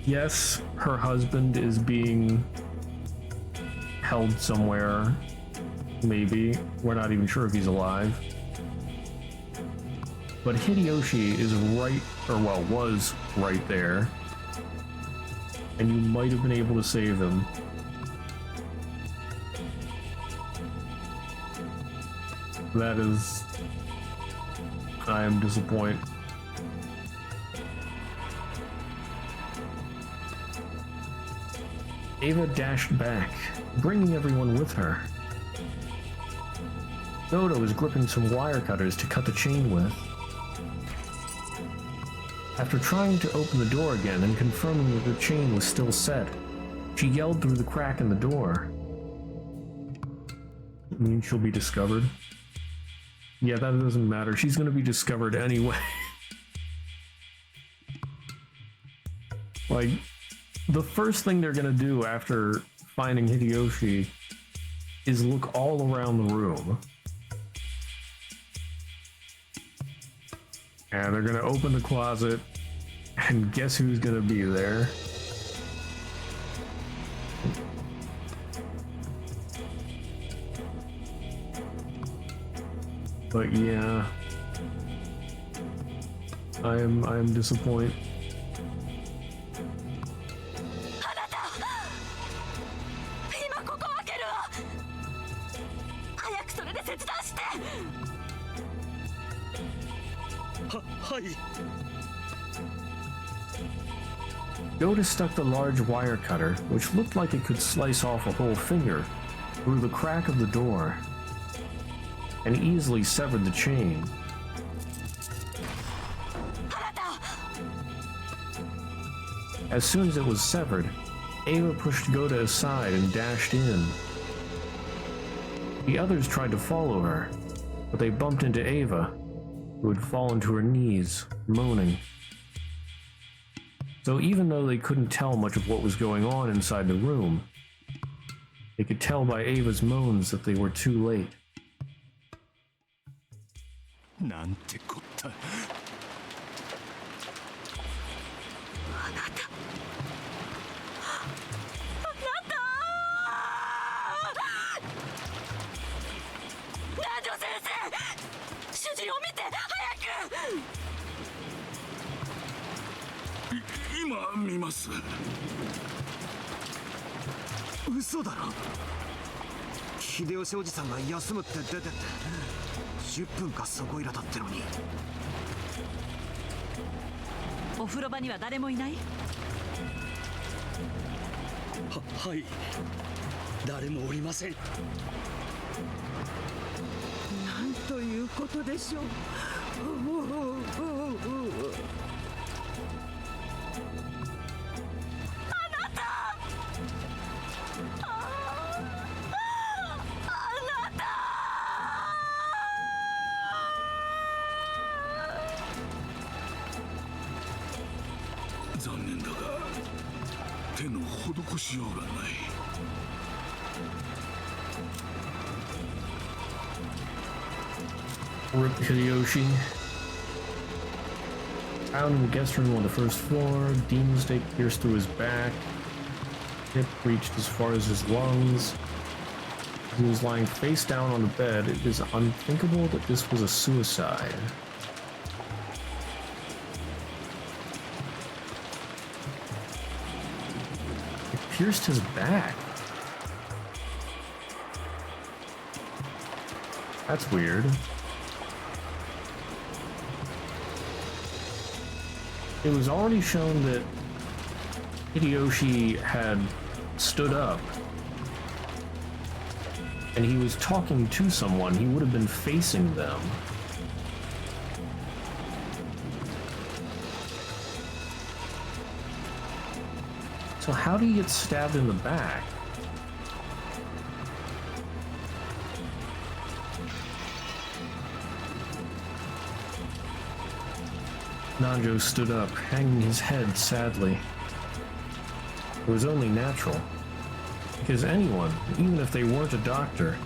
yes, her husband is being held somewhere. Maybe. We're not even sure if he's alive. But Hideyoshi is right, or well, was right there. And you might have been able to save him. That is... I am disappointed. Ava dashed back, bringing everyone with her. Dodo is gripping some wire cutters to cut the chain with. After trying to open the door again and confirming that the chain was still set, she yelled through the crack in the door. I mean, she'll be discovered. Yeah, that doesn't matter. She's gonna be discovered anyway. Like, the first thing they're gonna do after finding Hideyoshi is look all around the room. And they're gonna open the closet, and guess who's gonna be there? But yeah, I'm disappointed. 今ここ開けるわ。早くそれで切断して。はい。 Yoda stuck the large wire cutter, which looked like it could slice off a whole finger, through the crack of the door, and easily severed the chain. As soon as it was severed, Ava pushed Goda aside and dashed in. The others tried to follow her, but they bumped into Ava, who had fallen to her knees, moaning. So even though they couldn't tell much of what was going on inside the room, they could tell by Ava's moans that they were too late. なんてこった。南條先生、主人を見て早く。今見ます。嘘だろ。秀吉おじさんが休むって出てって10分かそこいらだってのに。お風呂場には誰もいない？はい。誰もおりません。なんということでしょう。残念だが手の施しようがない。Rip Hideyoshi. Found in the guest room on the first floor. Demon stake pierced through his back. Hip reached as far as his lungs. He was lying face down on the bed. It is unthinkable that this was a suicide. pierced his back. That's weird. It was already shown that Hideyoshi had stood up and he was talking to someone. He would have been facing them. So how do you get stabbed in the back? Nanjo stood up, hanging his head sadly. It was only natural, because anyone, even if they weren't a doctor,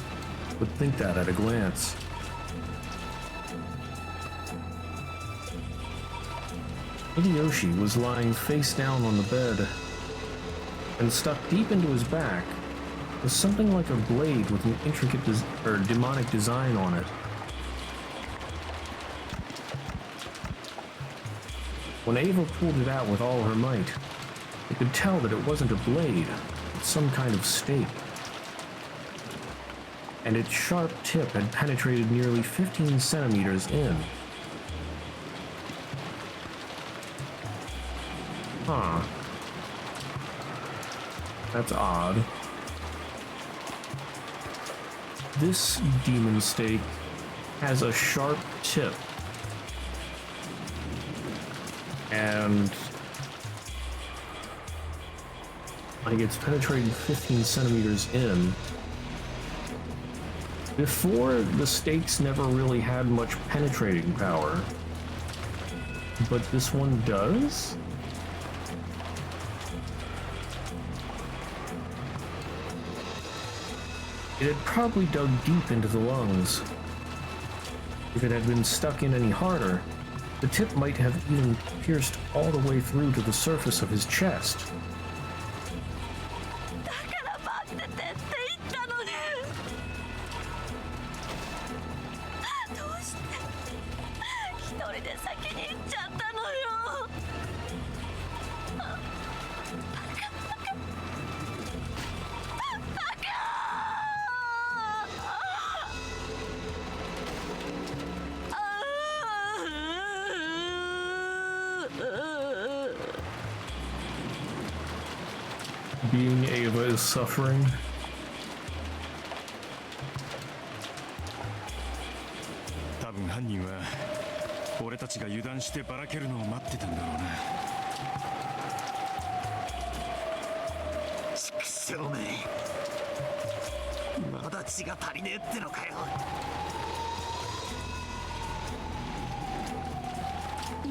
would think that at a glance. Hideyoshi was lying face down on the bed, and stuck deep into his back was something like a blade with an intricate demonic design on it. When Ava pulled it out with all her might, you could tell that it wasn't a blade, but some kind of stake. And its sharp tip had penetrated nearly 15 centimeters in. Huh. That's odd. This demon stake has a sharp tip. And like it's penetrated 15 centimeters in. Before, the stakes never really had much penetrating power, but this one does? It had probably dug deep into the lungs. If it had been stuck in any harder, the tip might have even pierced all the way through to the surface of his chest. Being Ava is suffering. Probably 犯人は俺たちが油断してばらけるのを待ってたんだろうな。畜生め、まだ血が足りねえってのかよ。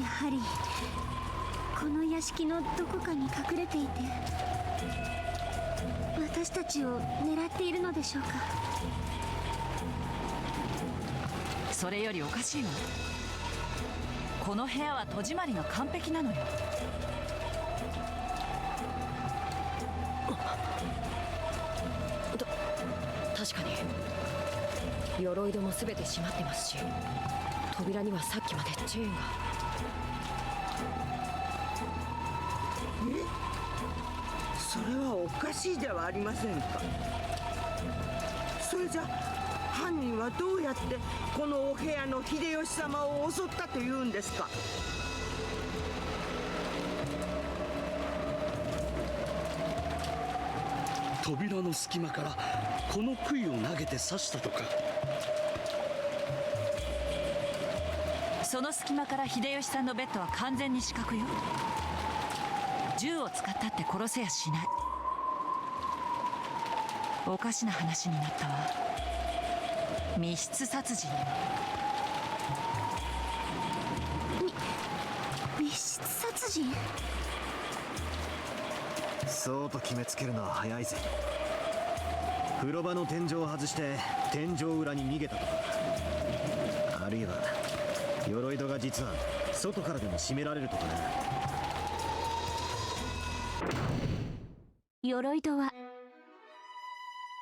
やはりこの屋敷のどこかに隠れていて私たちを狙っているのでしょうか。それよりおかしいわ。この部屋は戸締まりが完璧なのよ。確かに鎧戸も全て閉まってますし、扉にはさっきまでチェーンが。それはおかしいではありませんか。それじゃ犯人はどうやってこのお部屋の秀吉様を襲ったというんですか。扉の隙間からこの杭を投げて刺したとか。その隙間から秀吉さんのベッドは完全に死角よ。銃を使ったって殺せやしない。おかしな話になったわ。密室殺人よ。密室殺人？そうと決めつけるのは早いぜ。風呂場の天井を外して天井裏に逃げたとか、あるいは鎧戸が実は外からでも閉められるとかね。鎧戸は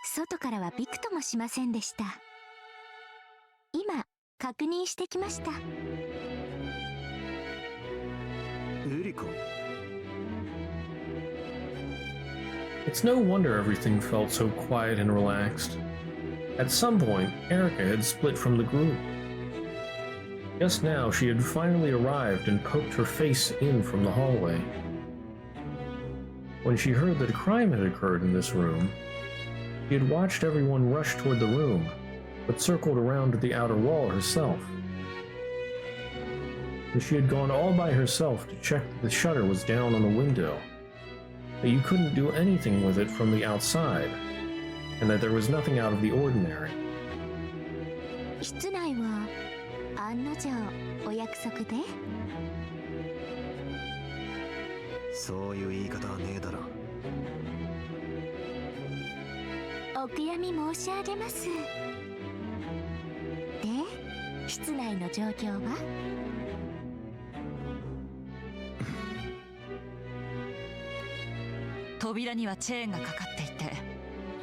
外からはびくともしませんでした。今確認してきました。ウリコ、It's no wonder everything felt so quiet and relaxed. At some point, Erica had split from the group. Just now, she had finally arrived and poked her face in from the hallway. When she heard that a crime had occurred in this room, she had watched everyone rush toward the room, but circled around to the outer wall herself. And she had gone all by herself to check that the shutter was down on the window, that you couldn't do anything with it from the outside, and that there was nothing out of the ordinary. 室内は案の定お約束で。そういう言い方はねえだろ。お悔やみ申し上げます。で、室内の状況は？扉にはチェーンがかかっていて、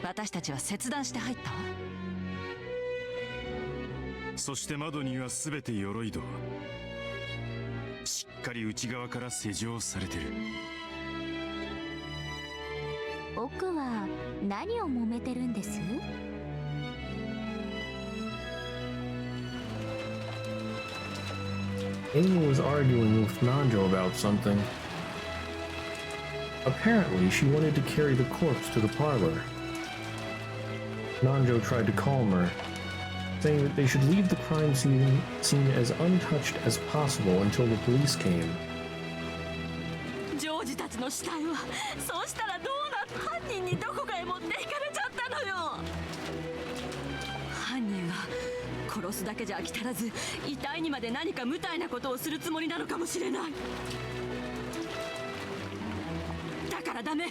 私たちは切断して入ったわ。そして窓には全て鎧戸、しっかり内側から施錠されてる。奥は何を揉めてるんです？ Amy was arguing with Nanjo about something. Apparently, she wanted to carry the corpse to the parlor. Nanjo tried to calm her, saying that they should leave the crime scene as untouched as possible until the police came. ジョージたちの死体はそうしたらどうな、犯人にどこかへ持っていかれちゃったのよ。犯人は殺すだけじゃ飽き足らず、遺体にまで何か無体なことをするつもりなのかもしれない。だからダメ。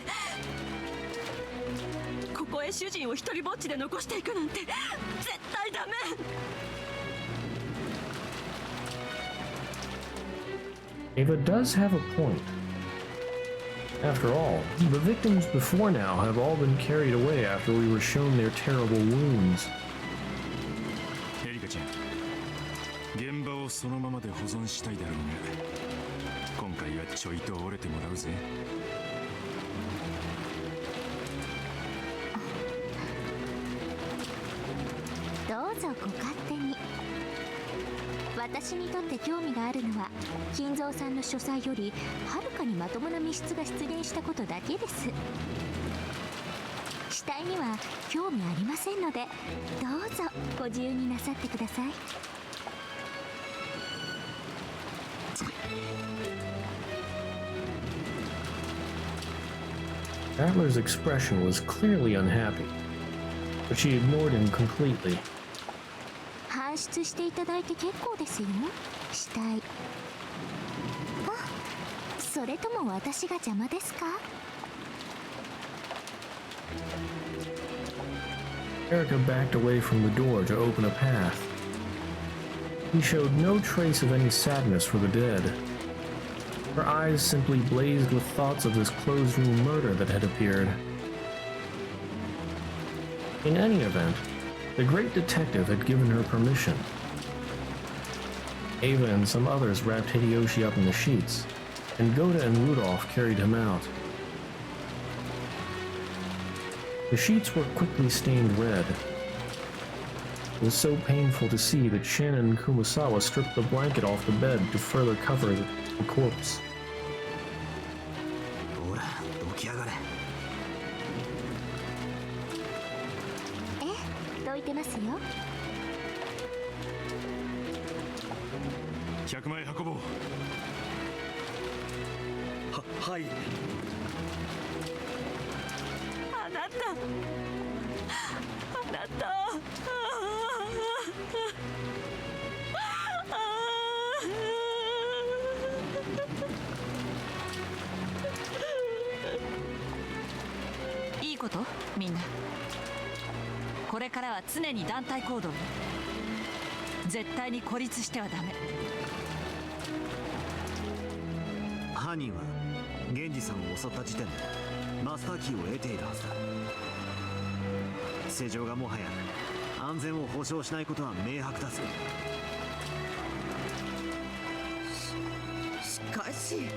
ここへ主人を一人ぼっちで残していくなんて絶対ダメ。Ava does have a point. After all, the victims before now have all been carried away after we were shown their terrible wounds. エリカちゃん、現場をそのままで保存したいだろうが、今回はちょいと折れてもらうぜ。どうぞご勝手に。私にとって興味があるのは金蔵さんの書斎よりはるかにまともな密室が出現したことだけです。死体には興味ありませんので、どうぞご自由になさってください。Adler's expression was clearly unhappy, but she ignored him completely. 搬出していただいて結構ですよ、死体。あ、それとも私が邪魔ですか？ Erica backed away from the door to open a path. He showed no trace of any sadness for the dead. Her eyes simply blazed with thoughts of this closed-room murder that had appeared. In any event, the great detective had given her permission. Ava and some others wrapped Hideyoshi up in the sheets, and Goda and Rudolph carried him out. The sheets were quickly stained red. It was so painful to see that Shannon and Kumasawa stripped the blanket off the bed to further cover the corpse. ほら、起き上がれ。どいてますよ。100枚運ぼう。はい。あなた、あなた。いいこと？みんな。これからは常に団体行動よ。絶対に孤立してはダメ。犯人は源氏さんを襲った時点でマスターキーを得ているはずだ。世情がもはや安全を保証しないことは明白だぜ。しかし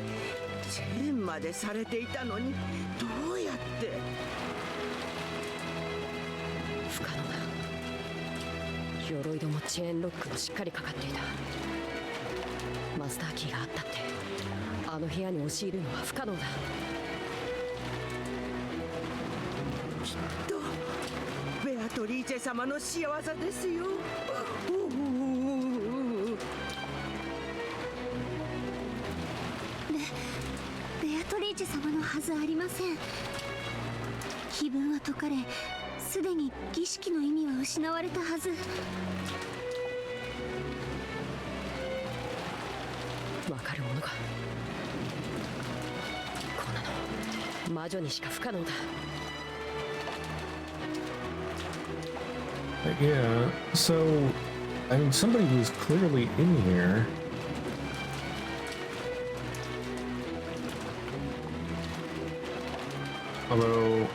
チェーンまでされていたのにどうやって。鎧戸もチェーンロックもしっかりかかっていた。マスターキーがあったってあの部屋に押し入るのは不可能だ。きっとベアトリーチェ様の仕業ですよ。ベアトリーチェ様のはずありません。碑文は解かれ、すでに儀式の意味は失われたはず。わかるものが。こんなの魔女にしか不可能だ。Yeah, so, I mean, somebody was clearly in here. Although...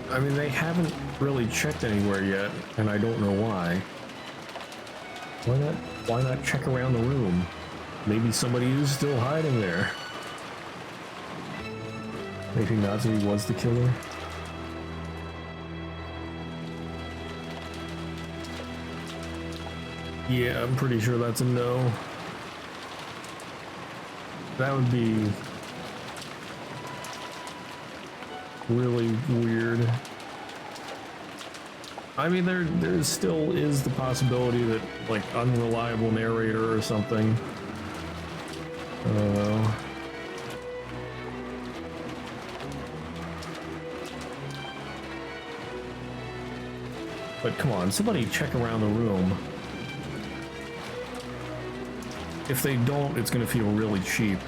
I mean, they haven't really checked anywhere yet, and I don't know why. Why not check around the room? Maybe somebody is still hiding there. Maybe Natsuki was the killer? Yeah, I'm pretty sure that's a no. That would be really weird. I mean, there still is the possibility that, like, unreliable narrator or something. I don't know. But come on, somebody check around the room. If they don't, it's gonna feel really cheap.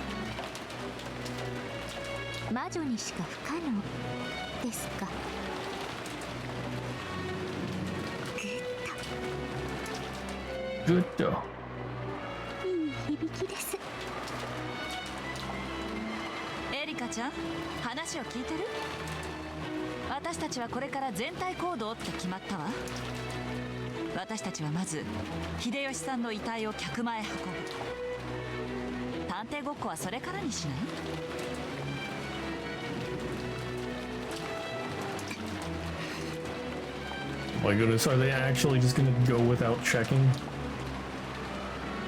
魔女にしか不可能ですか。グッド。いい響きです。エリカちゃん、話を聞いてる？私たちはこれから全体行動って決まったわ。私たちはまず秀吉さんの遺体を客間へ運ぶ。探偵ごっこはそれからにしない？ My goodness, are they actually just gonna go without checking?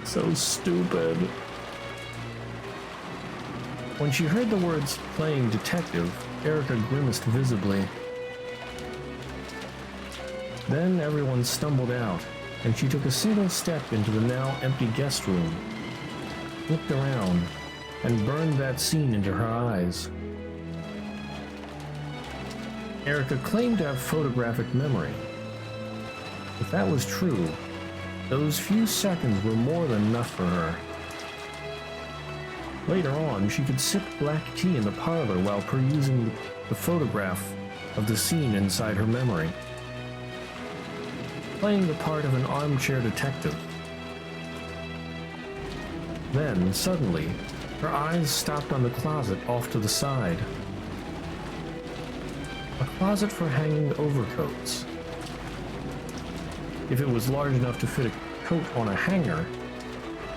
So stupid. When she heard the words playing detective, Erica grimaced visibly. Then everyone stumbled out, and she took a single step into the now empty guest room, looked around, and burned that scene into her eyes. Erica claimed to have photographic memory. If that was true, those few seconds were more than enough for her. Later on, she could sip black tea in the parlor while perusing the photograph of the scene inside her memory, playing the part of an armchair detective. Then, suddenly, her eyes stopped on the closet off to the side. A closet for hanging overcoats. If it was large enough to fit a coat on a hanger,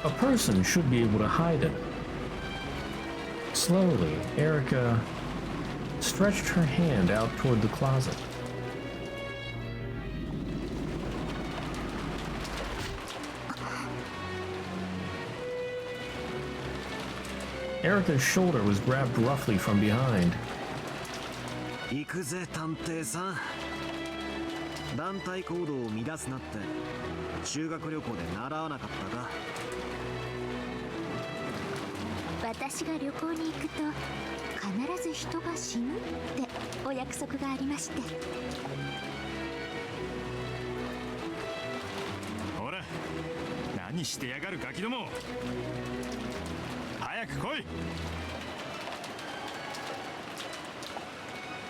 a person should be able to hide in it. Slowly, Erica stretched her hand out toward the closet. Erica's shoulder was grabbed roughly from behind. 行くぜ探偵さん。団体行動を乱すなって修学旅行で習わなかったか。私が旅行に行くと必ず人が死ぬってお約束がありまして。ほら、何してやがるガキども。早く来い。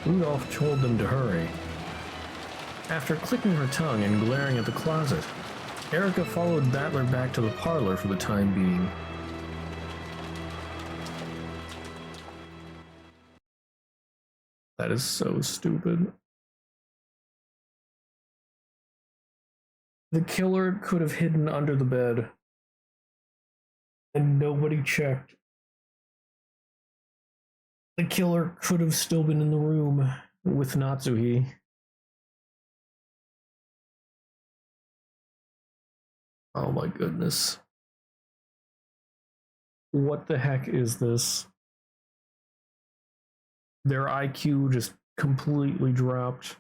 Rudolph told them to hurry. After clicking her tongue and glaring at the closet, Erica followed Battler back to the parlor for the time being. That is so stupid. The killer could have hidden under the bed, and nobody checked. the killer could have still been in the room with Natsuhi. Oh my goodness. What the heck is this? Their IQ just completely dropped.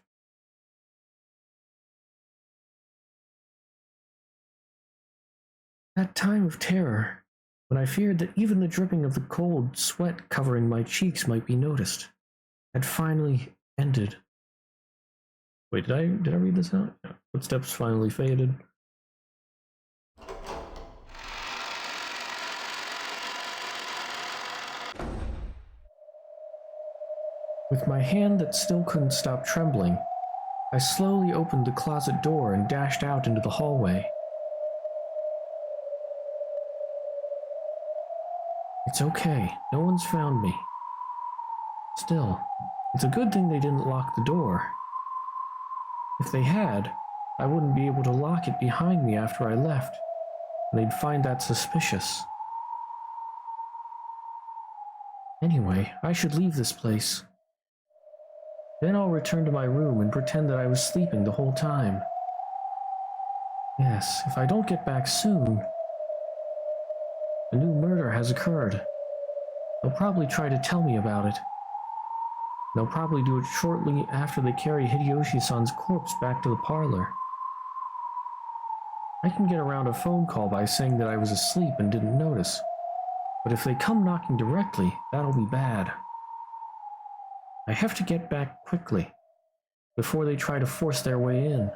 That time of terror, when I feared that even the dripping of the cold sweat covering my cheeks might be noticed, had finally ended. Wait, did I read this out? Yeah. Footsteps finally faded. With my hand that still couldn't stop trembling, I slowly opened the closet door and dashed out into the hallway. It's okay, no one's found me. Still, it's a good thing they didn't lock the door. If they had, I wouldn't be able to lock it behind me after I left, and they'd find that suspicious. Anyway, I should leave this place. Then I'll return to my room and pretend that I was sleeping the whole time. Yes, if I don't get back soon, a new murder has occurred. They'll probably try to tell me about it. They'll probably do it shortly after they carry Hideyoshi-san's corpse back to the parlor. I can get around a phone call by saying that I was asleep and didn't notice. But if they come knocking directly, that'll be bad. I have to get back quickly, before they try to force their way in.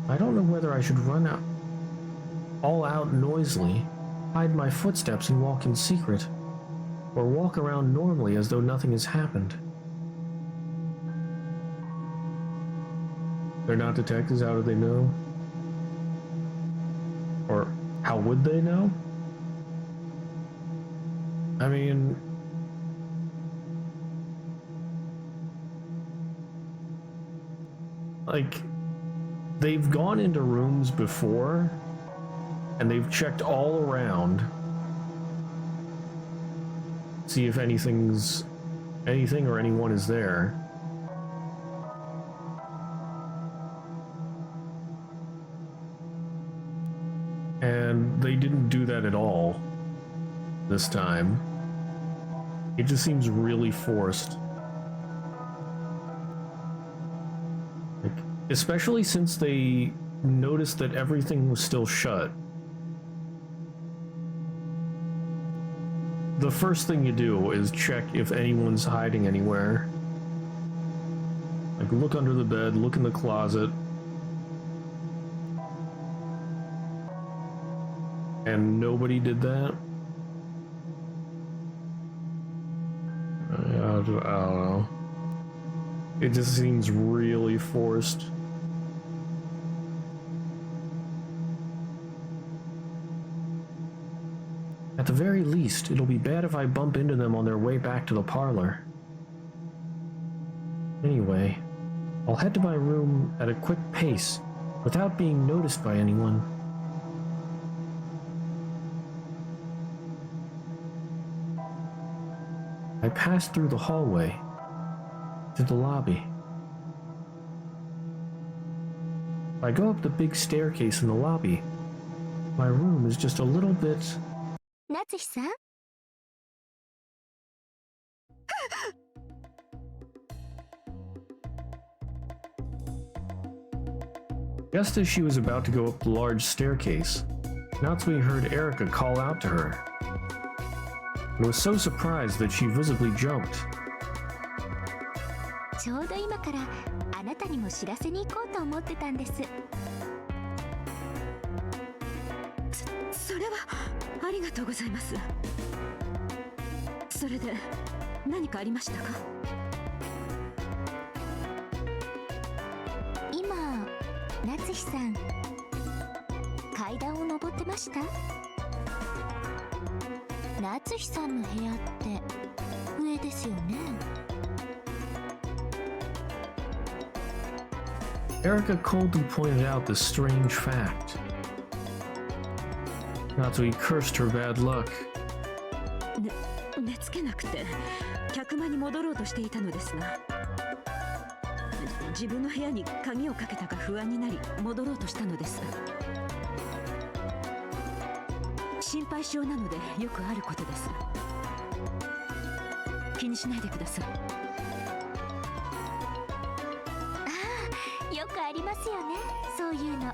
I don't know whether I should run out all out noisily, hide my footsteps and walk in secret, or walk around normally as though nothing has happened. They're not detectives, how do they know? Or how would they know? I mean, like, they've gone into rooms before and they've checked all around, see if anything or anyone is there. And they didn't do that at all this time. It just seems really forced. Like, especially since they noticed that everything was still shut. The first thing you do is check if anyone's hiding anywhere. Like, look under the bed, look in the closet. And nobody did that? I don't know. It just seems really forced. At the very least, it'll be bad if I bump into them on their way back to the parlor. Anyway, I'll head to my room at a quick pace, without being noticed by anyone. I passed through the hallway to the lobby. If I go up the big staircase in the lobby, my room is just a little bit... Natsuhi-san? Just as she was about to go up the large staircase, Natsuhi heard Erika call out to her, and was so surprised that she visibly jumped. ちょうど今からあなたにも知らせに行こうと思ってたんです。それはありがとうございます。それで何かありましたか？今、夏日さん、階段を登ってました？夏日さんの部屋って上ですよね。Erika coldly pointed out this strange fact. Natsui cursed her bad luck. 寝つけなくて客間に戻ろうとしていたのですが、自分の部屋に鍵をかけたか不安になり戻ろうとしたのです。心配性なのでよくあることです。気にしないでください。よくありますよね、そういうの。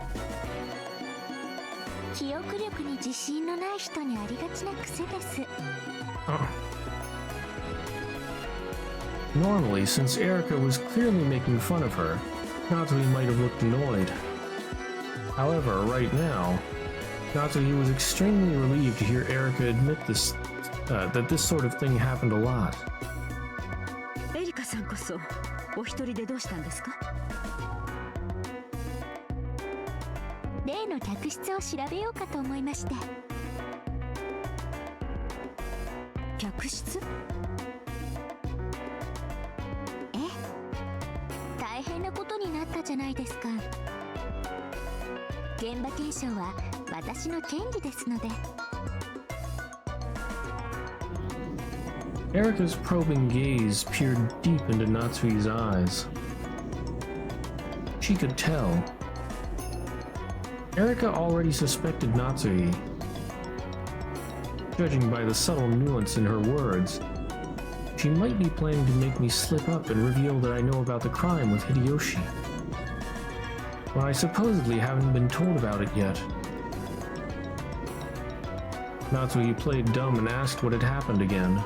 記憶力に自信のない人にありがちな癖です。Normally, since Erika was clearly making fun of her, Natsui might have looked annoyed. However, right now, Natsui was extremely relieved to hear Erika admit that this sort of thing happened a lot. エリカさんこそお一人でどうしたんですか？例の客室を調べようかと思いまして。客室？大変なことになったじゃないですか。現場検証は私の権利ですので。Erika's probing gaze peered deep into Natsui's eyes. She could tell. Erika already suspected Natsui. Judging by the subtle nuance in her words, she might be planning to make me slip up and reveal that I know about the crime with Hideyoshi. But I supposedly haven't been told about it yet. Natsui played dumb and asked what had happened again.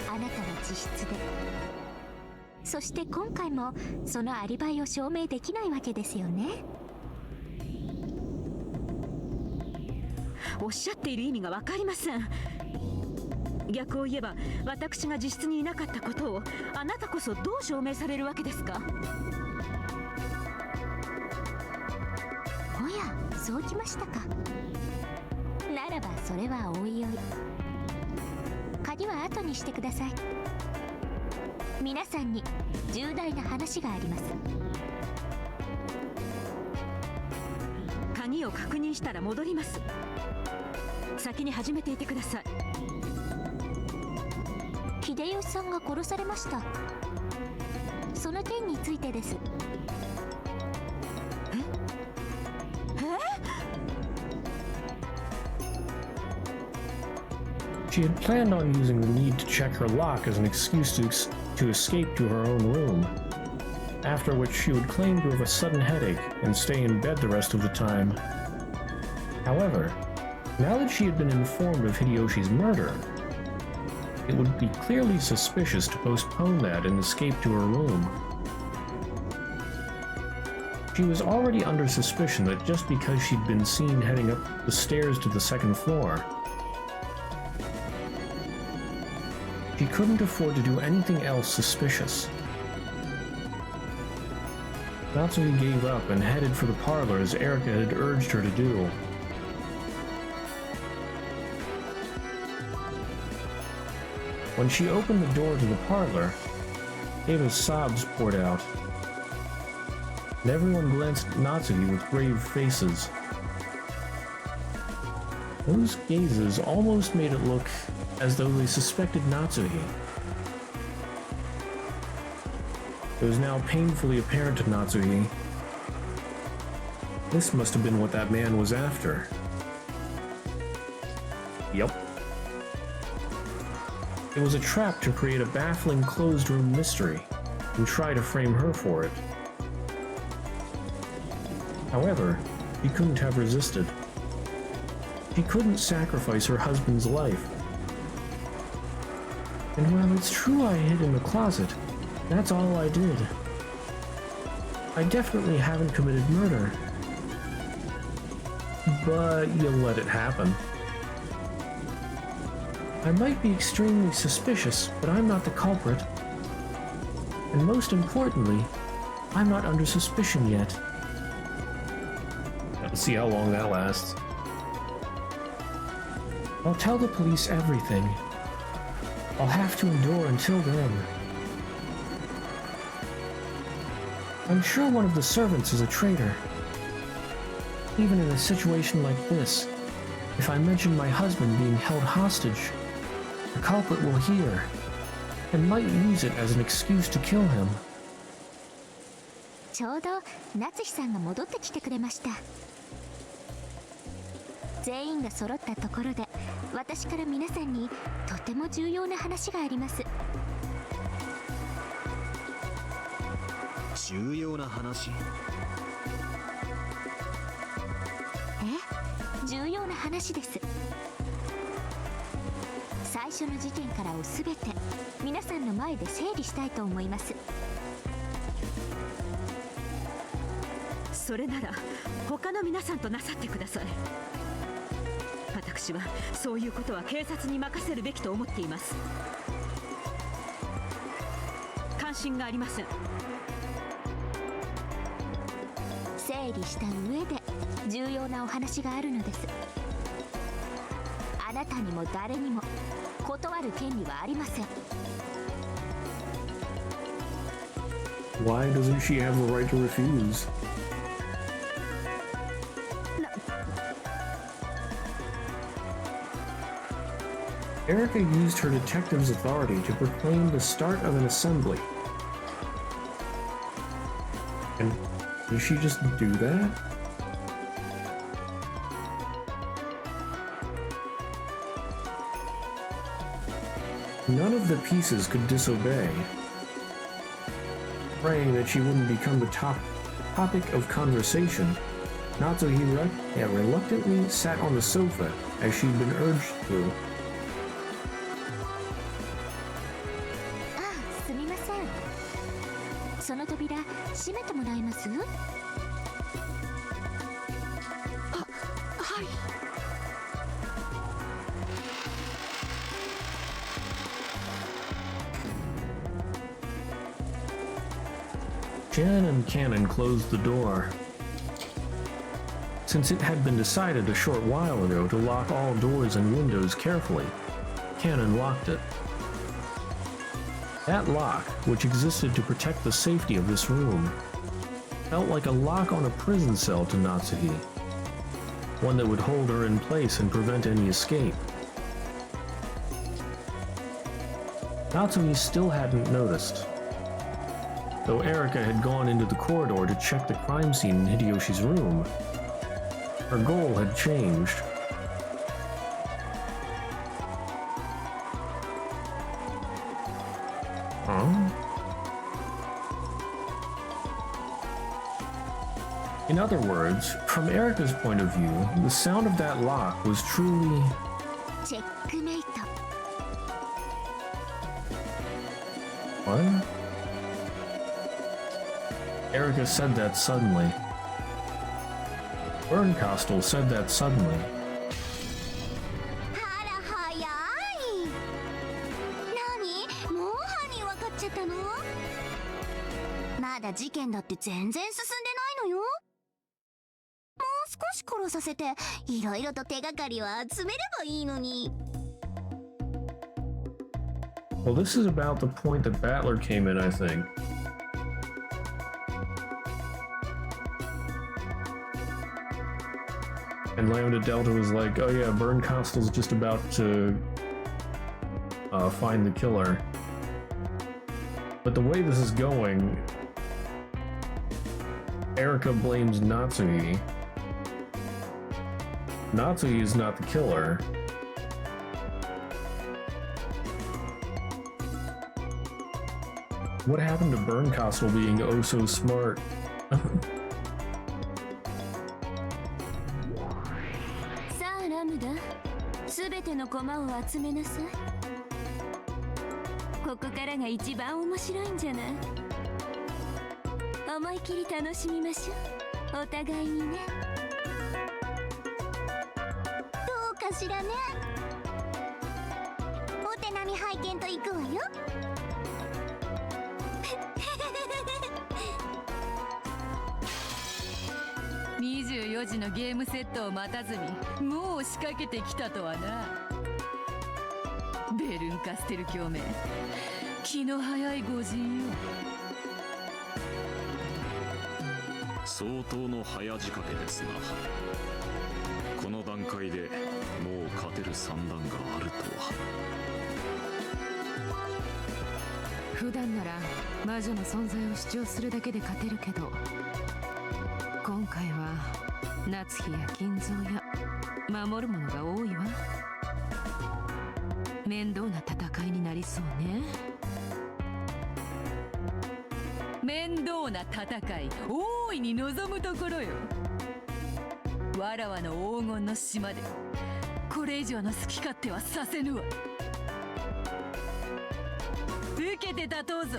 あなたは自室で。そして今回もそのアリバイを証明できないわけですよね。おっしゃっている意味が分かりません。逆を言えば私が自室にいなかったことをあなたこそどう証明されるわけですか？おや、そうきましたか。ならばそれはおいおい。鍵は後にしてください。皆さんに重大な話があります。鍵を確認したら戻ります。先に始めていてください。秀吉さんが殺されました。その件についてです。She had planned on using the need to check her lock as an excuse to escape to her own room, after which she would claim to have a sudden headache and stay in bed the rest of the time. However, now that she had been informed of Hideyoshi's murder, it would be clearly suspicious to postpone that and escape to her room. She was already under suspicion that just because she'd been seen heading up the stairs to the second floor, she couldn't afford to do anything else suspicious. Natsui gave up and headed for the parlor as Erika had urged her to do. When she opened the door to the parlor, Ava's sobs poured out, and everyone glanced at Natsui with grave faces. Those gazes almost made it look as though they suspected Natsui. It was now painfully apparent to Natsui. This must have been what that man was after. Yup. It was a trap to create a baffling closed-room mystery and try to frame her for it. However, he couldn't have resisted. She couldn't sacrifice her husband's life. And while it's true I hid in the closet, that's all I did. I definitely haven't committed murder. but you'll let it happen. I might be extremely suspicious, but I'm not the culprit. And most importantly, I'm not under suspicion yet. Let's see how long that lasts. I'll tell the police everything. I'll have to endure until then. I'm sure one of the servants is a traitor. Even in a situation like this, if I mention my husband being held hostage, the culprit will hear, and might use it as an excuse to kill him. ちょうど夏日さんが戻ってきてくれました。全員が揃ったところで、私から皆さんにとても重要な話があります。重要な話？重要な話です。最初の事件からをすべて皆さんの前で整理したいと思います。それなら他の皆さんとなさってください。私はそういうことは警察に任せるべきと思っています。関心がありません。整理した上で重要なお話があるのです。あなたにも誰にも断る権利はありません。Why doesn't she have the right to refuse? Erica used her detective's authority to proclaim the start of an assembly. And did she just do that? None of the pieces could disobey. Praying that she wouldn't become the topic of conversation, Natsuhi reluctantly sat on the sofa as she'd been urged to. すみません。その扉閉めてもらえます？はい。Jen and Cannon closed the door. Since it had been decided a short while ago to lock all doors and windows carefully, Cannon locked it. That lock, which existed to protect the safety of this room, felt like a lock on a prison cell to Natsuhi, one that would hold her in place and prevent any escape. Natsuhi still hadn't noticed. Though Erica had gone into the corridor to check the crime scene in Hideyoshi's room, her goal had changed. Huh? In other words, from Erica's point of view, the sound of that lock was truly... Checkmate. What? Erica said that suddenly. Bernkastel said that suddenly. あら早い。何？もう犯人分かっちゃったの？まだ事件だって全然進んでないのよ。もう少し殺させていろいろと手がかりを集めればいいのに。Well, this is about the point that Battler came in, I think. And Lambda Delta was like, oh yeah, Bernkastel's just about to find the killer. But the way this is going, Erica blames Natsuhi. Natsuhi is not the killer. What happened to Bernkastel being oh so smart? すべての駒を集めなさい。ここからが一番面白いんじゃない？思い切り楽しみましょう。お互いにね。しらね。お手並み拝見といくわよ。24時のゲームセットを待たずにもう仕掛けてきたとはな。ベルンカステル教名、気の早い御人よ。相当の早仕掛けですが、この段階でもう勝てる算段があるとは。普段なら魔女の存在を主張するだけで勝てるけど、今回は夏日や金蔵や守るものが多いわ。面倒な戦いになりそうね。面倒な戦い、大いに望むところよ。わらわの黄金の島でこれ以上の好き勝手はさせぬわ。受けて立とうぞ、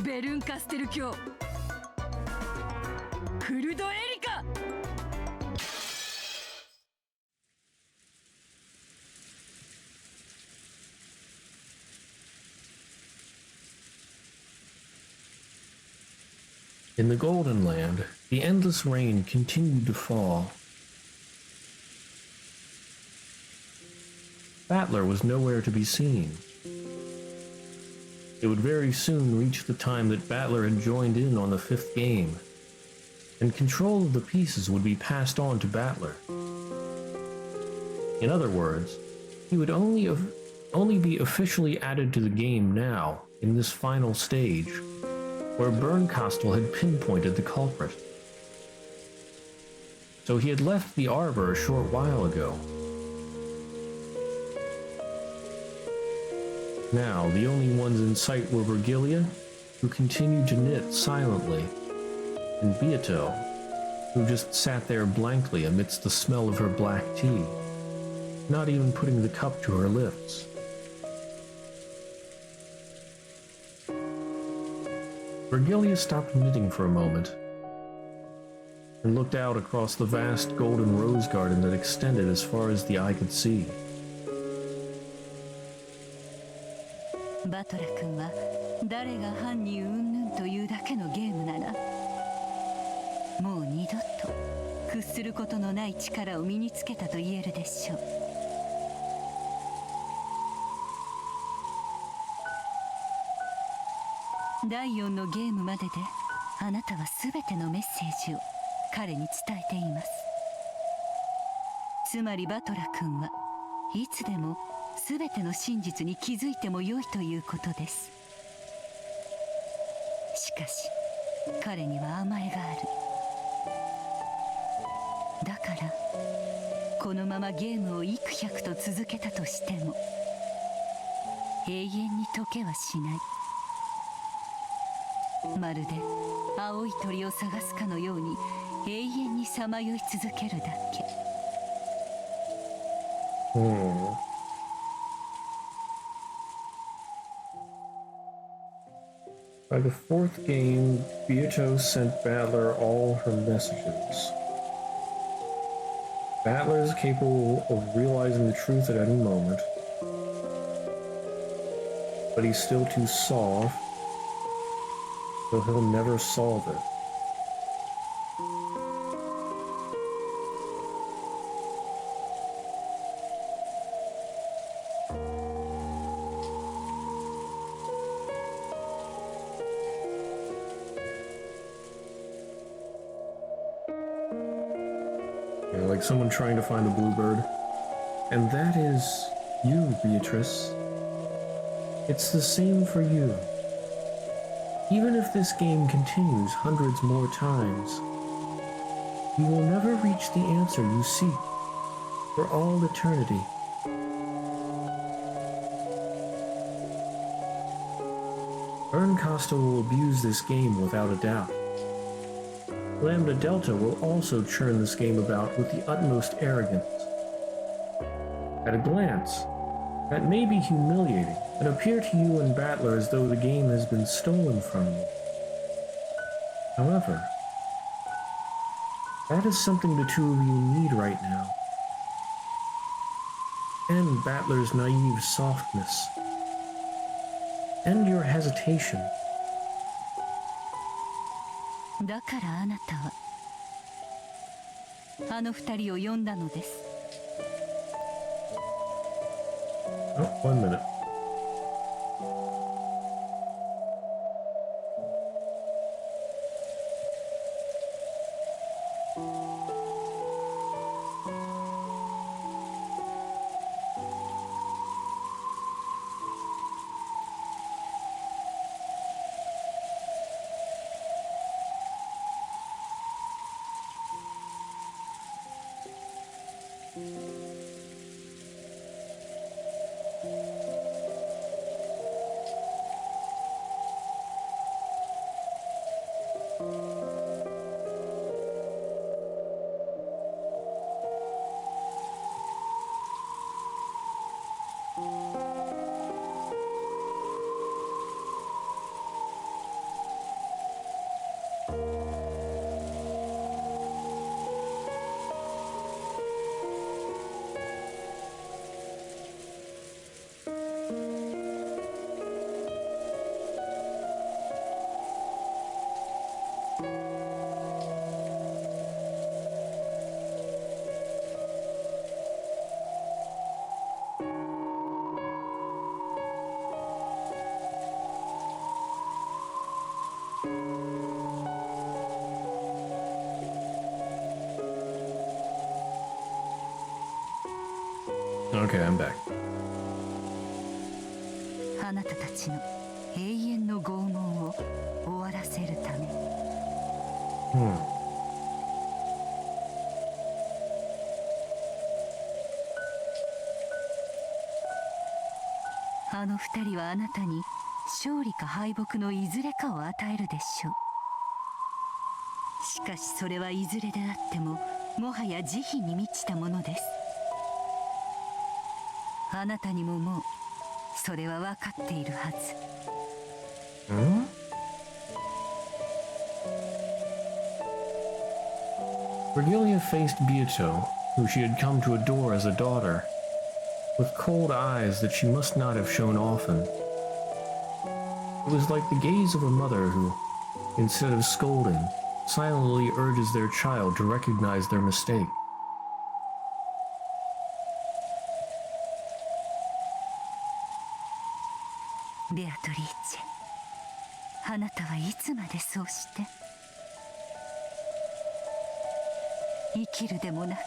ベルンカステル教フルドエリカ。In the Golden Land, the endless rain continued to fall. Battler was nowhere to be seen. It would very soon reach the time that Battler had joined in on the 5th game, and control of the pieces would be passed on to Battler. In other words, he would only be officially added to the game now, in this final stage, where Bernkastel had pinpointed the culprit. So he had left the arbor a short while ago. Now, the only ones in sight were Virgilia, who continued to knit silently, and Beato, who just sat there blankly amidst the smell of her black tea, not even putting the cup to her lips. Virgilia stopped knitting for a moment, and looked out across the vast golden rose garden that extended as far as the eye could see. バトラ君は誰が犯人云々というだけのゲームなら、もう二度と屈することのない力を身につけたと言えるでしょう。第4のゲームまでであなたは全てのメッセージを彼に伝えています。つまりバトラ君はいつでも全ての真実に気づいても良いということです。しかし彼には甘えがある。だからこのままゲームを幾百と続けたとしても永遠に解けはしない。まるで青い鳥を探すかのように永遠にさまよい続けるだけ。By the 4th game, Beato sent Battler all her messages. Battler is capable of realizing the truth at any moment, but he's still too soft, so he'll never solve it. Like someone trying to find a bluebird. And that is you, Beatrice. It's the same for you. Even if this game continues hundreds more times, you will never reach the answer you seek for all eternity. Bernkastel will abuse this game without a doubt. Lambda Delta will also churn this game about with the utmost arrogance. At a glance, that may be humiliating and appear to you and Battler as though the game has been stolen from you. However, that is something the two of you need right now. End Battler's naive softness. End your hesitation. だからあなたはあの二人を呼んだのです。 Oh, 1 minute. Okay, I'm back. あなたたちの永遠の拷問を終わらせるため。あの二人はあなたに勝利か敗北のいずれかを与えるでしょう。しかしそれはいずれであってももはや慈悲に満ちたものです。あなたにももうそれは分かっているはず。Regalia faced Beato, who she had come to adore as a daughter, with cold eyes that she must not have shown often. It was like the gaze of a mother who, instead of scolding, silently urges their child to recognize their mistake. ベアトリーチェ、あなたはいつまでそうして生きるでもなく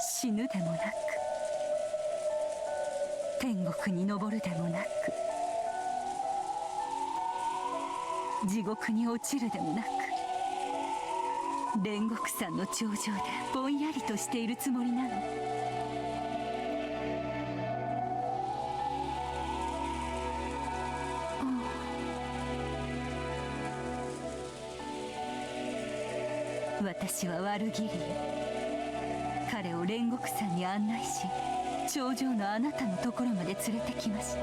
死ぬでもなく天国に昇るでもなく地獄に落ちるでもなく煉獄山の頂上でぼんやりとしているつもりなの。私は悪ギリエ、彼を煉獄山に案内し頂上のあなたのところまで連れてきました。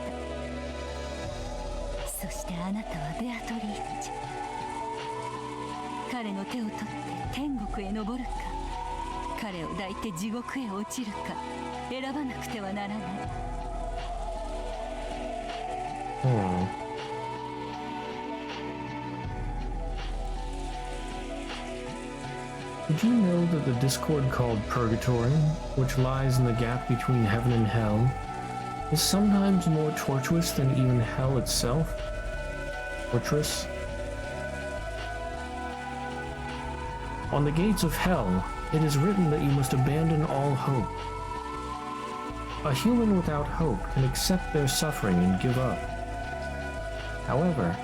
そしてあなたはベアトリーチェ、彼の手を取って天国へ昇るか彼を抱いて地獄へ落ちるか選ばなくてはならない。Did you know that the discord called Purgatory, which lies in the gap between heaven and hell, is sometimes more tortuous than even hell itself? Torturous? On the gates of hell, it is written that you must abandon all hope. A human without hope can accept their suffering and give up. However,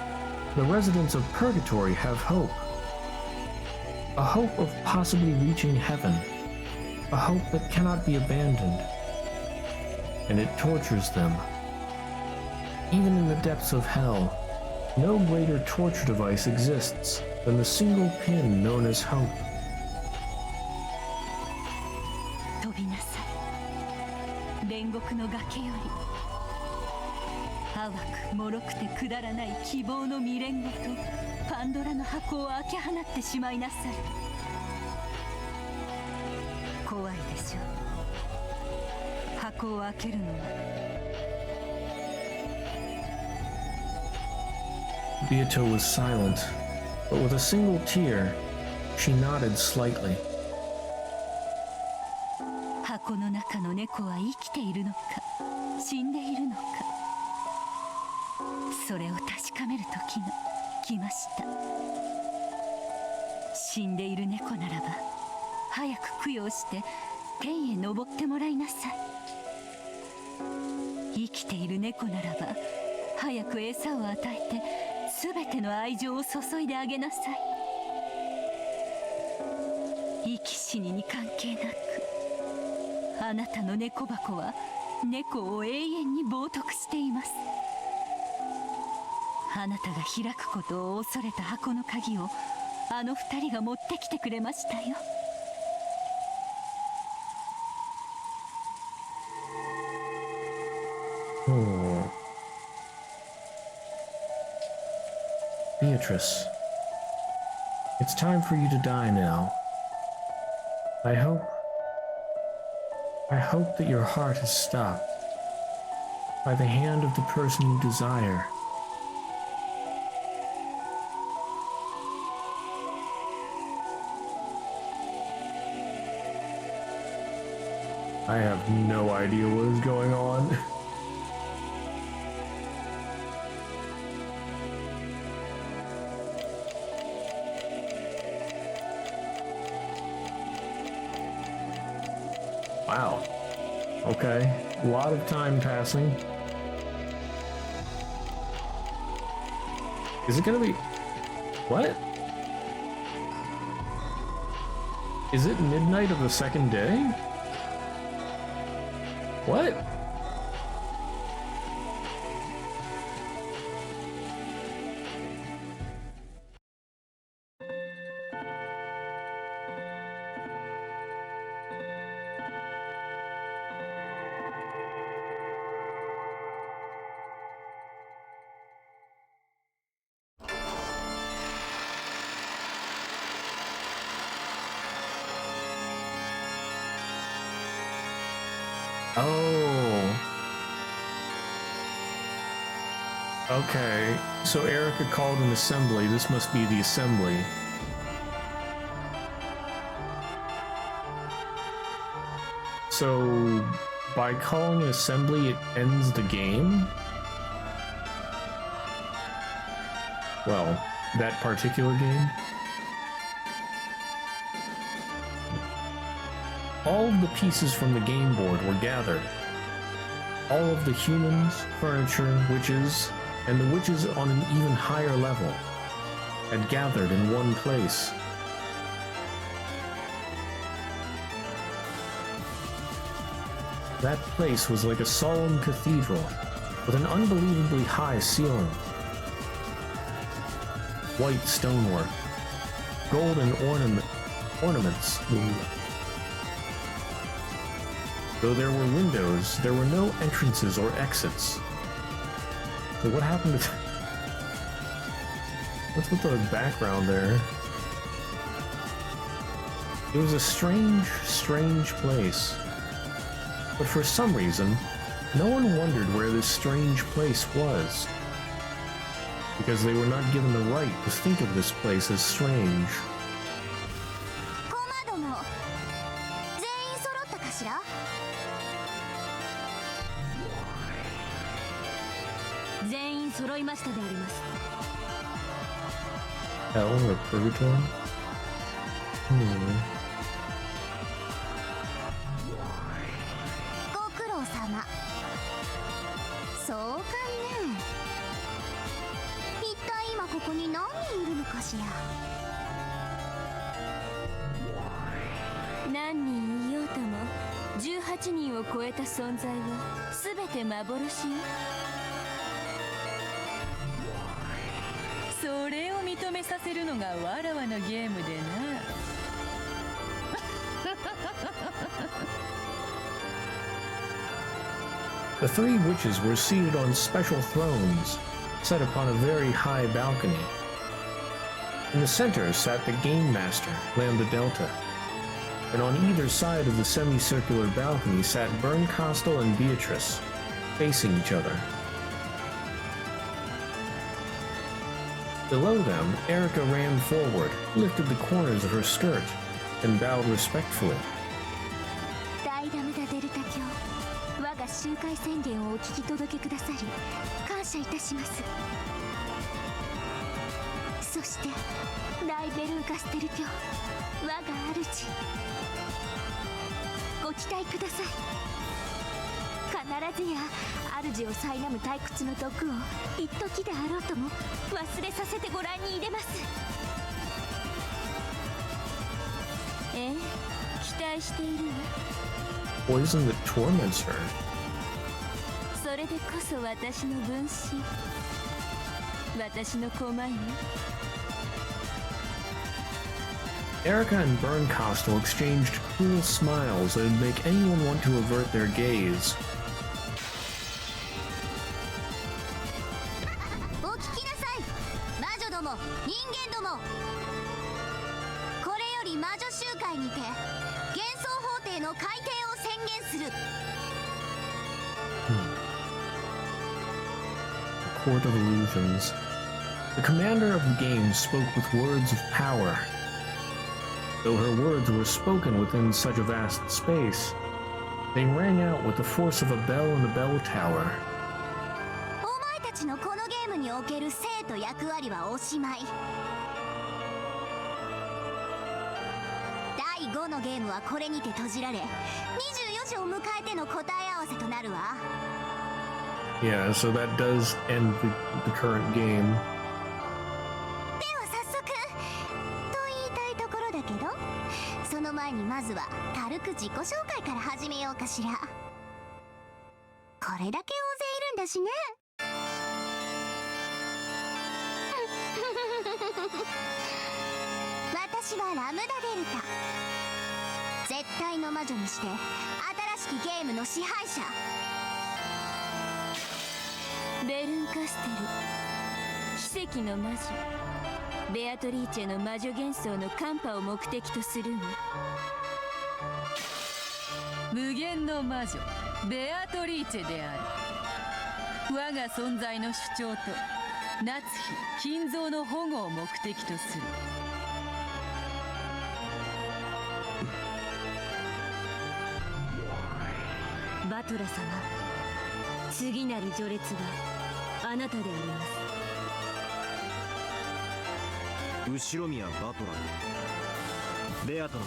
the residents of Purgatory have hope. A hope of possibly reaching heaven, a hope that cannot be abandoned, and it tortures them. Even in the depths of hell, no greater torture device exists than the single pin known as hope. 飛びなさい、煉獄の崖より。淡く脆くてくだらない希望の未練ごとパンドラの箱を開け放ってしまいなさい。怖いでしょう。箱を開けるのは。Beato was silent, but with a single tear, she nodded slightly. 箱の中の猫は生きているのか死んでいるのか、それを確かめる時が来ました。死んでいる猫ならば早く供養して天へ登ってもらいなさい。生きている猫ならば早く餌を与えて全ての愛情を注いであげなさい。生き死にに関係なく、あなたの猫箱は猫を永遠に冒涜しています。あなたが開くことを恐れた箱の鍵をあの二人が持ってきてくれましたよ。Oh. Beatrice, it's time for you to die now. I hope that your heart is stopped by the hand of the person you desire. I have no idea what is going on. Wow. Okay. A lot of time passing. Is it gonna be... What? Is it midnight of the second day? What? Oh. Okay, so Erica called an assembly. This must be the assembly. So, by calling an assembly, it ends the game? Well, that particular game? All of the pieces from the game board were gathered. All of the humans, furniture, witches, and the witches on an even higher level had gathered in one place. That place was like a solemn cathedral with an unbelievably high ceiling. White stonework, golden ornaments. Though there were windows, there were no entrances or exits. So what happened to... What's with the background there? It was a strange, strange place. But for some reason, no one wondered where this strange place was. Because they were not given the right to think of this place as strange. Hell or purgatory? Nani いようとも18人を超えた存在は全て幻よ。それを認めさせるのがわらわのゲームでな。The three witches were seated on special thrones, set upon a very high balcony. In the center sat the Game Master, Lambda Delta. and on either side of the semicircular balcony sat Bernkastel and Beatrice, facing each other. Below them, Erica ran forward, lifted the corners of her skirt, and bowed respectfully. ダイダムダデルタ卿、我が集会宣言をお聞き届けくださり感謝いたします。そして大ベルンカステル卿、我が主、ご期待ください。必ずや主を苛む退屈の毒を一時であろうとも忘れさせてご覧に入れます。ええ、期待しているわ。 Poison that torments her. それでこそ私の分身、私の駒よ。 Erica and Bernkastel exchanged cruel smiles that would make anyone want to avert their gaze. お聞きなさい、魔女ども、人間ども。これより魔女集会にて幻想法廷の改定を宣言する。The Court of Illusions. The commander of the game spoke with words of power. Though her words were spoken within such a vast space, they rang out with the force of a bell in a bell tower. お前たちのこのゲームにおける生と役割はおしまい。第5のゲームはこれにて閉じられ、24時を迎えての答え合わせとなるわ。 Yeah, so that does end the current game. では早速と言いたいところだけど、その前にまずは軽く自己紹介から始めようかしら。これだけ大勢いるんだしね。私はラムダデルタ、絶対の魔女にして新しきゲームの支配者。ベルンカステル、奇跡の魔女ベアトリーチェの魔女幻想のカンパを目的とするわ。無限の魔女ベアトリーチェである。我が存在の主張と夏日金蔵の保護を目的とする。バトラ様、次なる序列はあなたであります。後ろ宮バトラー、ベアトの、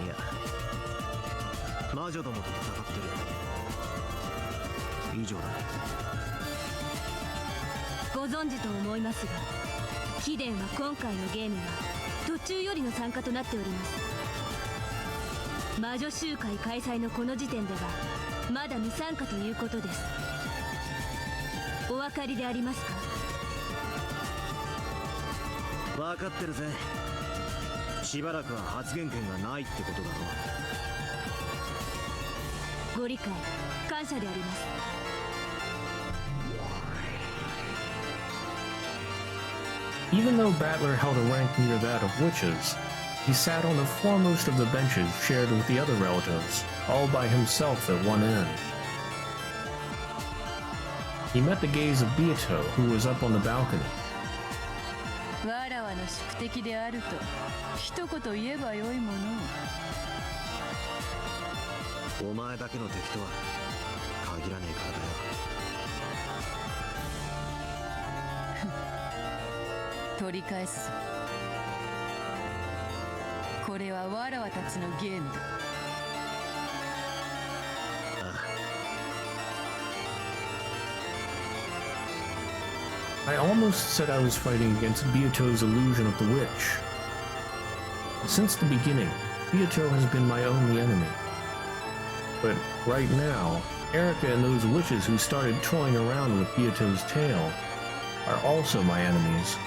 いや魔女どもと戦ってる。以上だ。ご存知と思いますが、貴殿は今回のゲームは途中よりの参加となっております。魔女集会開催のこの時点ではまだ未参加ということです。お分かりでありますか？分かってるぜ。しばらくは発言権がないってことだろう。ご理解感謝であります。Even though Battler held a rank near that of witches, he sat on the foremost of the benches shared with the other relatives, all by himself at one end. He met the gaze of Beato, who was up on the balcony. わらわの宿敵であると一言言えばよいものを。お前だけの敵とは限らねえからだよ。取り返すぞ。これはわらわたちのゲームだ。I almost said I was fighting against Beato's illusion of the witch. Since the beginning, Beato has been my only enemy. But right now, Erica and those witches who started toying around with Beato's tail are also my enemies.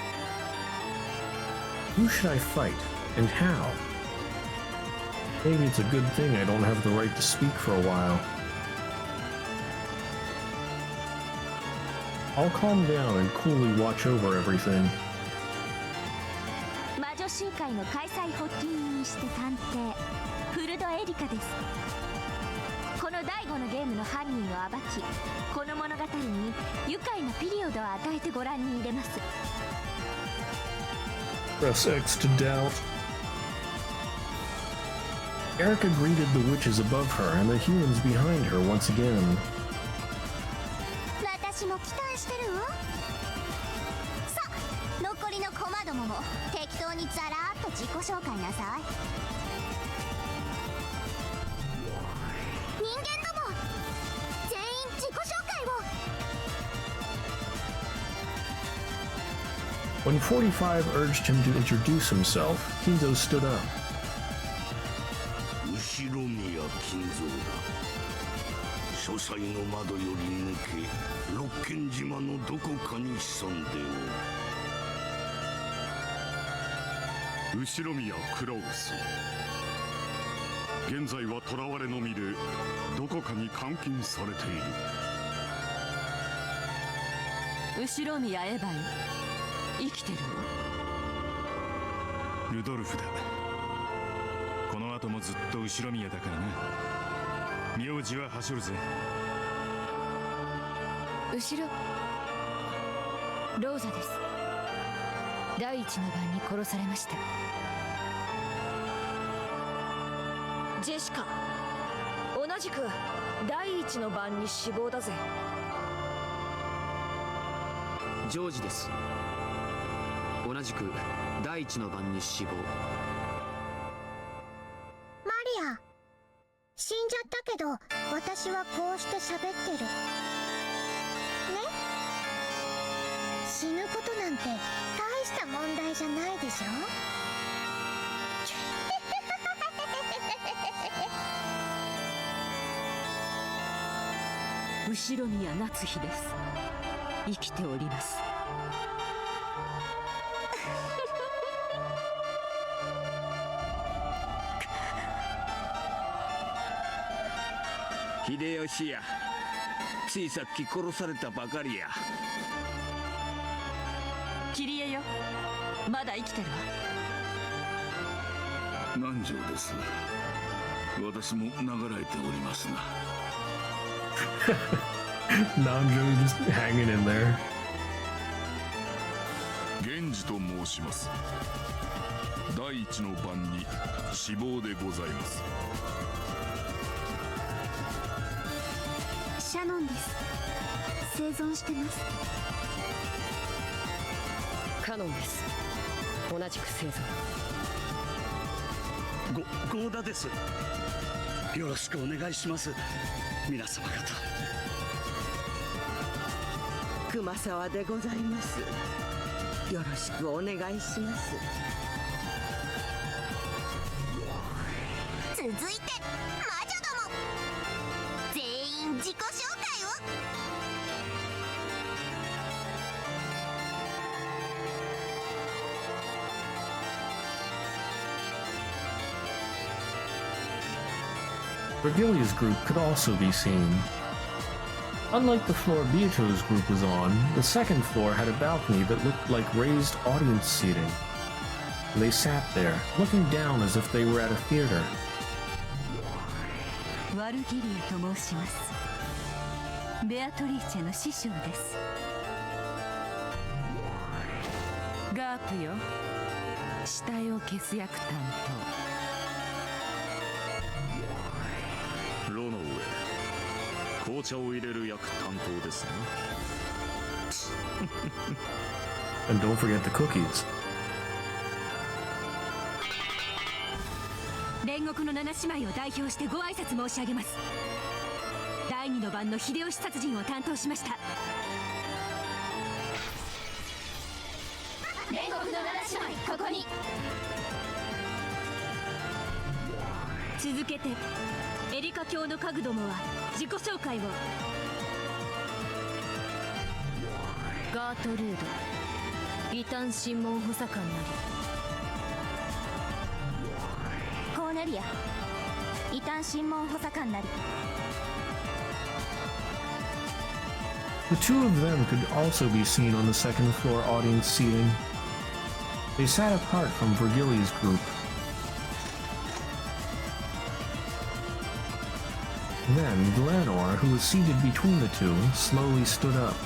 Who should I fight, and how? Maybe it's a good thing I don't have the right to speak for a while. I'll calm down and coolly watch over everything. 魔女集習会の開催発起人にして探偵フルド・エリカです。この第5のゲームの犯人を暴き、この物語に愉快なピリオドを与えてご覧に入れます。 Press X to doubt. Erica greeted the witches above her and the humans behind her once again. 私も期待してるわ。さあ、残りのコマどもも適当にザラーっと自己紹介なさい。人間ども、全員自己紹介を。 When 45 urged him to introduce himself, Kinzo stood up. 後ろ宮金蔵だ。書斎の窓より抜け、六軒島のどこかに潜んでおる。後宮クラウス、現在は囚われの身でどこかに監禁されている。後ろ宮エヴァン、生きてるの？ルドルフだ。この後もずっと後ろ宮だからな。名字ははしょるぜ。後ろローザです。第一の晩に殺されました。ジェシカ、同じく第一の晩に死亡だぜ。ジョージです。同じく第一の晩に死亡。マリア、死んじゃったけど私はこうして喋ってるね。死ぬことなんて大した問題じゃないでしょ。後ろ宮夏日です。生きております。秀吉や、ついさっき殺されたばかりや。キリエよ、まだ生きてるわ。南條です。私も流られておりますな。Nanjo just hanging in there. 源氏と申します。第一の晩に死亡でございます。シャノンです。生存してます。カノンです。同じく生存。ゴーダです。よろしくお願いします、皆様方。熊沢でございます。よろしくお願いします。続いて魔女ども、全員自己紹介を。Regilia's group could also be seen. Unlike the floor Beato's group was on, the second floor had a balcony that looked like raised audience seating. They sat there, looking down as if they were at a theater. ワルギリアと申します。ベアトリーチェの師匠です。ガープよ、死体を消す役担ロの上、紅茶を入れる役担当ですね。And don't forget the cookies. 煉獄の七姉妹を代表してご挨拶申し上げます。第二の晩の秀吉殺人を担当しました。煉獄の七姉妹、ここに。続けてエリカ教の家具どもは自己紹介を。ガートルード、異端審問補佐官なり。コーネリア、異端審問補佐官なり。The two of them could also be seen on the second floor audience seating. They sat apart from Virgilia's group. Then Glenor, who was seated between the two, slowly stood up.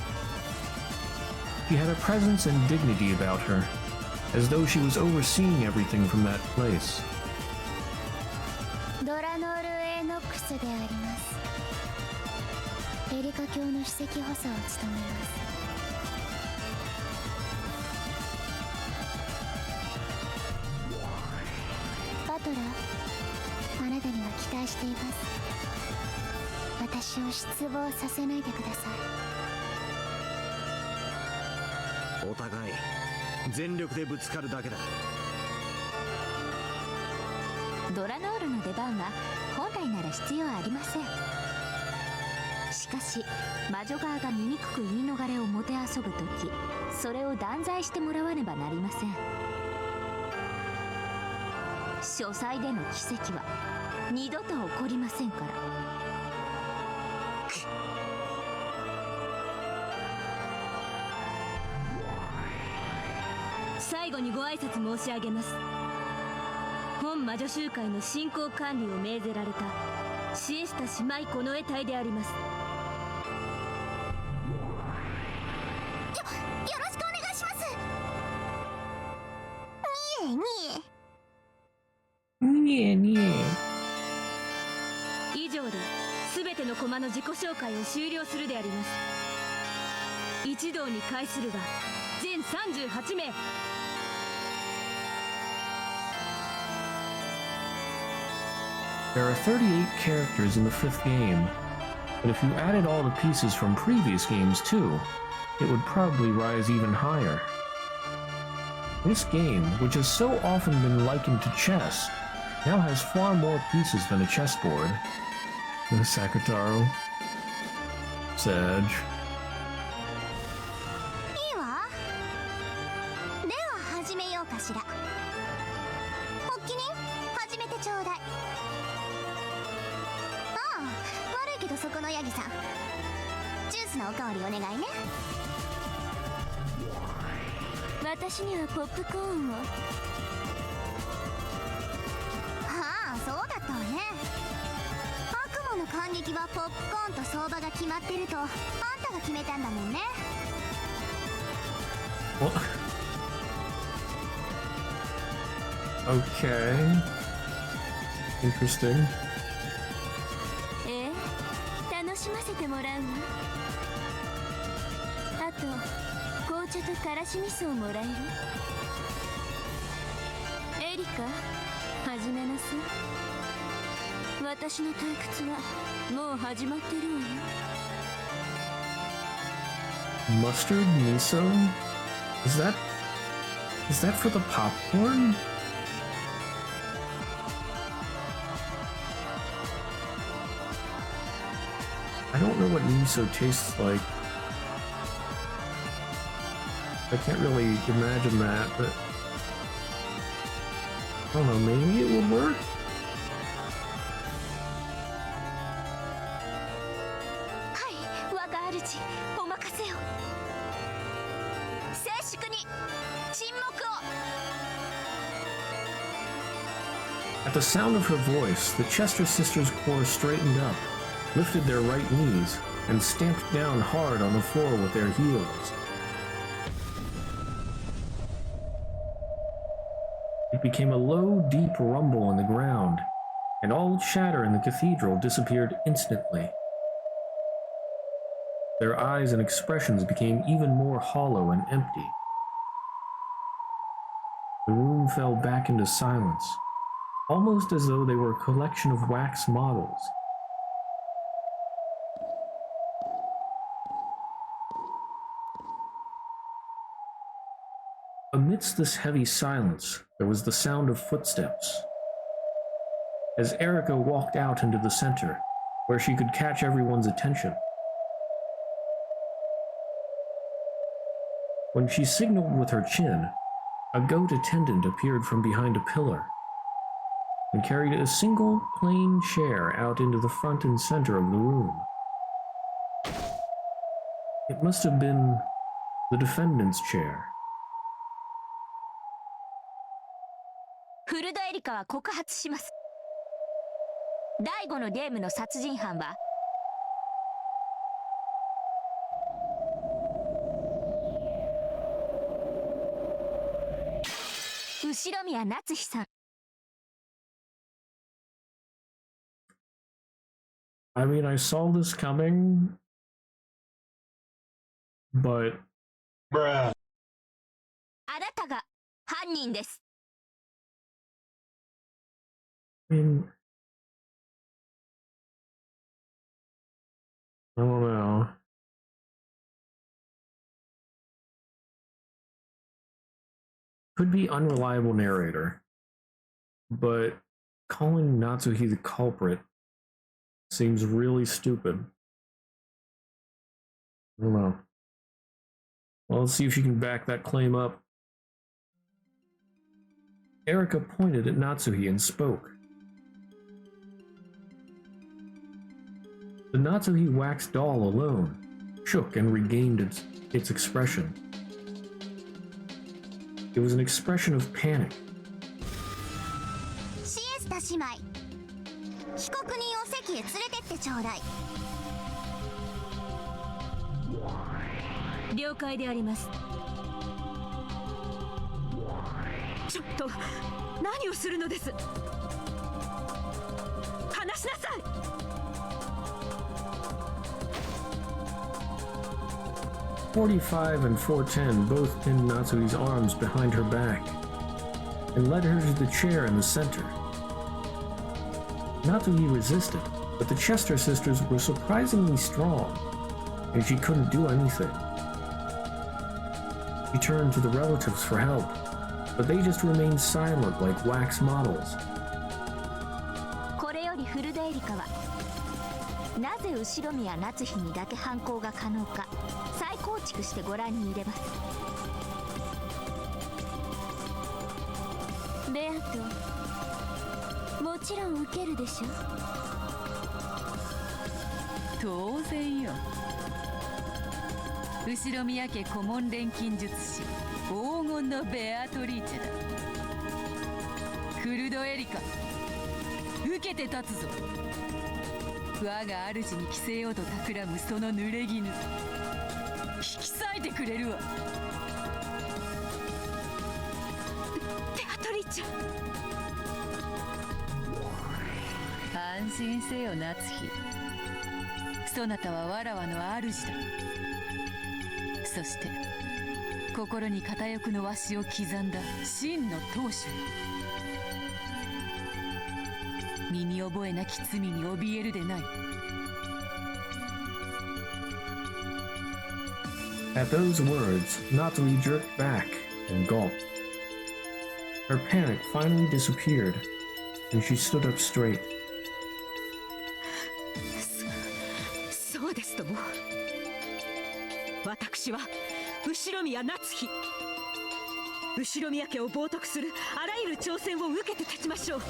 She had a presence and dignity about her, as though she was overseeing everything from that place. ドラノール・エノックスであります。エリカ教の首席補佐を務めます。バトラー、あなたには期待しています。私を失望させないでください。お互い全力でぶつかるだけだ。ドラノールの出番は本来なら必要ありません。しかし魔女側が醜く言い逃れをもてあそぶとき、それを断罪してもらわねばなりません。書斎での奇跡は二度と起こりませんから。最後にご挨拶申し上げます。本魔女集会の進行管理を命ぜられたシエスタ姉妹近衛隊であります。よろしくお願いします。にえにえ。以上で全ての駒の自己紹介を終了するであります。一同に会するは全38名。There are 38 characters in the 5th game, but if you added all the pieces from previous games too, it would probably rise even higher. This game, which has so often been likened to chess, now has far more pieces than a chessboard. Sakataro. Sag. いいわ。では始めようかしら。発起人、始めてちょうだい。ああ、悪いけどそこのヤギさん、ジュースのおかわりお願いね。私にはポップコーンを。はあ、そうだったわね。悪魔の感激はポップコーンと相場が決まってるとあんたが決めたんだもんね。Okay. Interesting. ええ、楽しませてもらうわ。あと紅茶とからし味噌をもらえる？エリカ、始めなさい。私の退屈はもう始まってるわよ。Mustard miso? Is that for the popcorn? I don't know what miso tastes like. I can't really imagine that, but I don't know, maybe it would work? はい、我が主、お任せを。静粛に沈黙を。At the sound of her voice, the Chester sisters' corps straightened up, lifted their right knees, and stamped down hard on the floor with their heels. It became a low, deep rumble in the ground, and all chatter in the cathedral disappeared instantly. Their eyes and expressions became even more hollow and empty. The room fell back into silence, almost as though they were a collection of wax models. Amidst this heavy silence, there was the sound of footsteps. As Erica walked out into the center, where she could catch everyone's attention. When she signaled with her chin, a goat attendant appeared from behind a pillar and carried a single plain chair out into the front and center of the room. It must have been the defendant's chair. カは告発します。第5のゲームの殺人犯は後宮夏日さん。I mean, I saw this coming, but... Bruh. あなたが犯人です。I mean... I don't know. Could be unreliable narrator, but calling Natsuhi the culprit seems really stupid. I don't know. Well, let's see if you can back that claim up. Erika pointed at Natsuhi and spoke. The Natsuhi wax doll alone shook and regained its expression. It was an expression of panic. シエスタ姉妹、被告人を席へ連れてってちょうだい。了解であります。ちょっと何をするのです。話しなさい。45 and 410 both pinned Natsuhi's arms behind her back and led her to the chair in the center. Natsuhi resisted, but the Chester sisters were surprisingly strong, and she couldn't do anything. She turned to the relatives for help, but they just remained silent like wax models. これよりフルデエリカはなぜ後宮夏日にだけ犯行が可能か再構築してご覧に入れます。ベアト、もちろん受けるでしょ。当然よ。後宮家顧問錬金術師黄金のベアトリーチェだ。クルドエリカ、受けて立つぞ。我が主に着せようと企むその濡れ衣、引き裂いてくれるわ。ベアトリーチェ。安心せよ夏日。そなたはわらわの主だ。そして心に片翼のわしを刻んだ真の当主。身に覚えなき罪に怯えるでない。At those words, Natsuhi jerked back and gulped. Her panic finally disappeared, and she stood up straight. そうですとも。私は後宮夏日。後宮家を冒涜するあらゆる挑戦を受けて立ちましょう。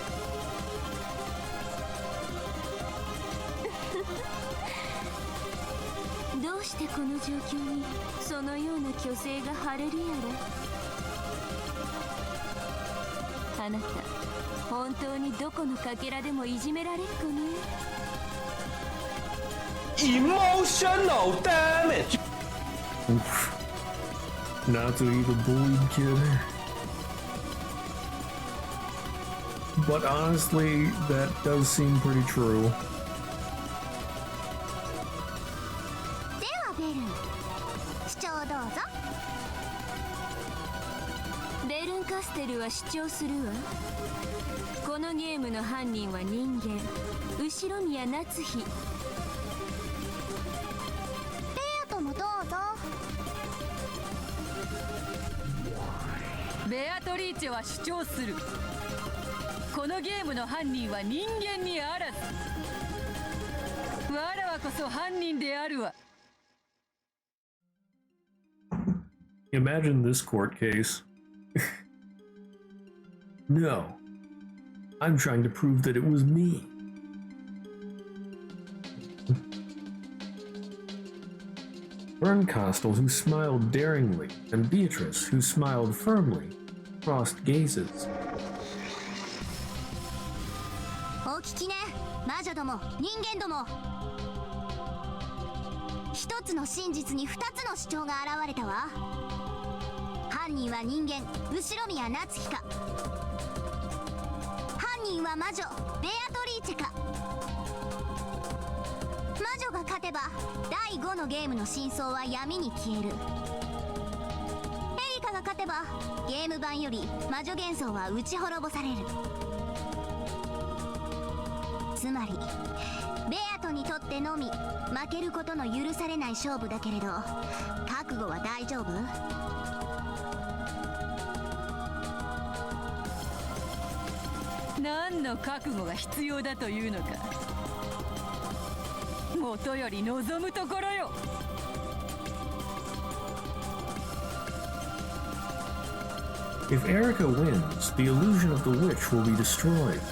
どうしてこの状況にそのような虚勢が張れるやら。あなた本当にどこのかけらでもいじめられるかね。Emotional damage. Oof. Natsuhi the bullied kid. But honestly, that does seem pretty true. ではベルン、主張どうぞ。ベルンカステルは主張するわ。このゲームの犯人は人間、後宮夏日。ベアトもどうぞ。ベアトリーチェは主張する。このゲームの犯人は人間にあらず。わらわこそ犯人であるわ。Imagine this court case. No. I'm trying to prove that it was me. Bernkastel, who smiled daringly, and Beatrice, who smiled firmly, crossed gazes. お聞きね、魔女ども人間ども。一つの真実に二つの主張が現れたわ。犯人は人間後宮夏日か、犯人は魔女ベアトリーチェか。魔女が勝てば第5のゲームの真相は闇に消える。エリカが勝てばゲーム版より魔女幻想は打ち滅ぼされる。つまりベアトにとってのみ負けることの許されない勝負だけれど、覚悟は大丈夫？何の覚悟が必要だというのか。もとより望むところよ。If Erica wins, the illusion of the witch will be destroyed.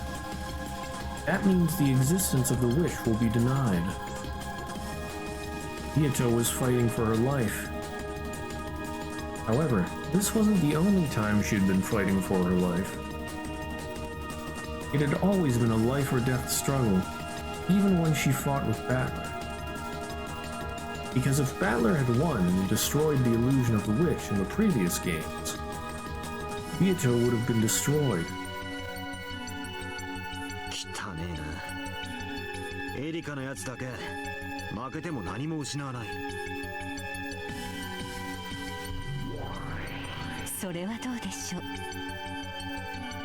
That means the existence of the witch will be denied. Mito was fighting for her life. However, this wasn't the only time she'd been fighting for her life. It had always been a life or death struggle, even when she fought with Battler. Because if Battler had won and destroyed the illusion of the witch in the previous games, Mito would have been destroyed. 汚ねえな。エリカのやつだけ負けても何も失わない。それはどうでしょう。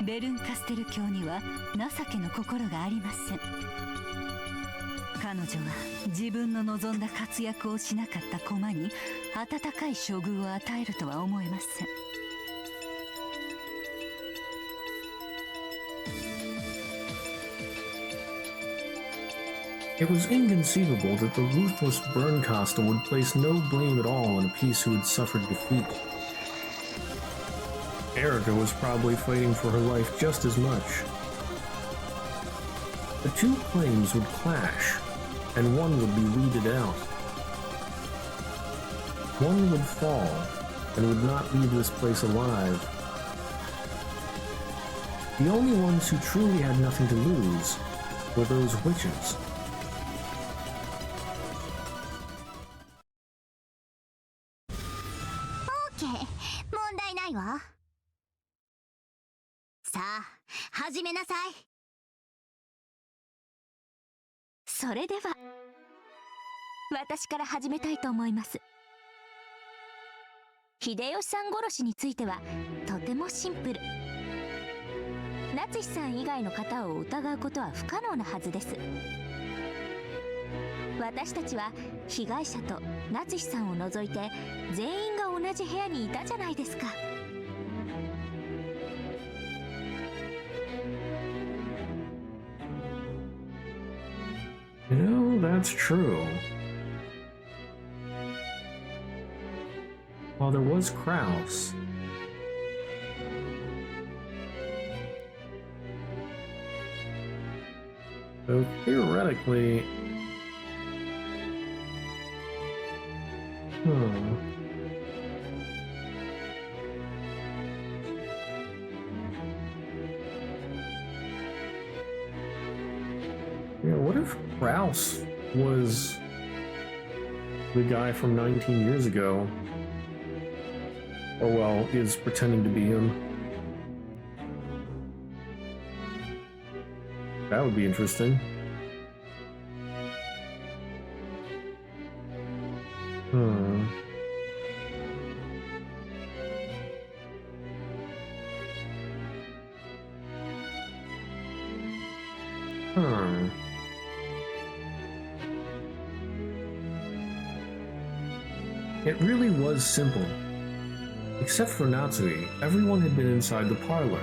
ベルンカステル教には情けの心がありません。彼女は自分の望んだ活躍をしなかった駒に温かい処遇を与えるとは思えません。It was inconceivable that the ruthless Burncosta would place no blame at all on a piece who had suffered defeat. Erica was probably fighting for her life just as much. The two claims would clash, and one would be weeded out. One would fall, and would not leave this place alive. The only ones who truly had nothing to lose were those witches. OK、問題ないわ。さあ、始めなさい。それでは私から始めたいと思います。秀吉さん殺しについてはとてもシンプル。夏日さん以外の方を疑うことは不可能なはずです。私たちは被害者と夏日さんを除いて全員が同じ部屋にいたじゃないですか。You know, that's true. While there was Kraus, so theoretically, yeah, what if Kraus was the guy from 19 years ago? Or, well, is pretending to be him? That would be interesting. It really was simple. Except for Natsui, everyone had been inside the parlor.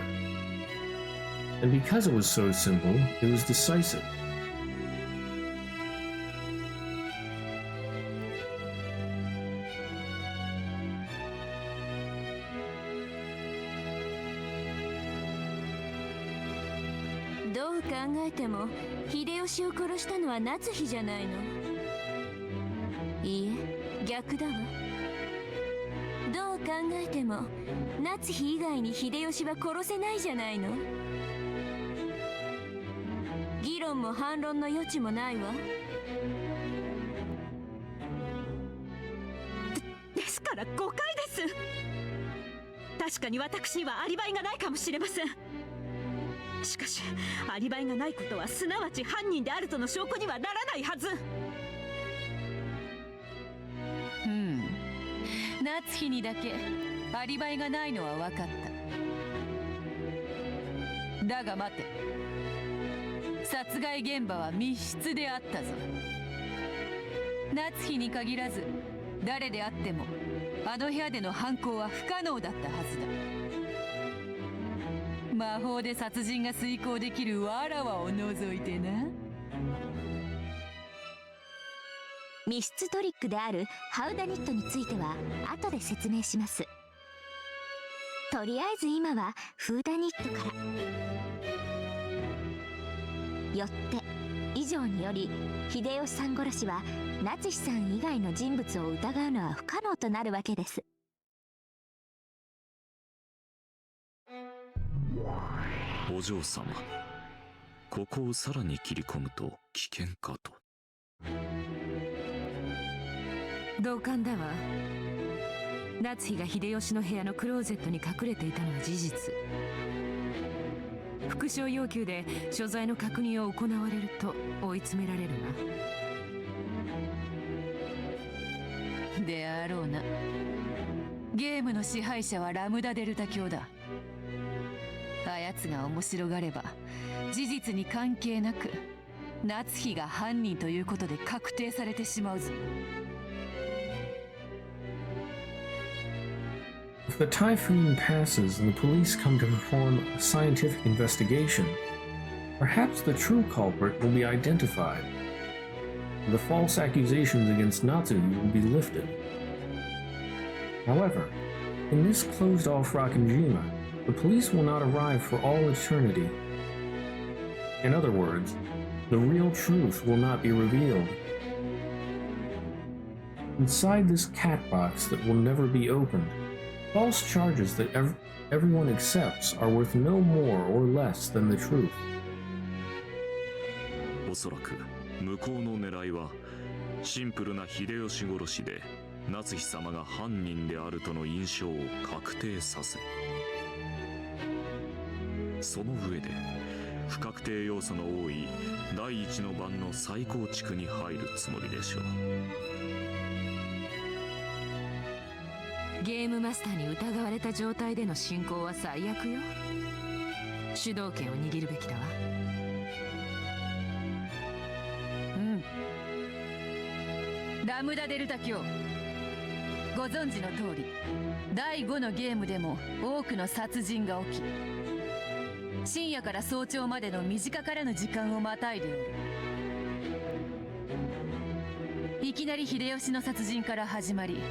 And because it was so simple, it was decisive.どう考えても秀吉を殺したのは夏日じゃないの。いいえ、逆だわ。どう考えても夏日以外に秀吉は殺せないじゃないの。議論も反論の余地もないわ。ですから誤解です。確かに私にはアリバイがないかもしれません。しかしアリバイがないことはすなわち犯人であるとの証拠にはならないはず。夏日にだけアリバイがないのは分かった。だが待て、殺害現場は密室であったぞ。夏日に限らず誰であってもあの部屋での犯行は不可能だったはずだ。魔法で殺人が遂行できるわらわを除いてな。密室トリックであるハウダニットについては後で説明します。とりあえず今はフーダニットから。よって以上により秀吉さん殺しは夏日さん以外の人物を疑うのは不可能となるわけです。お嬢様、ここをさらに切り込むと危険かと。同感だわ。夏日が秀吉の部屋のクローゼットに隠れていたのは事実。復唱要求で所在の確認を行われると追い詰められるわ。であろうな。ゲームの支配者はラムダデルタ教だ。あやつが面白がれば事実に関係なく夏日が犯人ということで確定されてしまうぞ。If the typhoon passes and the police come to perform a scientific investigation, perhaps the true culprit will be identified. The false accusations against Natsuhi will be lifted. However, in this closed-off Rakanjima, the police will not arrive for all eternity. In other words, the real truth will not be revealed. Inside this cat box that will never be opened, false charges that everyone accepts are worth no more or less than the truth. おそらく向こうの狙いはシンプルな秀吉殺しで夏日様が犯人であるとの印象を確定させ、その上で不確定要素の多い第一の盤の再構築に入るつもりでしょう。ゲームマスターに疑われた状態での進行は最悪よ。主導権を握るべきだわ。ラムダデルタ教、ご存知の通り第5のゲームでも多くの殺人が起き、深夜から早朝までの短からぬ時間をまたいでおる。いきなり秀吉の殺人から始まり、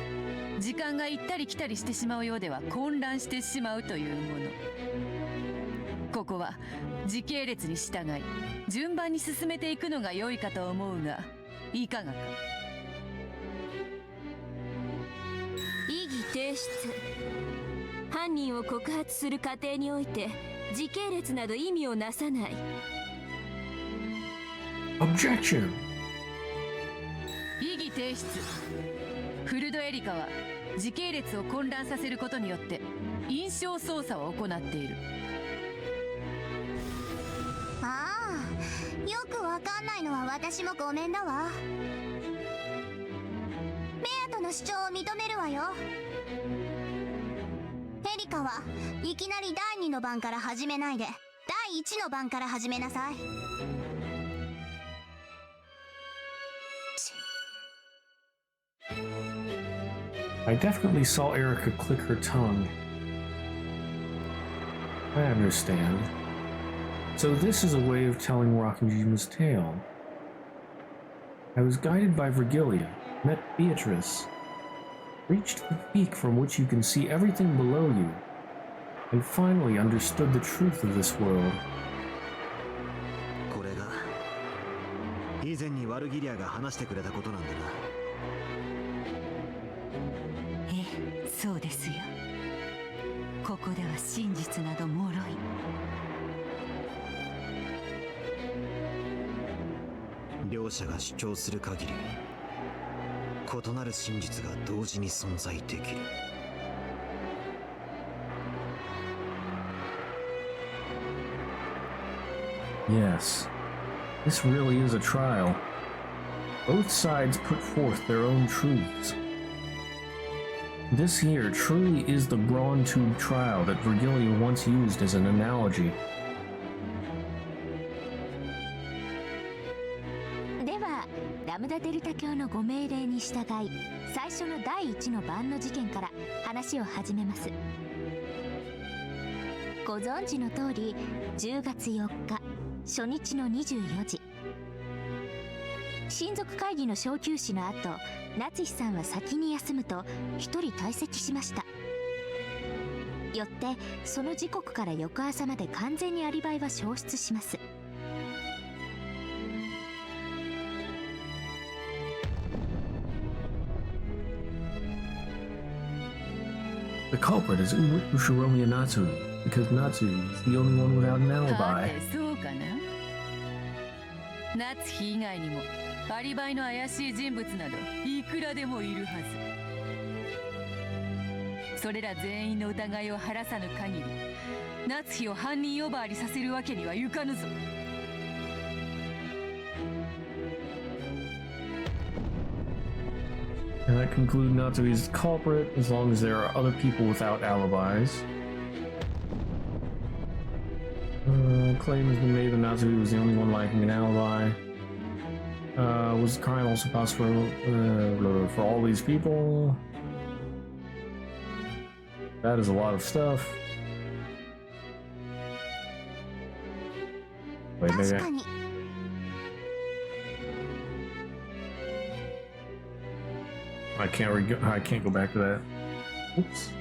時間が行ったり来たりしてしまうようでは混乱してしまうというもの。ここは時系列に従い順番に進めていくのが良いかと思うが、いかがか。異議提出。犯人を告発する過程において時系列など意味をなさない。Objection! 異議提出。フルドエリカは時系列を混乱させることによって印象操作を行っている。ああ、よくわかんないのは私もごめんだわ。メアとの主張を認めるわよ。エリカはいきなり第2の番から始めないで第1の番から始めなさい。I definitely saw Erica click her tongue. I understand. So this is a way of telling Rakanjima's tale. I was guided by Virgilia, met Beatrice, reached the peak from which you can see everything below you, and finally understood the truth of this world. これが以前にワルギリアが話してくれたことなんだな。そうですよ。ここでは真実など脆い。両者が主張する限り異なる真実が同時に存在できる。Yes, this really is a trial. Both sides put forth their own truths. This here truly is the Brawn Tube trial that Virgilia once used as an analogy. ではラムダデルタ教のご命令に従い、最初の第1の晩の事件から話を始めます。ご存知の通り、10月4日初日の24時、親族会議の小休止の後、夏日さんは先に休むと一人退席しました。よってその時刻から翌朝まで完全にアリバイは消失します。The culprit is Ushiromi Natsui, because Natsui is the only one without an alibi. そうかな。夏日以外にもアリバイの怪しい人物などいくらでもいるはず。それら全員の疑いを晴らさぬ限り、夏日を犯人呼ばわりさせるわけにはいかぬぞ。And that concludes Natsui's culprit, as long as there are other people without alibis. Claim has been made that Natsui was the only one lacking an alibi. Was the crime also possible for all these people? That is a lot of stuff. Wait, maybe I can't go back to that. Oops.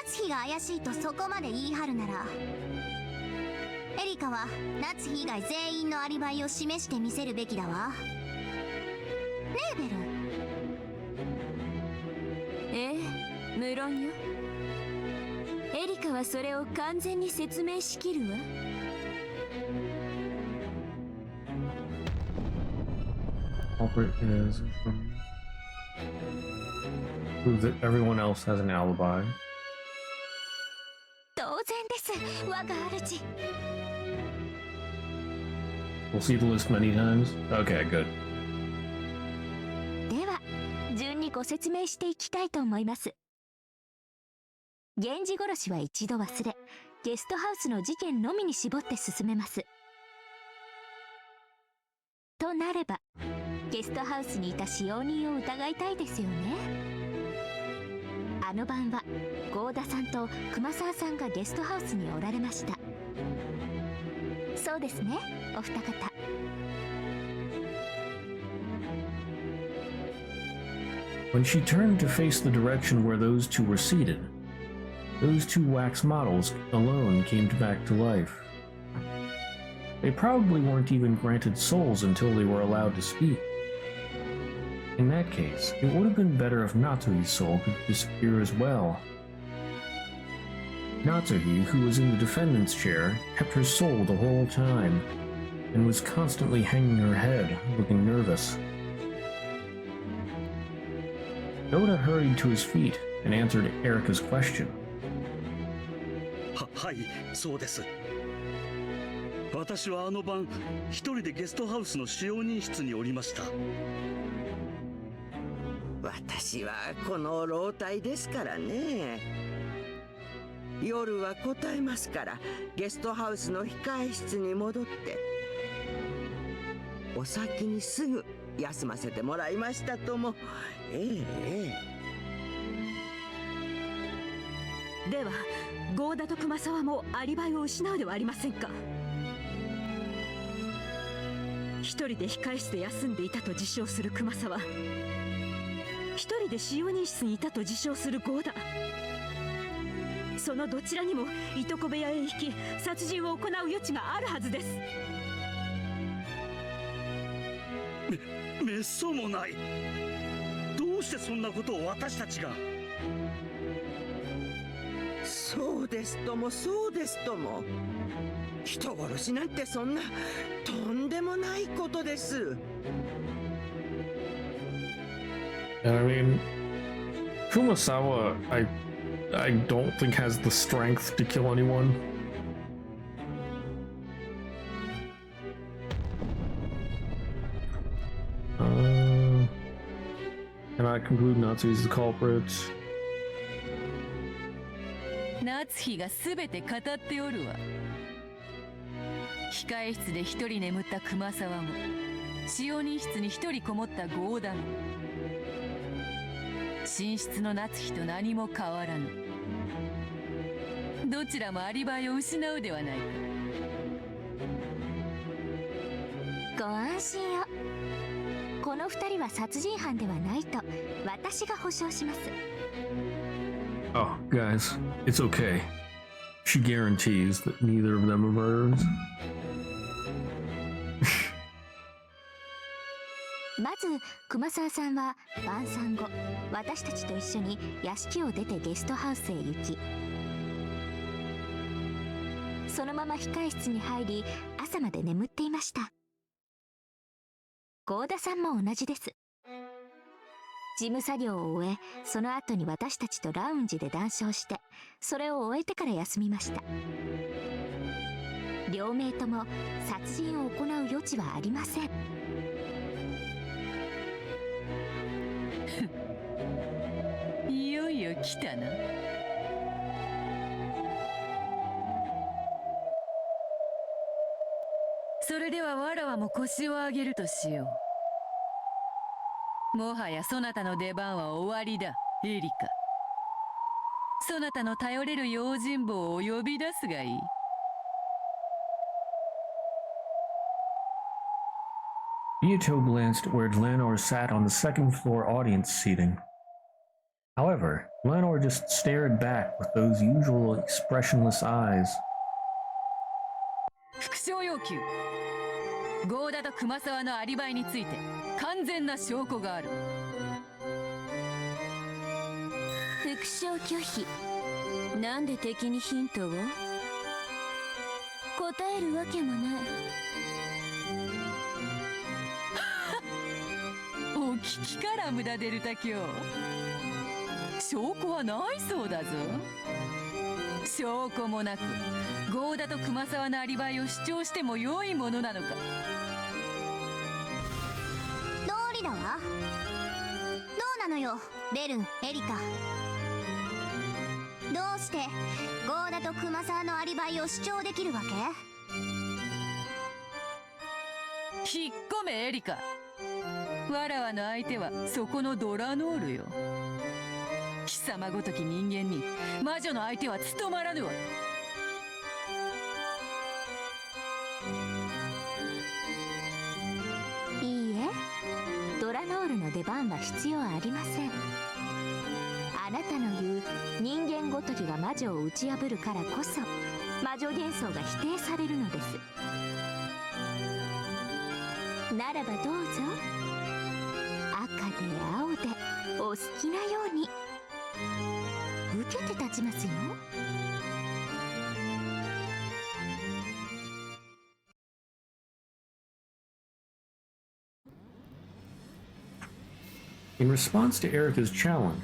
夏日が怪しいとそこまで言い張るなら、エリカは夏日以外全員のアリバイを示してみせるべきだわ。ねえベル。ええ、無論よ。エリカはそれを完全に説明しきるわ。Culprit is prove that everyone else has an alibi. 当然です、我が主。We'll see the list many times. Okay, good. では順にご説明していきたいと思います。源氏殺しは一度忘れ、ゲストハウスの事件のみに絞って進めます。となればゲストハウスにいた使用人を疑いたいですよね。あの晩は郷田さんと熊沢さんがゲストハウスにおられました。そうですね、お二方。When she turned to face the direction where those two were seated, those two wax models alone came back to life. They probably weren't even granted souls until they were allowed to speak. In that case, it would have been better if Natsuhi's soul could disappear as well. Natsuhi, who was in the defendant's chair, kept her soul the whole time, and was constantly hanging her head, looking nervous. Yoda hurried to his feet and answered Erica's question. はい、そうです。私はあの晩一人でゲストハウスの使用人室におりました。私はこの老体ですからね。夜は答えますから、ゲストハウスの控え室に戻ってお先にすぐ休ませてもらいましたとも。では郷田と熊沢もアリバイを失うではありませんか。一人で控え室で休んでいたと自称する熊沢、一人で使用人室にいたと自称する郷田、そのどちらにもいとこ部屋へ行き殺人を行う余地があるはずです。めっそうもない。どうしてそんなことを私たちが。そうですともそうですとも、人殺しなんてそんなとんでもないことです。I mean, Kumasawa, I don't think has the strength to kill anyone. Can I conclude Natsuki is the culprit? 夏日が全て語っておるわ。控え室で一人眠った熊沢も、使用人室に一人こもった郷田も、寝室の夏日と何も変わらぬ。どちらもアリバイを失うではないか。ご安心を。この二人は殺人犯ではないと私が保証します。Oh, guys, it's okay. She guarantees that neither of them are murderers. まず熊沢さんは晩餐後、私たちと一緒に屋敷を出てゲストハウスへ行き、そのまま控え室に入り朝まで眠っていました。郷田さんも同じです。事務作業を終え、その後に私たちとラウンジで談笑して、それを終えてから休みました。両名とも殺人を行う余地はありません。いよいよ来たな。それではわらわも腰を上げるとしよう。もはやそなたの出番は終わりだ、エリカ。そなたの頼れる用心棒を呼び出すがいい。Miyuto glanced where Lanor sat on the second floor audience seating. However, Lanor just stared back with those usual expressionless eyes. 復唱要求。郷田と熊沢のアリバイについて完全な証拠がある。復唱拒否。なんで敵にヒントを？答えるわけもない。お聞きから無駄デルタ卿。証拠はないそうだぞ。証拠もなく郷田と熊沢のアリバイを主張しても良いものなのか。通りだわ。どうなのよベルン、エリカ。どうして郷田と熊沢のアリバイを主張できるわけ？引っ込めエリカ。わらわの相手はそこのドラノールよ。貴様ごとき人間に魔女の相手は務まらぬわ。いいえ、ドラノールの出番は必要ありません。あなたの言う人間ごときが魔女を打ち破るからこそ魔女幻想が否定されるのです。ならばどうぞ、赤で青でお好きなように受けて立ちますよ。In response to Erika's challenge,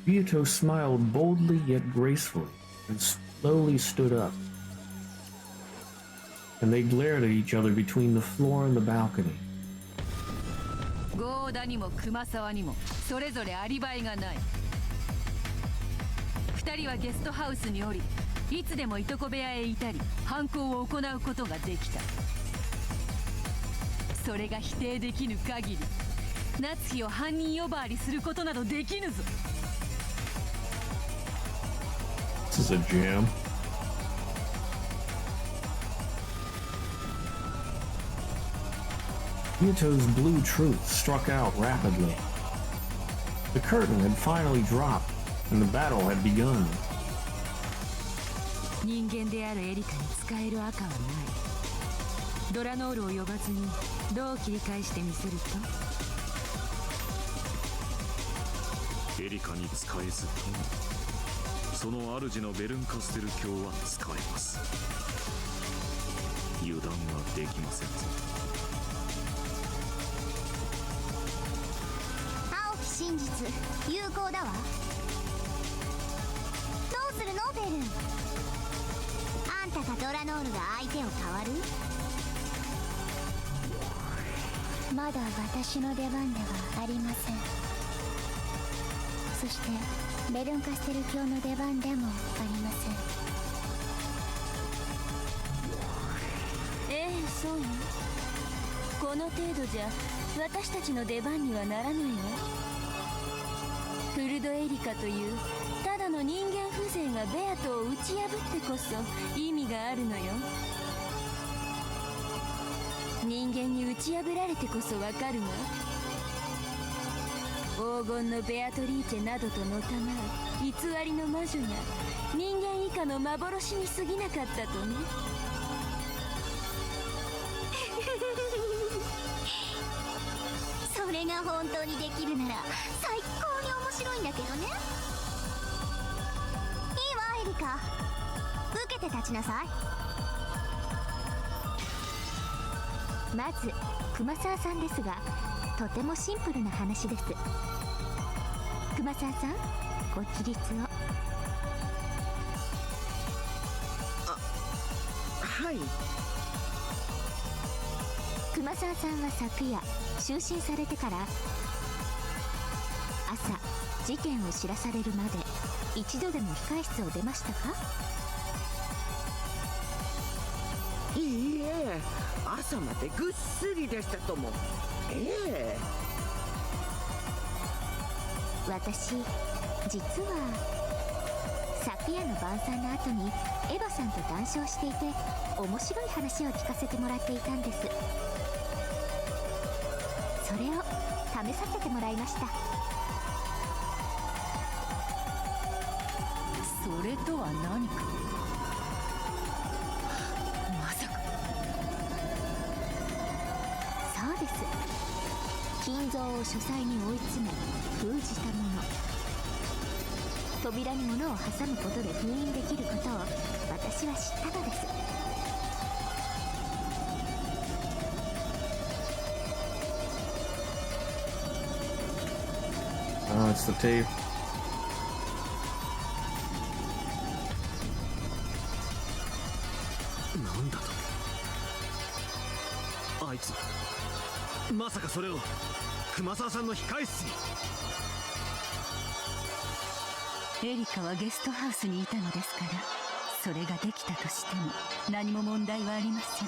Ryuto smiled boldly yet gracefully and slowly stood up. And they glared at each other between the floor and the balcony. 郷田にも熊沢にもそれぞれアリバイがない。二人はゲストハウスにおり、いつでもいとこ部屋へいたり犯行を行うことができた。それが否定できぬ限り、夏日を犯人呼ばわりすることなどできぬぞ。This is a jam. Ryuto's blue truth struck out rapidly. The curtain had finally dropped, and the battle had begun. 人間であるエリカに使える赤はない。ドラノールを呼ばずにどう切り返してみせると？エリカに使えずともその主のベルンカステル卿は使えます。油断はできませんぞ。青き真実有効だわ。どうするのベル。あんたかドラノールが相手を変わる？まだ私の出番ではありません。そしてベルンカステル教の出番でもありません。ええ、そうよ。この程度じゃ私たちの出番にはならないわ。フルドエリカというただの人間風情がベアトを打ち破ってこそ意味があるのよ。人間に打ち破られてこそわかるわ。黄金のベアトリーチェなどとのたま偽りの魔女が人間以下の幻に過ぎなかったとね。それが本当にできるなら最高に面白いんだけどね。いいわエリカ、受けて立ちなさい。まず熊沢さんですが、とてもシンプルな話です。熊沢さん、ご起立を。はい。熊沢さんは昨夜就寝されてから朝事件を知らされるまで一度でも控室を出ましたか？いいえ、朝までぐっすりでしたとも。私実は昨夜の晩餐の後にエヴァさんと談笑していて面白い話を聞かせてもらっていたんです。それを試させてもらいました。それとは何か。まさか。そうです。金蔵を書斎に追い詰め封じたもの。扉に物を挟むことで封印できることを私は知ったのです。It's the tape. なんだと。あいつまさかそれを熊沢さんの控室に。エリカはゲストハウスにいたのですから、それができたとしても何も問題はありません。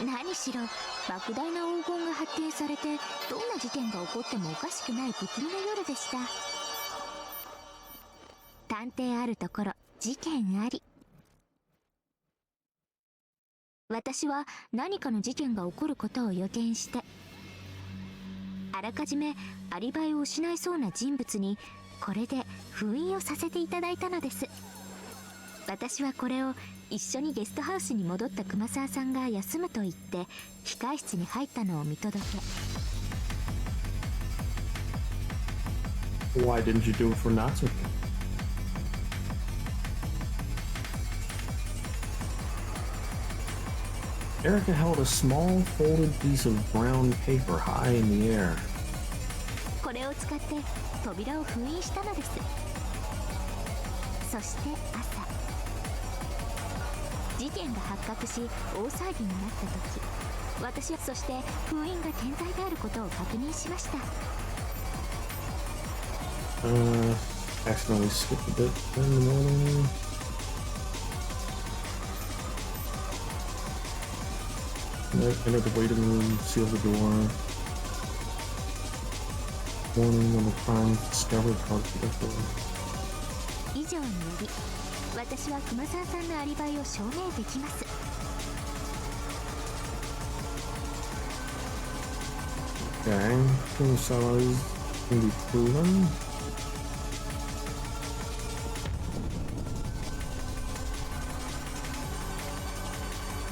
何しろ莫大な黄金が発見されてどんな事件が起こってもおかしくない不気味な夜でした。探偵あるところ事件あり。私は何かの事件が起こることを予見してあらかじめアリバイを失いそうな人物にこれで封印をさせていただいたのです。私はこれを一緒にゲストハウスに戻った熊沢さんが休むと言って控室に入ったのを見届け。Why didn't you do it for Natsuki? Erica held a small folded piece of brown paper high in the air. これを使って扉を封印したのです。そして朝事件が発覚し大騒ぎになった時、私はそして封印が健在であることを確認しました。Accidentally skipped a bit in the morning. Enter the waiting room, seal the door. Warning on the crime discovered confidential. 以上により私は熊沢さんのアリバイを証明できます。Okay, Kurosawa's can be proven.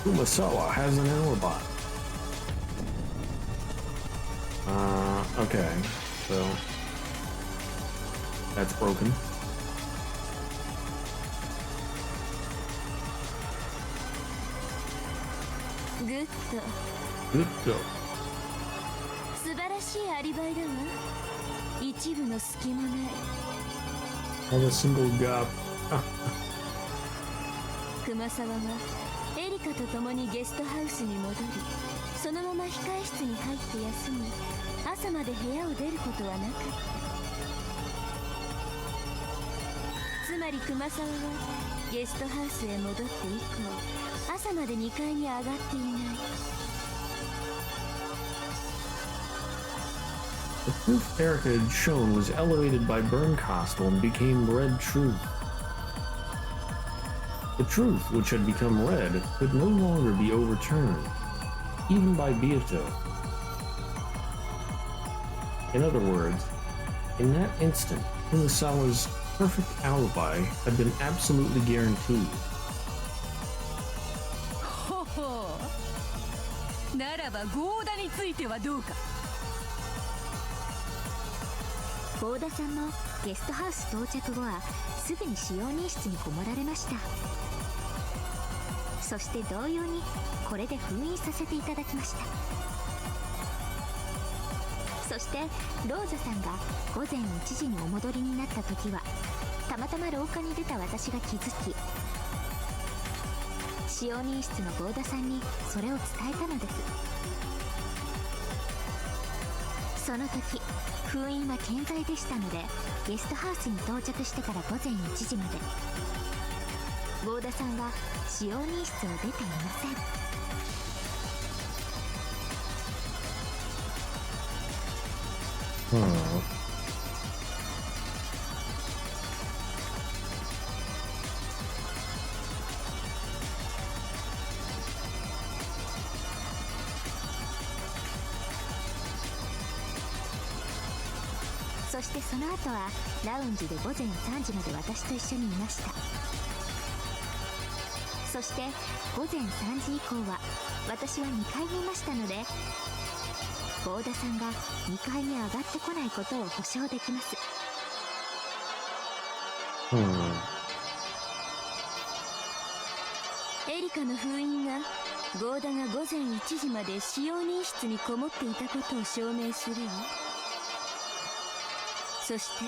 Kurosawa has an alibi. Okay, so that's broken. グッド Good go. 素晴らしいアリバイだわ。一部の隙もない。 Not a single gap. 熊沢はエリカと共にゲストハウスに戻り、そのまま控え室に入って休み、朝まで部屋を出ることはなかった。つまり熊沢はゲストハウスへ戻って以降、朝まで2階に上がっていない。The proof Erica had shown was elevated by Bernkastel and became red truth. The truth, which had become red, could no longer be overturned, even by Beato. In other words, in that instant, Kumasawa's perfect alibi had been absolutely guaranteed. ほほう。ならばゴーダについてはどうか。幸田さんもゲストハウス到着後はすぐに使用人室にこもられました。そして同様にこれで封印させていただきました。そしてローザさんが午前1時にお戻りになった時は、たまたま廊下に出た私が気づき、使用人室の合田さんにそれを伝えたのです。その時封印は健在でしたので、ゲストハウスに到着してから午前1時まで合田さんは使用人室を出ていません。そしてその後はラウンジで午前3時まで私と一緒にいました。そして午前3時以降は私は2階にいましたので、合田さんが2階に上がってこないことを保証できます。エリカの封印が合田が午前1時まで使用人室にこもっていたことを証明するわ。そして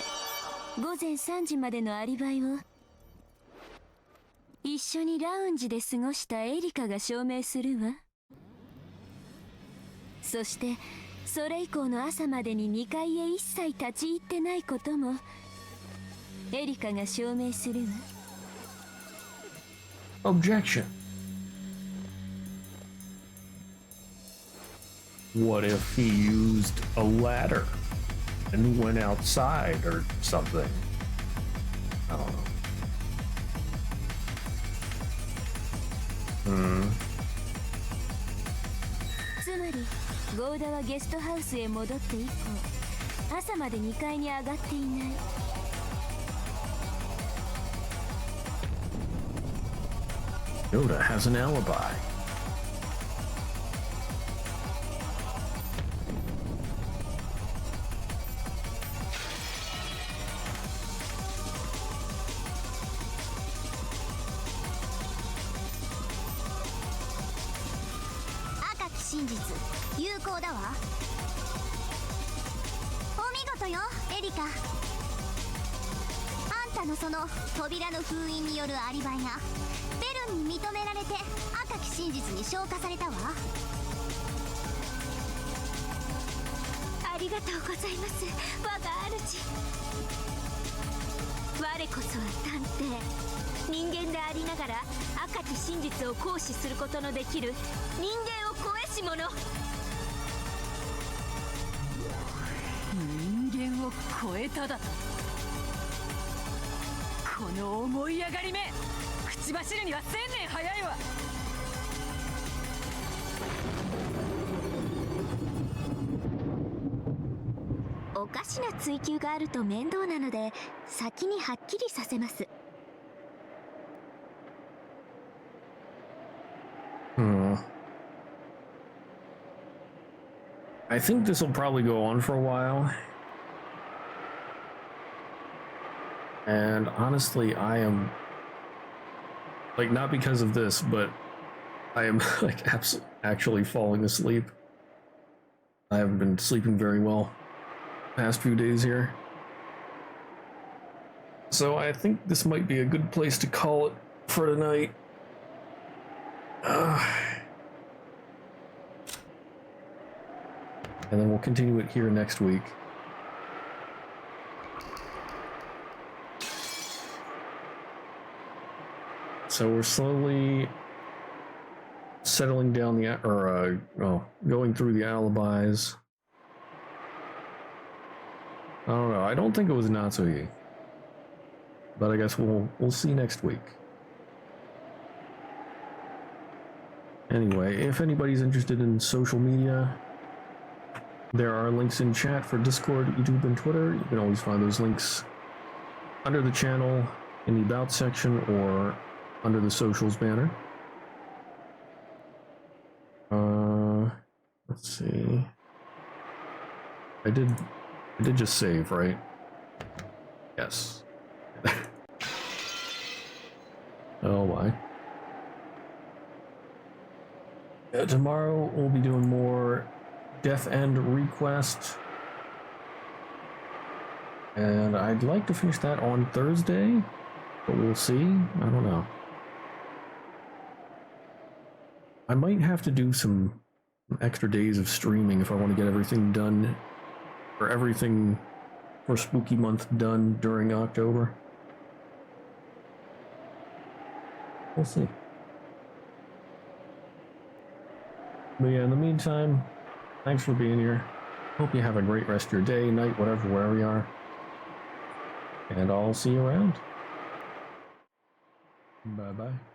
午前3時までのアリバイを一緒にラウンジで過ごしたエリカが証明するわ。そしてそれ以降の朝までに2階へ一切立ち入ってないこともエリカが証明するわ。 Objection. What if he used a ladder and went outside or something? I don't know. つまり合田はゲストハウスへ戻って以降、朝まで2階に上がっていない。Yoda has an alibi. Akaki 真実有効だわ。お見事よエリカ。あんたのその扉の封印によるアリバイがベルンに認められて赤き真実に昇華されたわ。ありがとうございます、我が主。我こそは探偵、人間でありながら赤き真実を行使することのできる人間を超えし者。人間を超えただと。この思い上がりめ、口走るには1000年早いわ。おかしな追求があると面倒なので先にはっきりさせます。I think this will probably go on for a while. And honestly, I am, like, not because of this, but I am like actually falling asleep. I haven't been sleeping very well past few days here. So I think this might be a good place to call it for tonight. And then we'll continue it here next week. So we're slowly settling down going through the alibis. I don't know. I don't think it was Natsuhi, but I guess we'll see next week. Anyway, if anybody's interested in social media, there are links in chat for Discord, YouTube, and Twitter. You can always find those links under the channel in the About section or under the socials banner. Let's see. I did just save, right? Yes. Oh my. Tomorrow we'll be doing more Death End Request. And I'd like to finish that on Thursday, but we'll see. I don't know. I might have to do some extra days of streaming if I want to get everything done, or everything for Spooky Month done during October. We'll see. But yeah, in the meantime, thanks for being here. Hope you have a great rest of your day, night, whatever, wherever you are. And I'll see you around. Bye-bye.